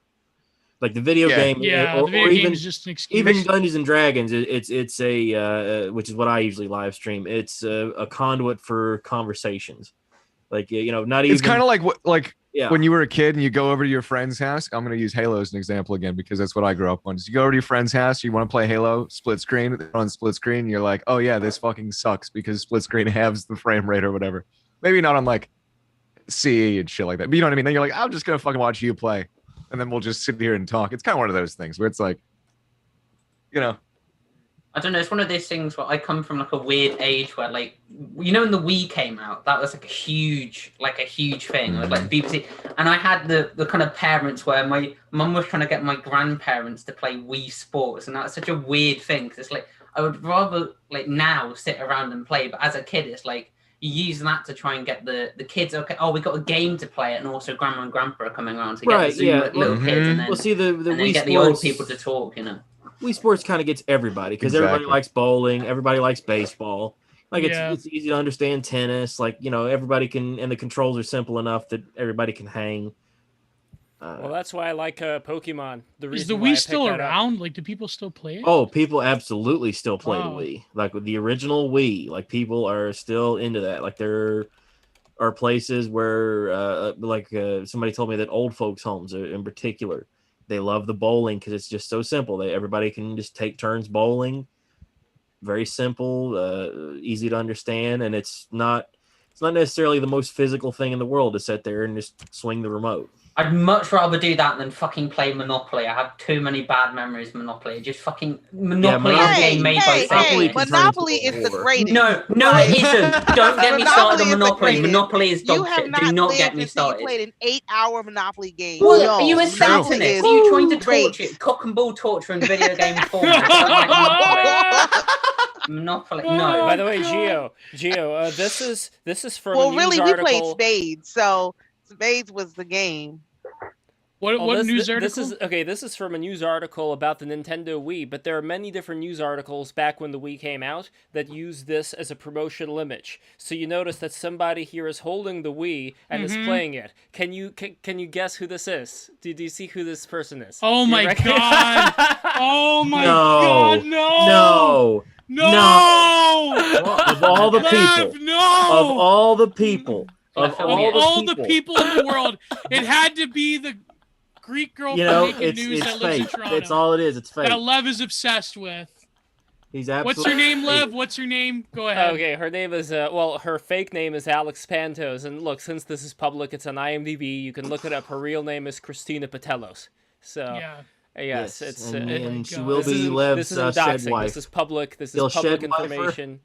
Like the video game, or even is just an excuse. Even Dungeons and Dragons, it's a which is what I usually live stream. It's a conduit for conversations. Like not even. It's kind of like when you were a kid and you go over to your friend's house. I'm going to use Halo as an example again because that's what I grew up on. So you go over to your friend's house, you want to play Halo split screen on split screen. You're like, oh yeah, this fucking sucks because split screen halves the frame rate or whatever. Maybe not on like CE and shit like that, but you know what I mean. Then you're like, I'm just gonna fucking watch you play. And then we'll just sit here and talk. It's kind of one of those things where it's like, I don't know. It's one of those things where I come from like a weird age where like, when the Wii came out, that was like a huge thing. It was like BBC. And I had the kind of parents where my mum was trying to get my grandparents to play Wii Sports. And that's such a weird thing. Because it's like, I would rather like now sit around and play. But as a kid, it's like, you use that to try and get the kids, we got a game to play, and also grandma and grandpa are coming around to get the Zoom little kids, and then, Wii get the old people to talk, Wii Sports kind of gets everybody, because everybody likes bowling, everybody likes baseball. Like, it's easy to understand tennis, like, everybody can, and the controls are simple enough that everybody can hang. Well, that's why I like Pokemon. Is the Wii still around? Like, do people still play it? Oh, people absolutely still play the Wii. Like, with the original Wii, like, people are still into that. Like, there are places where, somebody told me that old folks' homes, in particular, they love the bowling because it's just so simple. Everybody can just take turns bowling. Very simple, easy to understand, and it's not necessarily the most physical thing in the world to sit there and just swing the remote. I'd much rather do that than fucking play Monopoly. I have too many bad memories of Monopoly. Just fucking Monopoly is a game made by Monopoly is the greatest. No, it isn't. Don't get me started on Monopoly. Monopoly is dog shit. Do not get me started. You played an 8-hour Monopoly game. What? Are you a Satanist? Are you trying to torture it? Cock and ball torture in video game form? Monopoly. No. By the way, Gio, this is from well, a news really, article. we played Spades, so Spades was the game. What news article? This is from a news article about the Nintendo Wii, but there are many different news articles back when the Wii came out that use this as a promotional image. So you notice that somebody here is holding the Wii and is playing it. Can you guess who this is? Do you see who this person is? Oh my god! Oh my No. god! No! Of all the people. Of all the people. Of all the people in the world, it had to be the Greek girl from Naked News that lives in Toronto. It's all it is. It's fake. That Lev is obsessed with. He's absolutely. What's her name, Lev? What's her name? Go ahead. Okay, her name is her fake name is Alex Pantos, and look, since this is public, it's on IMDb. You can look it up. Her real name is Christina Patellos. So yeah. Yes, it's and she will be Lev's shed wife. This is public. This is public information.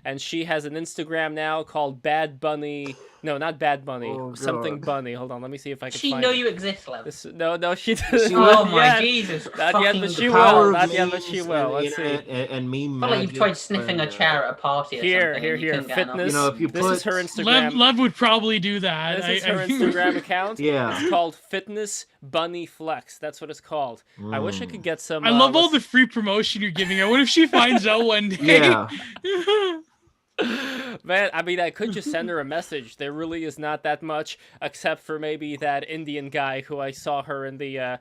And she has an Instagram now called Bad Bunny. No, not Bad Bunny. Something Bunny. Hold on, let me see if I can find it. She know you exist, Lev. No, she doesn't. Oh my Jesus! Not yet, but she will. Not yet, but she will. Let's see. And me. I feel like you've tried sniffing a chair at a party. Or something Here. Fitness. If you this is her Instagram. Lev would probably do that. This is her Instagram account. Yeah. It's called Fitness Bunny Flex. That's what it's called. I wish I could get some. I love all the free promotion you're giving her. What if she finds out one day? Yeah. Man, I mean, I could just send her a message. There really is not that much, except for maybe that Indian guy who I saw her in the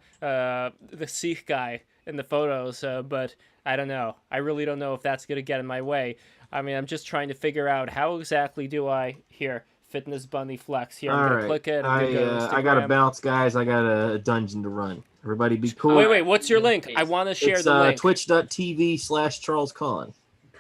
Sikh guy in the photos. But I don't know. I really don't know if that's gonna get in my way. I mean, I'm just trying to figure out how exactly do I Fitness Bunny Flex. Here, I'm gonna click it. I gotta bounce, guys. I got a dungeon to run. Everybody, be cool. Wait. What's your link? I want to share the link. Twitch.tv/CharlesCon.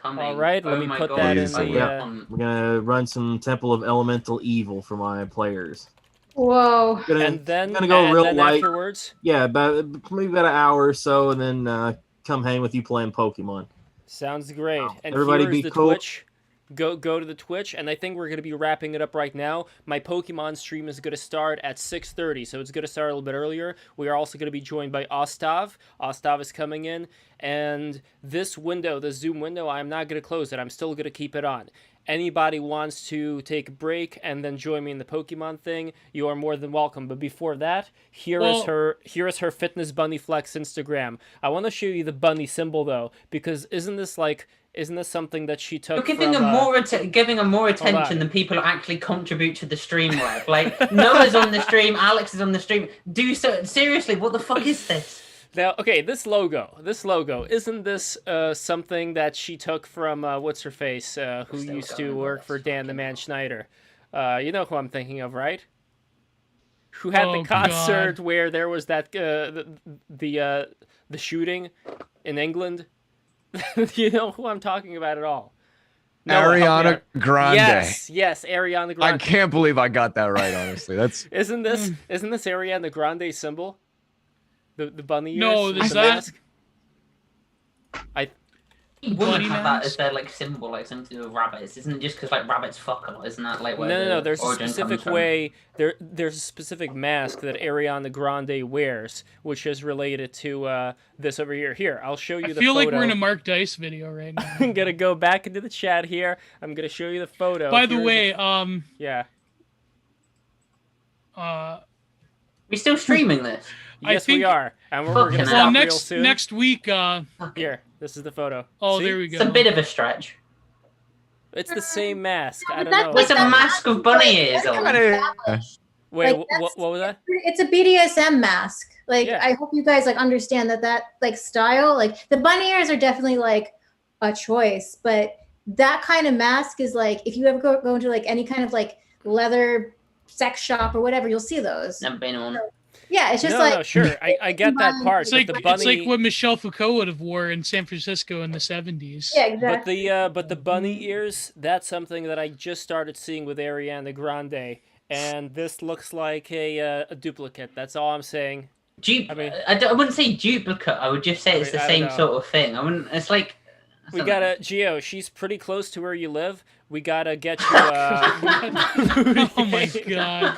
All right, let me put that in the. We're gonna run some Temple of Elemental Evil for my players. Whoa! And then gonna go real light afterwards. Yeah, maybe about an hour or so, and then come hang with you playing Pokemon. Sounds great. And everybody here's be the cool. Twitch. Go to the Twitch, and I think we're going to be wrapping it up right now. My Pokemon stream is going to start at 6:30, so it's going to start a little bit earlier. We are also going to be joined by Ostav. Ostav is coming in, and this window, the Zoom window, I'm not going to close it. I'm still going to keep it on. Anybody wants to take a break and then join me in the Pokemon thing, you are more than welcome. But before that, here is her Fitness Bunny Flex Instagram. I want to show you the bunny symbol though, because isn't this something that she took? You're giving her more attention than people who actually contribute to the stream web. Like Noah's on the stream, Alex is on the stream. Seriously, what the fuck is this? Now, okay, this logo, isn't this something that she took from, what's her face, who used to work for Dan the Man Schneider? You know who I'm thinking of, right? Who had the concert where there was that, the shooting in England? You know who I'm talking about at all? No, Ariana Grande. Yes, Ariana Grande. I can't believe I got that right, honestly. That's Isn't this Ariana Grande symbol? The bunny ears? No, the mask. Wouldn't have that as their like symbol, like something to do with rabbits. Isn't it just because like rabbits fuck a lot? Isn't that like where No. There's a specific way. There's a specific mask that Ariana Grande wears, which is related to this over here. Here, I'll show you the photo. I feel like we're in a Mark Dice video right now. I'm gonna go back into the chat here. I'm gonna show you the photo. By the way, yeah. We still streaming this? Yes, we are, and we're gonna stop real soon. Next week. Here, this is the photo. Oh, See? there we go. It's a bit of a stretch. It's the same mask. I don't know. It's a mask of bunny ears on. Wait, what was that? It's a BDSM mask. Like, I hope you guys like understand that like style. Like the bunny ears are definitely like a choice, but that kind of mask is like if you ever go into like any kind of like leather sex shop or whatever, you'll see those. Never been on. Yeah, it's just no, sure. I get that part. It's like what Michelle Foucault would have wore in San Francisco in the 70s. Yeah, exactly. But the bunny ears, that's something that I just started seeing with Ariana Grande, and this looks like a duplicate. That's all I'm saying. I wouldn't say duplicate. I would just say it's the same sort of thing. I wouldn't. It's like. We gotta, Gio, she's pretty close to where you live. We gotta get you. Oh my god.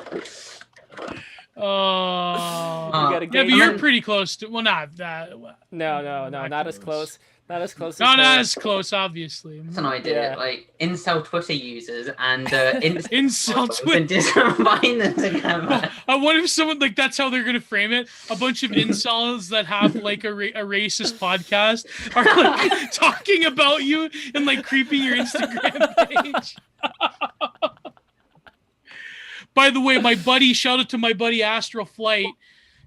Oh, we gotta get but you're pretty close to. Well, not that. No, not as close. Not as close. Not as her. as close, obviously. That's an idea. Yeah. Like incel Twitter users and Incel and Twitter. just combine them together. I wonder if someone like that's how they're gonna frame it. A bunch of incels that have like a racist podcast are like talking about you and like creeping your Instagram page. By the way, shout out to my buddy Astral Flight.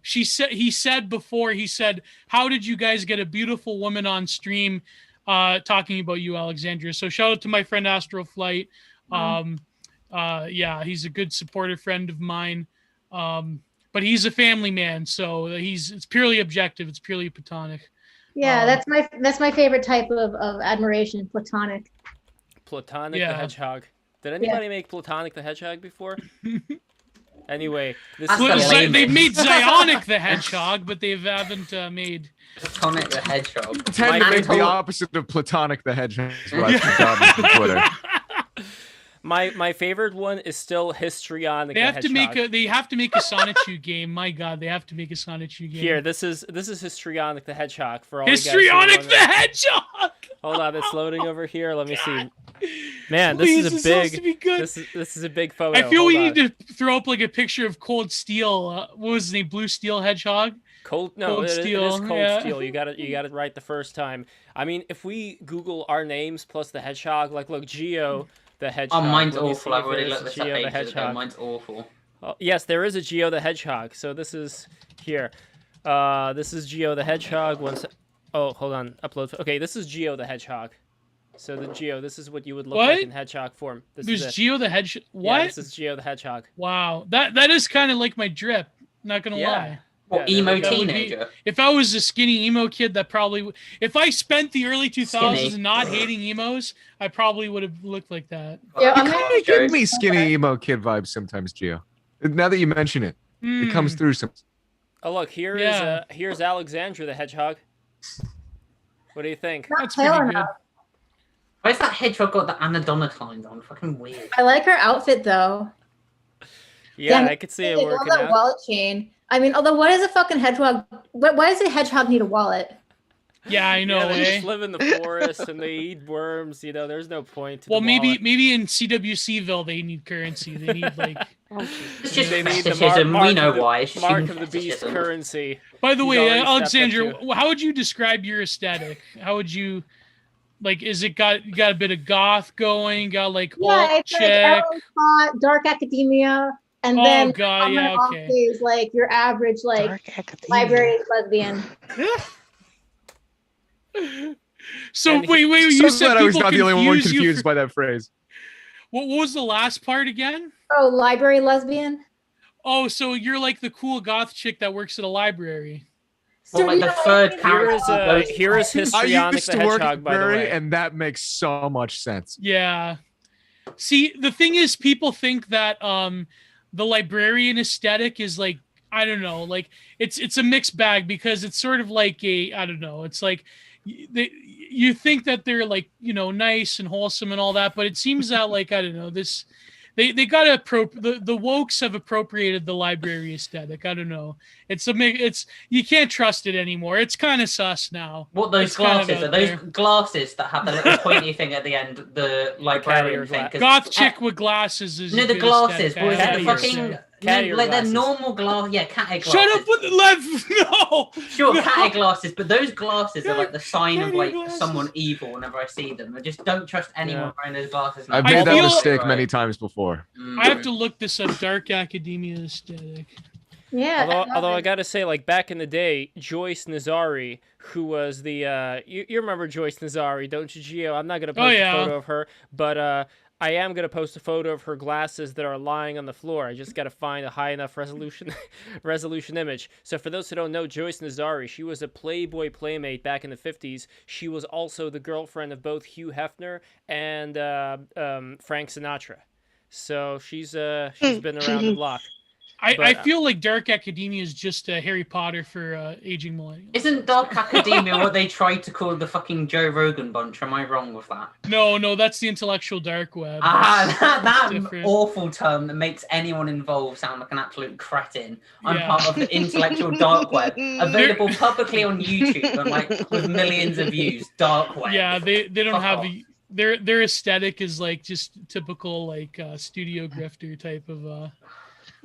He said, how did you guys get a beautiful woman on stream talking about you, Alexandria? So shout out to my friend Astral Flight. Yeah, he's a good supportive friend of mine. But he's a family man, so it's purely objective, it's purely platonic. Yeah, that's my favorite type of admiration, platonic. Platonic the Hedgehog. Did anybody make Platonic the Hedgehog before? Anyway, they've made Zionic the Hedgehog, but they haven't made Platonic the Hedgehog. Pretend to make the opposite of Platonic the Hedgehog. Is what I've forgotten on Twitter. My favorite one is still Histrionic. They have to make a Sonichu game. My God, they have to make a Sonichu game. Here, this is Histrionic the Hedgehog for all Histrionic the Hedgehog. Hold on, it's loading over here. Let me see. Man, Please, this is a big. to be good. This is a big photo. I feel we need to throw up like a picture of Cold Steel. What was his name? Blue Steel Hedgehog. Cold Steel. It is Cold Steel. You got it right the first time. I mean, if we Google our names plus the Hedgehog, like look, Geo the Hedgehog. Oh, mine's awful. I've already looked this up ages ago. Mine's awful. Oh, yes, there is a Geo the Hedgehog. So this is here. This is Geo the Hedgehog. Oh, hold on. Upload. Okay, this is Geo the Hedgehog. So the Geo, this is what you would look like in hedgehog form. There's Geo the Hedgehog. What? Yeah, this is Geo the Hedgehog. Wow, that is kind of like my drip. Not gonna lie. Well, emo teenager. If I was a skinny emo kid, that probably if I spent the early 2000s not hating emos, I probably would have looked like that. Yeah, You kind of give me skinny emo kid vibes sometimes, Gio. Now that you mention it, it comes through some. Oh look, here's Alexandra the Hedgehog. What do you think? That's pretty good. Where's that hedgehog got the anadonus lines on? Fucking weird. I like her outfit though. Yeah, I could see it working that out. wallet chain. I mean, although why does a fucking hedgehog? Why does a hedgehog need a wallet? Yeah, I know. They just live in the forest and they eat worms. You know, there's no point. Well, maybe in CWCville they need currency. They need like. It's just they need fetishism. We know why. It's just mark of the beast currency. By the way, Alexandra, how would you describe your aesthetic? How would you? Like, is it got a bit of goth going? Got like it's chick, like dark academia, and then days, like your average like library lesbian. So wait, you said glad I was not the only one confused by that phrase. What was the last part again? Oh, library lesbian. Oh, so you're like the cool goth chick that works at a library. Well, like the third character. Here is Histrionic the Hedgehog, by the way. And that makes so much sense. Yeah. See, the thing is, people think that the librarian aesthetic is like, I don't know, like it's a mixed bag because it's sort of like I don't know, it's like you think that they're like, you know, nice and wholesome and all that, but it seems that like, I don't know, this. They got the wokes have appropriated the library aesthetic. I don't know. It's you can't trust it anymore. It's kind of sus now. What those glasses are? Those glasses that have the little pointy thing at the end. The librarian thing. Goth chick with glasses is. No, the glasses. Was it the fucking? Like the normal glass. Yeah, cat glasses. Shut up with the left. No. Sure, cat glasses, but those glasses are like the sign of like someone evil. Whenever I see them, I just don't trust anyone wearing those glasses. I've made that mistake many times before. I have to look this up. Dark academia aesthetic. Yeah. Although I gotta say, like back in the day, Joyce Nazari, who was the you remember Joyce Nazari, don't you, Gio? I'm not gonna post a photo of her, but I am gonna post a photo of her glasses that are lying on the floor. I just gotta find a high enough resolution image. So for those who don't know, Joyce Nazari, she was a Playboy playmate back in the 50s. She was also the girlfriend of both Hugh Hefner and Frank Sinatra. So she's been around the block. I feel like Dark Academia is just Harry Potter for aging millennials. Isn't Dark Academia what they tried to call the fucking Joe Rogan bunch? Am I wrong with that? No, that's the intellectual dark web. That different. awful term that makes anyone involved sound like an absolute cretin. I'm part of the intellectual dark web, available publicly on YouTube and like with millions of views. Dark web. Yeah, they don't Fuck have off. their aesthetic is like just typical like studio grifter type of like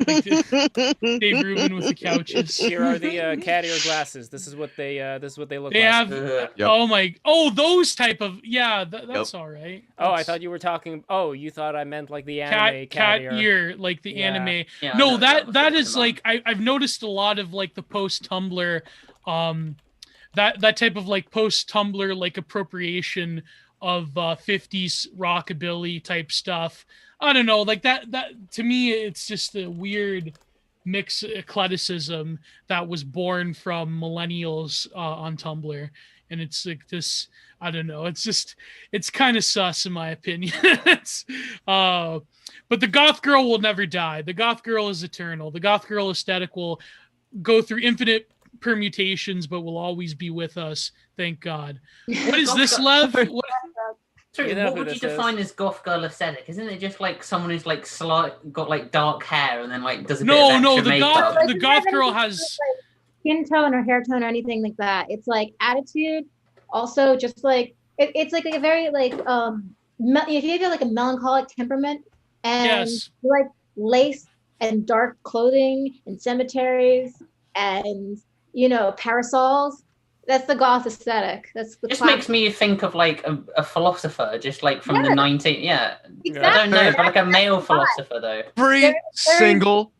Dave Rubin with the couches. Here are the cat ear glasses. This is what they look They like. have Yep. those type of that's all right. Oh, I That's thought you were talking. Oh, you thought I meant like the anime cat ear. ear, like the Yeah. anime. Yeah, I No, know that what you're is talking like I've noticed a lot of like the post Tumblr, that type of like post Tumblr like appropriation of 50s rockabilly type stuff. I don't know, like that to me it's just a weird mix eclecticism that was born from millennials on Tumblr, and it's like this. I don't know. It's kind of sus in my opinion. But the goth girl will never die. The goth girl is eternal. The goth girl aesthetic will go through infinite permutations, but will always be with us. Thank God. What is this, Lev? Sorry, You know what who would you this is. define as goth girl aesthetic? Isn't it just like someone who's like got like dark hair and then like does a bit of No, extra the makeup? the goth girl has skin tone or hair tone or anything like that. It's like attitude. Also, just like it's like a very like if you have like a melancholic temperament and yes. you like lace and dark clothing and cemeteries and parasols. That's the goth aesthetic. That's the Just classic. makes me think of like a philosopher, just like from the 19. Yeah, Exactly. I don't know, but like a male philosopher though. Every single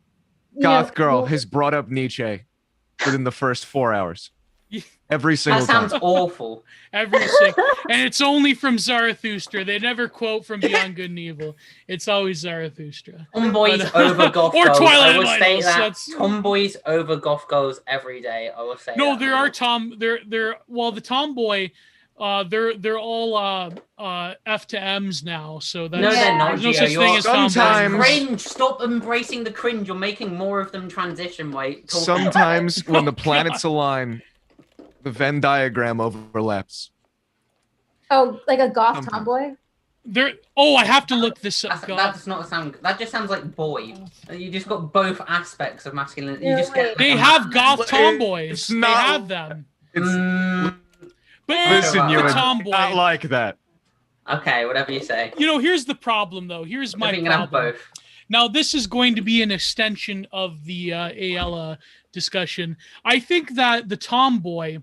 goth girl you- has brought up Nietzsche within the first 4 hours. Every That single sounds time. awful. Every single, and it's only from Zarathustra. They never quote from Beyond Good and Evil. It's always Zarathustra. Tomboys But- over goth or girls. Twilight I will say Idols, that that's- tomboys over goth girls every day. I will say. No, that. there are the tomboy. They're all F to M's now. So that's No, they're not. there's no Gio. such thing as tomboy. Sometimes- Cringe! Stop embracing the cringe. You're making more of them transition. Wait. Sometimes when the Oh, planets align, the Venn diagram overlaps. Oh, like a goth Sometimes. tomboy. I have to look this up. That God. does not sound. That just sounds like boy. You just got both aspects of masculinity. You Yeah, just get. They like a have man. goth It's tomboys. They not- have them. It's But listen, the you tomboy. not like that. Okay, whatever you say. Here's the problem, though. Here's my I think you can have problem. both. Now, this is going to be an extension of the Ayala discussion. I think that the tomboy,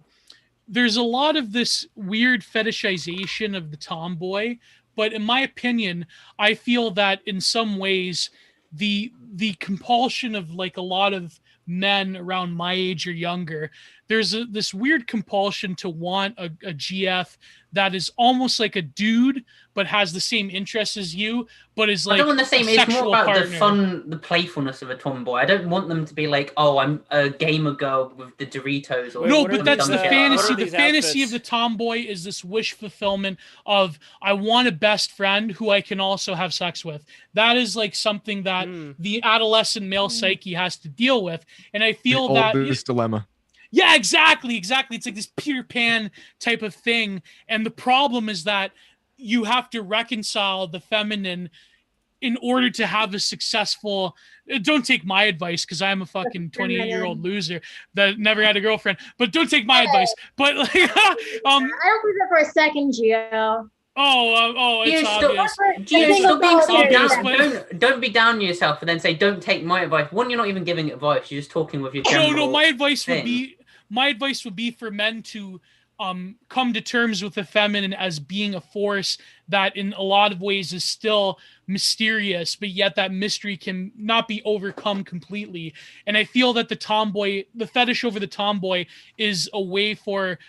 there's a lot of this weird fetishization of the tomboy, but in my opinion, I feel that in some ways, the compulsion of like a lot of men around my age or younger, there's this weird compulsion to want a GF that is almost like a dude, but has the same interests as you, but is like I don't want the same. a It's sexual more about partner. the fun, the playfulness of a tomboy. I don't want them to be like, oh, I'm a gamer girl with the Doritos. Or Wait, No, what are but that's these, the what fantasy. are The these fantasy of outfits? the tomboy is this wish fulfillment of I want a best friend who I can also have sex with. That is like something that the adolescent male psyche has to deal with, and I feel The that oldest dilemma. yeah, exactly. It's like this Peter Pan type of thing. And the problem is that you have to reconcile the feminine in order to have a successul. Don't take my advice because I'm a fucking 28-year-old loser that never had a girlfriend. But don't take my advice. But like, I don't believe that for a second, Gio. It's obvious. Gio, stop being so obvious, down. but- Don't be down on yourself and then say, don't take my advice. One, you're not even giving advice. You're just talking with your general No. My advice would thing. be for men to come to terms with the feminine as being a force that in a lot of ways is still mysterious, but yet that mystery can not be overcome completely. And I feel that the fetish over the tomboy is a way for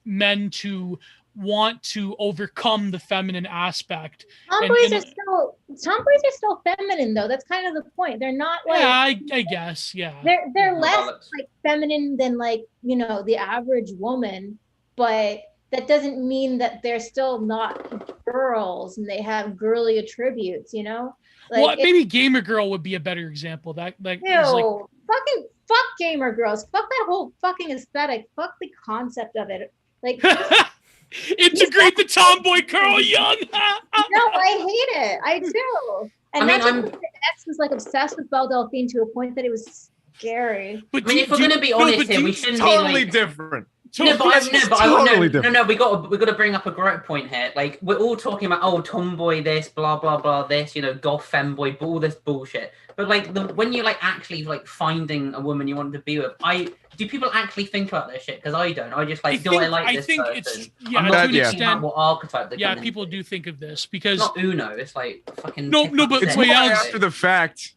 men to want to overcome the feminine aspect. Tomboys are still feminine though. That's kind of the point. They're not like I guess, yeah. they're less Alex. like feminine than like the average woman, but that doesn't mean that they're still not girls and they have girly attributes, you know? Like, well, maybe gamer girl would be a better example. That ew, is like, fuck gamer girls. Fuck that whole fucking aesthetic. Fuck the concept of it. Like, integrate the tomboy Carl Jung. no, I hate it. I do. And that's why the ex was like obsessed with Belle Delphine to a point that it was scary. But I mean, if we're going to be honest here, we shouldn't be like different. No, but Totally different. no. We got to bring up a great point here. Like, we're all talking about tomboy this, blah blah blah this, goth femboy, all this bullshit. But like when you're like actually like finding a woman you want to be with, do people actually think about this shit? Because I don't. I just like, I like this person? It's, I'm not thinking about what archetype they're coming people into. do think of this because It's not Uno. It's like fucking no, but It's wait, more Alex, after the fact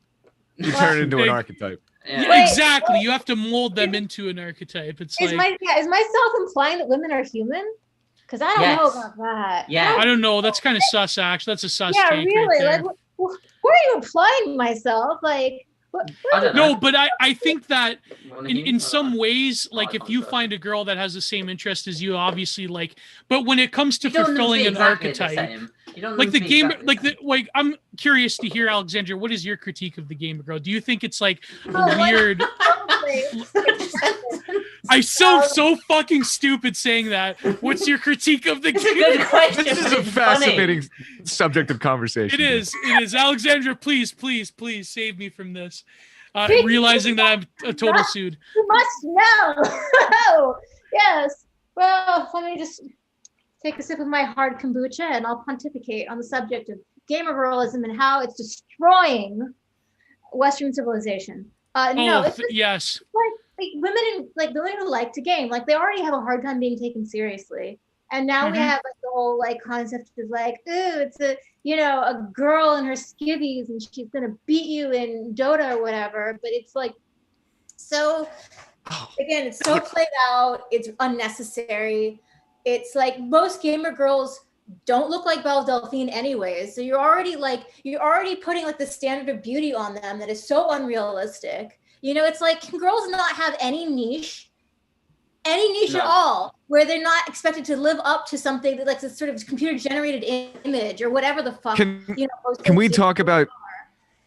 you turn it into an archetype. Yeah, exactly. You have to mold them into an archetype. It's is myself implying that women are human? Because I don't know about that. Yeah, I don't know. That's kind of sus, actually. That's a sus take. Really. Right there. Like, where are you implying myself? Like, I don't no, know. but I think that in some ways, like if you find a girl that has the same interest as you, obviously, like, but when it comes to fulfilling an archetype, like the gamer, like I'm curious to hear, Alexander, what is your critique of the gamer girl? Do you think it's like weird? I so fucking stupid saying that. What's your critique of the gamer? This is a fascinating subject of conversation. It is. Alexandra, please save me from this. Realizing that I'm a total sued. You must know. Yes. Well, let me just take a sip of my hard kombucha and I'll pontificate on the subject of gamer girlism and how it's destroying Western civilization. It's just, yes. Like women the women who like to game, like they already have a hard time being taken seriously. And now we have like the whole like concept of like, ooh, it's a girl in her skivvies and she's gonna beat you in Dota or whatever. But it's like so again, it's so played out, it's unnecessary. It's like most gamer girls don't look like Belle Delphine anyways. So you're already putting like the standard of beauty on them that is so unrealistic. It's like, can girls not have any niche at all, where they're not expected to live up to something that like this sort of computer generated image or whatever the fuck. Can we talk about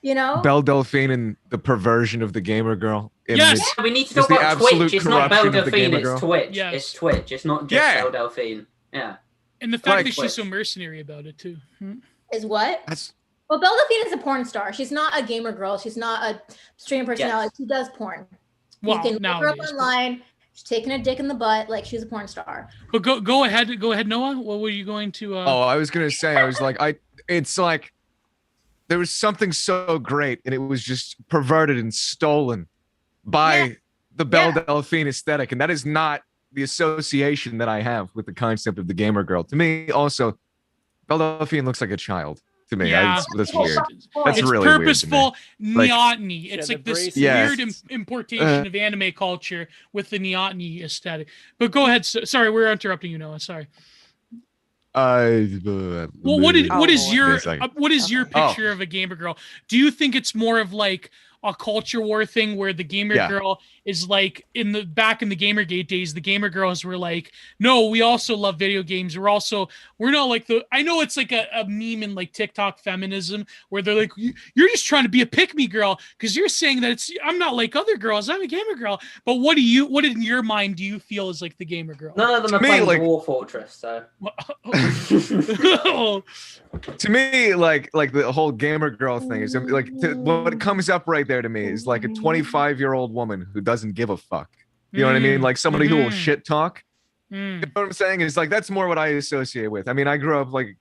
Belle Delphine and the perversion of the gamer girl image? Yes, we need to talk about Twitch. It's not Belle Delphine, it's Twitch. Yes. It's Twitch. It's not just Belle Delphine. Yeah. And the fact that she's so mercenary about it too. Is what? Well, Belle Delphine is a porn star. She's not a gamer girl. She's not a stream personality. Yes. She does porn. Well, you can look her up online. She's taking a dick in the butt like she's a porn star. But go ahead, Noah. What were you going to? I was gonna say, it's like there was something so great, and it was just perverted and stolen by the Belle Delphine aesthetic, and that is not the association that I have with the concept of the gamer girl. To me, also, Belle Delphine looks like a child. To me, that's weird. That's really purposeful weird neoteny. It's like this weird importation of anime culture with the neoteny aesthetic. But go ahead. Sorry, we're interrupting you, Noah. Sorry. Well, what is your picture of a gamer girl? Do you think it's more of like a culture war thing where the gamer girl is like back in the Gamergate days, the gamer girls were like, no, we also love video games. We're not like I know it's like a meme in like TikTok feminism where they're like, you're just trying to be a pick-me girl because you're saying that I'm not like other girls, I'm a gamer girl. But what in your mind do you feel is like the gamer girl? None of them are playing Dwarf Fortress, so. To me, like the whole gamer girl thing is like what comes up right there to me is like a 25-year-old woman who doesn't give a fuck. You know what I mean? Like somebody who will shit talk. You know what I'm saying? Is like that's more what I associate with. I mean, I grew up like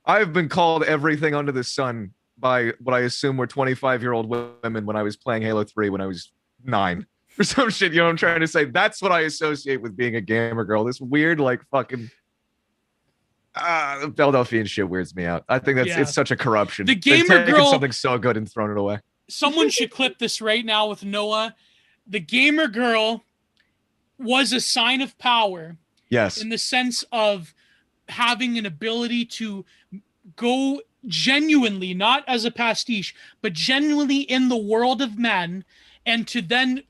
I've been called everything under the sun by what I assume were 25-year-old women when I was playing Halo 3 when I was 9 or some shit. You know what I'm trying to say? That's what I associate with being a gamer girl. This weird like fucking Belle Delphine shit weirds me out. I think it's such a corruption. The gamer girl, something so good and thrown it away. Someone should clip this right now with Noah. The gamer girl was a sign of power. Yes. In the sense of having an ability to go genuinely, not as a pastiche, but genuinely in the world of men, and to then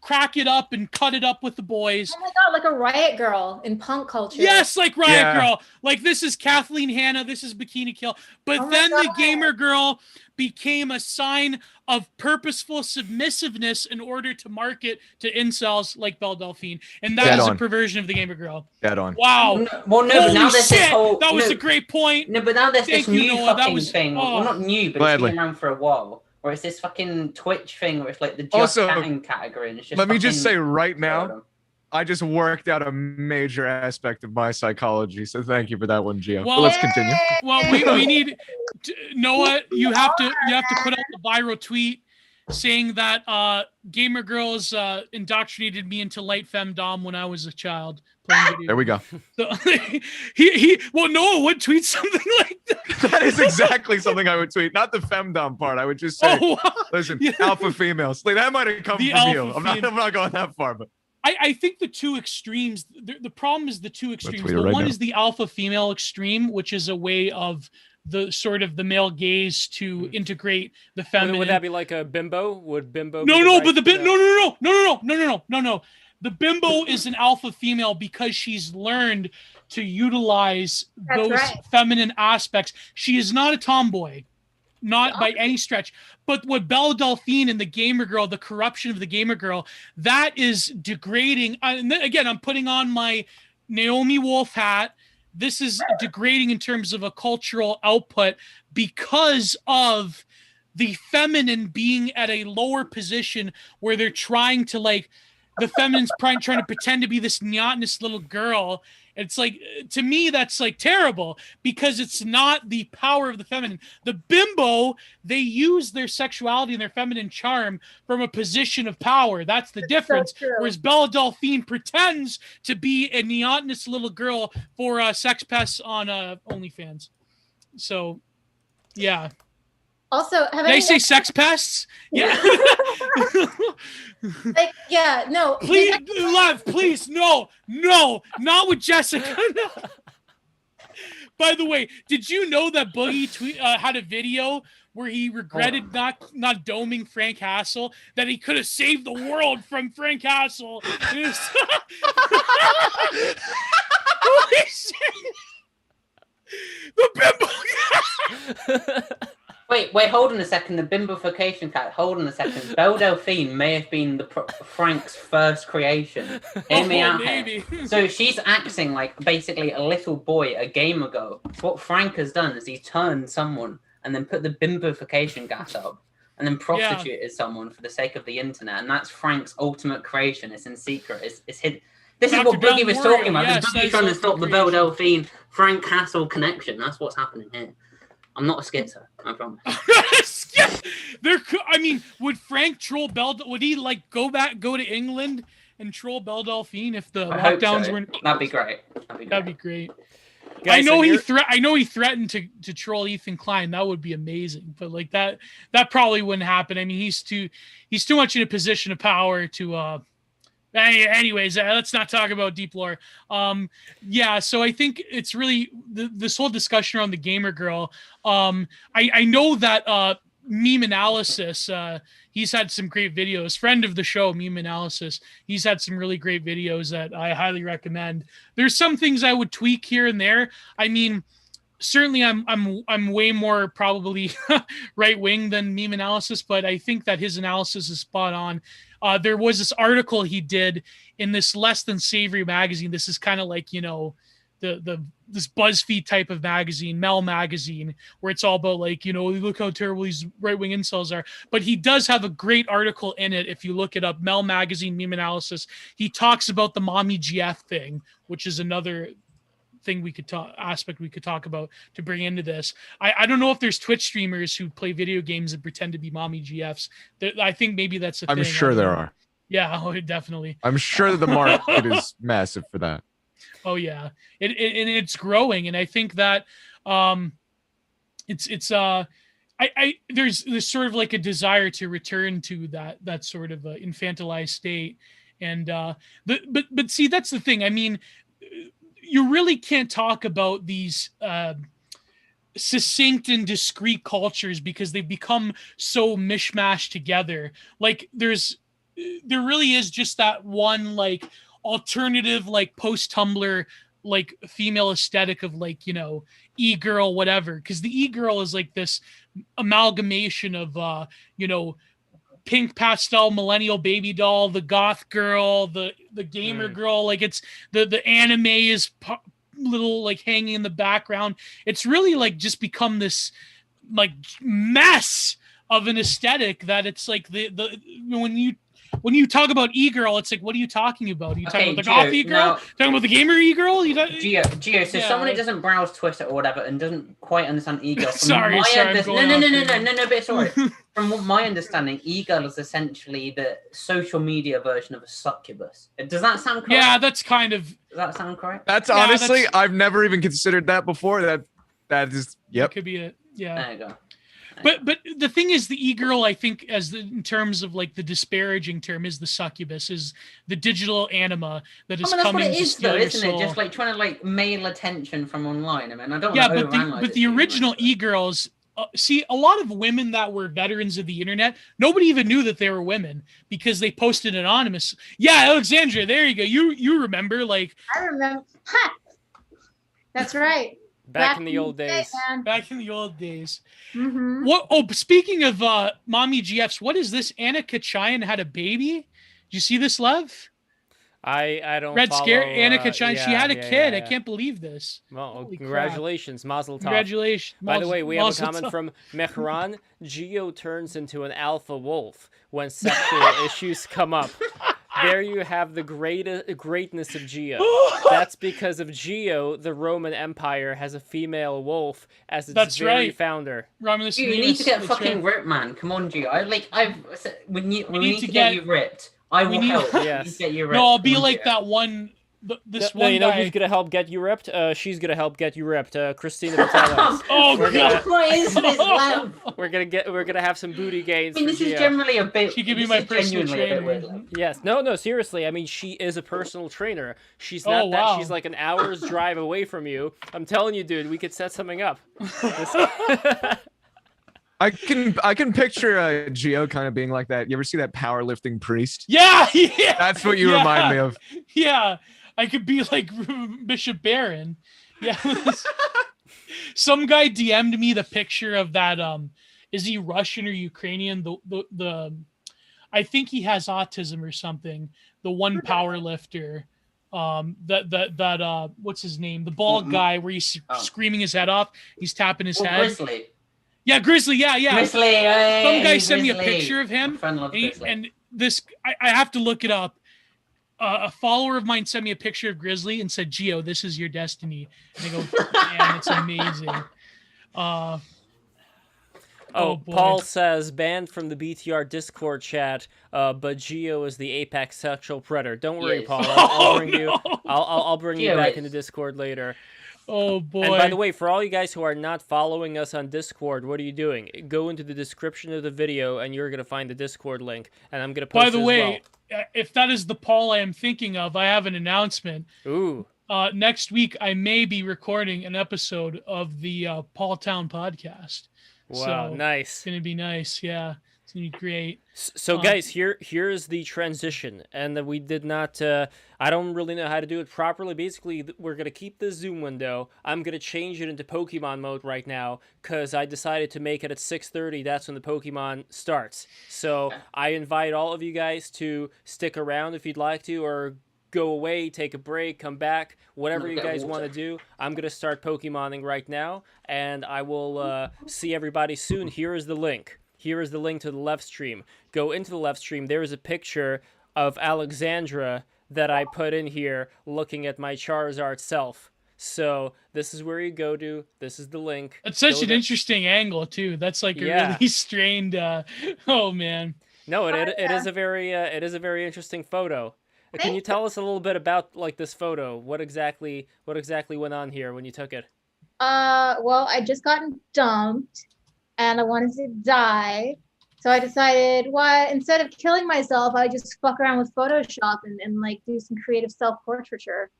crack it up and cut it up with the boys. Oh my god, like a riot girl in punk culture. Yes, like Riot Girl. Like this is Kathleen Hanna, this is Bikini Kill. But then the gamer girl became a sign of purposeful submissiveness in order to market to incels like Belle Delphine. And that is a perversion of the gamer girl. Dead on. Wow. Well, no, holy but now there's shit! this whole... That was a great point. No, but now there's this Thank you, new Noah. That fucking was- thing. oh. Well, not new, but it's been around for a while. Where it's this fucking Twitch thing where it's like the just chatting category. And it's just let me just fucking say right now, I just worked out a major aspect of my psychology. So thank you for that one, Gio. Well- But let's continue. Well, we need Noah. You have to put out the viral tweet saying that gamer girls indoctrinated me into light femdom when I was a child playing video. There we go. So, well, Noah would tweet something like that. That is exactly something I would tweet. Not the femdom part. I would just say, listen, alpha females. Like that might have come from you. I'm not going that far, but I think the two extremes, the problem is the two extremes. The right one now. is the alpha female extreme, which is a way of the sort of the male gaze to integrate the feminine. Would that be like a bimbo? Would bimbo? No, but the no. The bimbo is an alpha female because she's learned to utilize those feminine aspects. She is not a tomboy, not by any stretch. But what Belle Delphine and the gamer girl, the corruption of the gamer girl, that is degrading. And again, I'm putting on my Naomi Wolf hat. This is degrading in terms of a cultural output because of the feminine being at a lower position where they're trying to like, the feminine's trying to pretend to be this neotenous little girl. It's like, to me, that's like terrible because it's not the power of the feminine. The bimbo, they use their sexuality and their feminine charm from a position of power. That's the difference. Whereas Belle Delphine pretends to be a neotenous little girl for sex pests on OnlyFans. So, yeah. Also, did I say sex pests? Yeah. Like, yeah, no. Please, love, please, no, not with Jessica. No. By the way, did you know that Boogie had a video where he regretted not doming Frank Hassel, that he could have saved the world from Frank Hassel? Holy shit! The bimbo. Wait, hold on a second. The bimbofication cat. Hold on a second. Belle Delphine may have been Frank's first creation. Hear me out here. So she's acting like basically a little boy, a gamer girl. What Frank has done is he turned someone and then put the bimbofication gas up and then prostituted someone for the sake of the internet. And that's Frank's ultimate creation. It's in secret. It's hidden. This is what Boogie was talking about. Yes, Boogie trying to stop the Belle Delphine Frank Hassel connection. That's what's happening here. I'm not a schizo, I promise. I mean, would Frank troll Belle? Would he like go to England and troll Belle Delphine if the lockdowns weren't? That'd be great. That'd be great. Guys, I know he threatened to troll Ethan Klein. That would be amazing. But like that probably wouldn't happen. I mean, he's too much in a position of power to. Anyways, let's not talk about deep lore. So I think it's really this whole discussion around the gamer girl. I know that Meme Analysis, he's had some great videos. Friend of the show, Meme Analysis, he's had some really great videos that I highly recommend. There's some things I would tweak here and there. I mean, certainly I'm way more probably right wing than Meme Analysis, but I think that his analysis is spot on. There was this article he did in this Less Than Savory magazine. This is kind of like, this BuzzFeed type of magazine, Mel magazine, where it's all about like, look how terrible these right-wing incels are. But he does have a great article in it. If you look it up, Mel magazine, Meme Analysis, he talks about the mommy GF thing, which is another thing we could talk about to bring into this. I don't know if there's Twitch streamers who play video games and pretend to be mommy GFs. I think maybe that's a thing. I'm sure there are. Yeah, definitely. I'm sure that the market is massive for that. Oh yeah, it's growing, and I think that there's sort of like a desire to return to that sort of infantilized state, and but see, that's the thing. I mean, you really can't talk about these succinct and discrete cultures because they've become so mishmashed together. Like there's there really is just that one like alternative like post-Tumblr like female aesthetic of like, you know, e-girl, whatever. Because the e-girl is like this amalgamation of you know, pink pastel millennial baby doll, the goth girl, the gamer girl. Like it's the anime is little like hanging in the background. It's really like just become this like mess of an aesthetic that it's like the when you talk about e-girl, it's like, what are you talking about? Are you talking about the goth e-girl? Talking about the gamer e-girl? Gio, so someone who doesn't browse Twitter or whatever and doesn't quite understand e-girl. Sorry, no, but sorry. From what my understanding, e-girl is essentially the social media version of a succubus. Does that sound correct? Yeah, that's kind of... Does that sound correct? That's honestly, I've never even considered that before. That is, yep. That could be it, yeah. There you go. But the thing is, the e-girl, I think, in terms of like the disparaging term, is the succubus, is the digital anima that is coming to steal your soul. That's what it is, though, isn't it? Just like trying to like mail attention from online. I mean, I don't. Yeah, but the original e-girls. See, a lot of women that were veterans of the internet, nobody even knew that they were women because they posted anonymous. Yeah, Alexandra, there you go. You remember, like I remember. Ha! That's right. Back in the old days. Back in the old days. Mm-hmm. What? Oh, speaking of mommy GFs, what is this? Anna Kachayan had a baby. Did you see this, Lev? I don't. Red follow, Scare. Anna Kachayan. yeah, she had a kid. Yeah. I can't believe this. Well, Holy congratulations, crap. Mazel Tov. Congratulations. By the way, we have a comment tov. from Mehran. Geo turns into an alpha wolf when sexual issues come up. There you have the greatness of Geo. That's because of Geo, the Roman Empire has a female wolf as its very founder. Romulus. You need to get fucking ripped, man. Come on, Geo. We need to get you ripped. I will help. Yes. Get you ripped. No, I'll be like that one. One you know guy. who's gonna help get you ripped? She's gonna help get you ripped. Christina Vitalis. Oh god! What is this, Lev? We're gonna have some booty gains. I mean, this is generally a bit. She could be my personal trainer. Yes. No. Seriously. I mean, she is a personal trainer. She's not that. Wow. She's like an hour's drive away from you. I'm telling you, dude. We could set something up. I can picture Geo kind of being like that. You ever see that powerlifting priest? Yeah. That's what you remind me of. Yeah. I could be like Bishop Barron. Yeah. Some guy DM'd me the picture of that. Is he Russian or Ukrainian? The I think he has autism or something. The one power lifter. That what's his name? The bald guy where he's screaming his head off. He's tapping his head. Grizzly. Yeah, Grizzly. Yeah. Grizzly. Some guy sent me a picture of him. And this, I have to look it up. A follower of mine sent me a picture of Grizzly and said, "Geo, this is your destiny." And I go, "Man, it's amazing." Paul says banned from the BTR Discord chat, but Geo is the apex sexual predator. Don't worry, Paul. I'll bring you back into Discord later. Oh boy! And by the way, for all you guys who are not following us on Discord, what are you doing? Go into the description of the video, and you're gonna find the Discord link, and I'm gonna post it as well. By the way, if that is the Paul I am thinking of, I have an announcement. Ooh. Next week, I may be recording an episode of the Paul Town podcast. Wow, so nice. It's gonna be nice. Yeah, it's gonna be great. So guys, here's the transition, and we did not. I don't really know how to do it properly. Basically, we're gonna keep the Zoom window. I'm gonna change it into Pokemon mode right now because I decided to make it at 6:30. That's when the Pokemon starts. So I invite all of you guys to stick around if you'd like to, or go away, take a break, come back, whatever you guys want to do. I'm gonna start Pokemoning right now, and I will see everybody soon. Here is the link. Here is the link to the left stream. Go into the left stream. There is a picture of Alexandra that I put in here looking at my Charizard self. So this is where you go to. This is the link. It's such an interesting angle too. That's like a really strained. Oh man. No, it is a very interesting photo. Can you tell us a little bit about like this photo? What exactly went on here when you took it? Well, I just gotten dumped and I wanted to die. So I decided, why instead of killing myself, I just fuck around with Photoshop and like do some creative self-portraiture.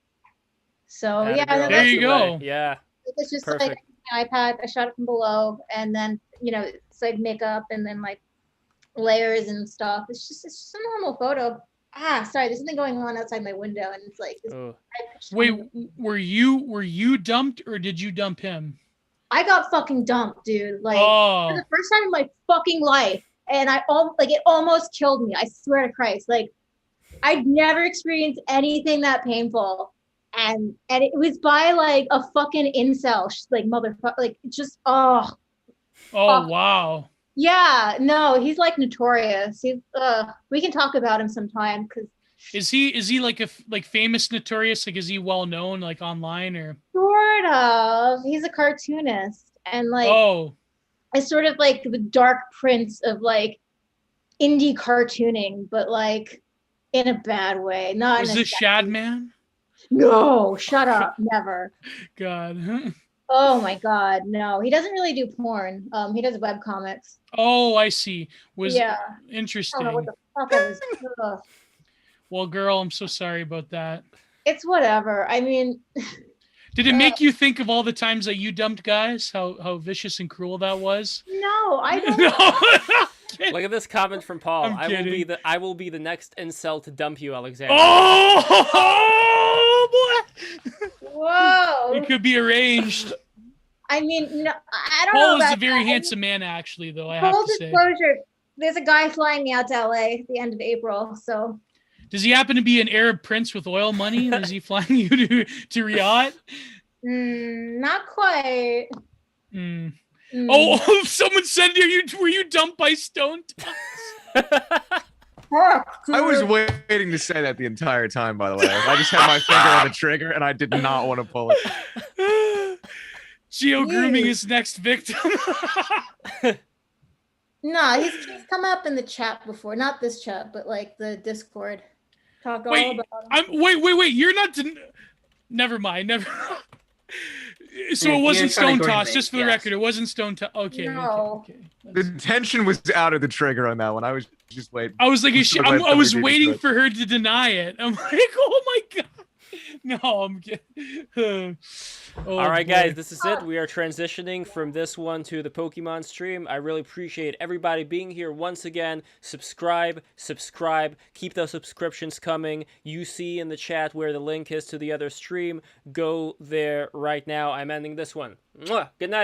So there you go. Yeah. It's just perfect. like my iPad, I shot it from below, and then so I'd make up and then like layers and stuff. It's just a normal photo. Sorry, there's something going on outside my window, and it's like. Wait, were you dumped or did you dump him? I got fucking dumped, dude. Like for the first time in my fucking life, and it almost killed me. I swear to Christ, like I'd never experienced anything that painful, and it was by like a fucking incel, like motherfucker, like just wow. Yeah, no, he's like notorious. We can talk about him sometime because. Is he like famous notorious? Like is he well known like online or? Sort of. He's a cartoonist and like it's sort of like the dark prince of like indie cartooning, but like in a bad way. Not. Was this Shadman? No, shut up. Never. God. Oh my God, no. He doesn't really do porn. He does webcomics. Oh, I see. Interesting. I don't know what the fuck I was. Well, girl, I'm so sorry about that. It's whatever. I mean, did it make you think of all the times that you dumped guys? How vicious and cruel that was? No, I don't. Look at this comment from Paul. I will be the next incel to dump you, Alexander. Oh boy! Whoa! It could be arranged. I mean, no, I don't Paul know. Paul is a very handsome man, actually, though. I have to say. Full disclosure: there's a guy flying me out to LA at the end of April, so. Does he happen to be an Arab prince with oil money? Is he flying you to Riyadh? Not quite. Oh, someone said were you dumped by Stone? I was waiting to say that the entire time, by the way. I just had my finger on the trigger and I did not want to pull it. Geo grooming his next victim. No, he's come up in the chat before. Not this chat, but like the Discord. Talk all about him. Wait. You're not. Never mind. So it wasn't Stone Toss, just for the record. It wasn't Stone Toss. Okay. No. Okay. The tension was out of the trigger on that one. I was just waiting. I was like, I was waiting for her to deny it. I'm like, oh my God. No, I'm kidding. All right, guys, this is it. We are transitioning from this one to the Pokemon stream. I really appreciate everybody being here once again. Subscribe. Keep those subscriptions coming. You see in the chat where the link is to the other stream. Go there right now. I'm ending this one. Mwah. Good night, everybody.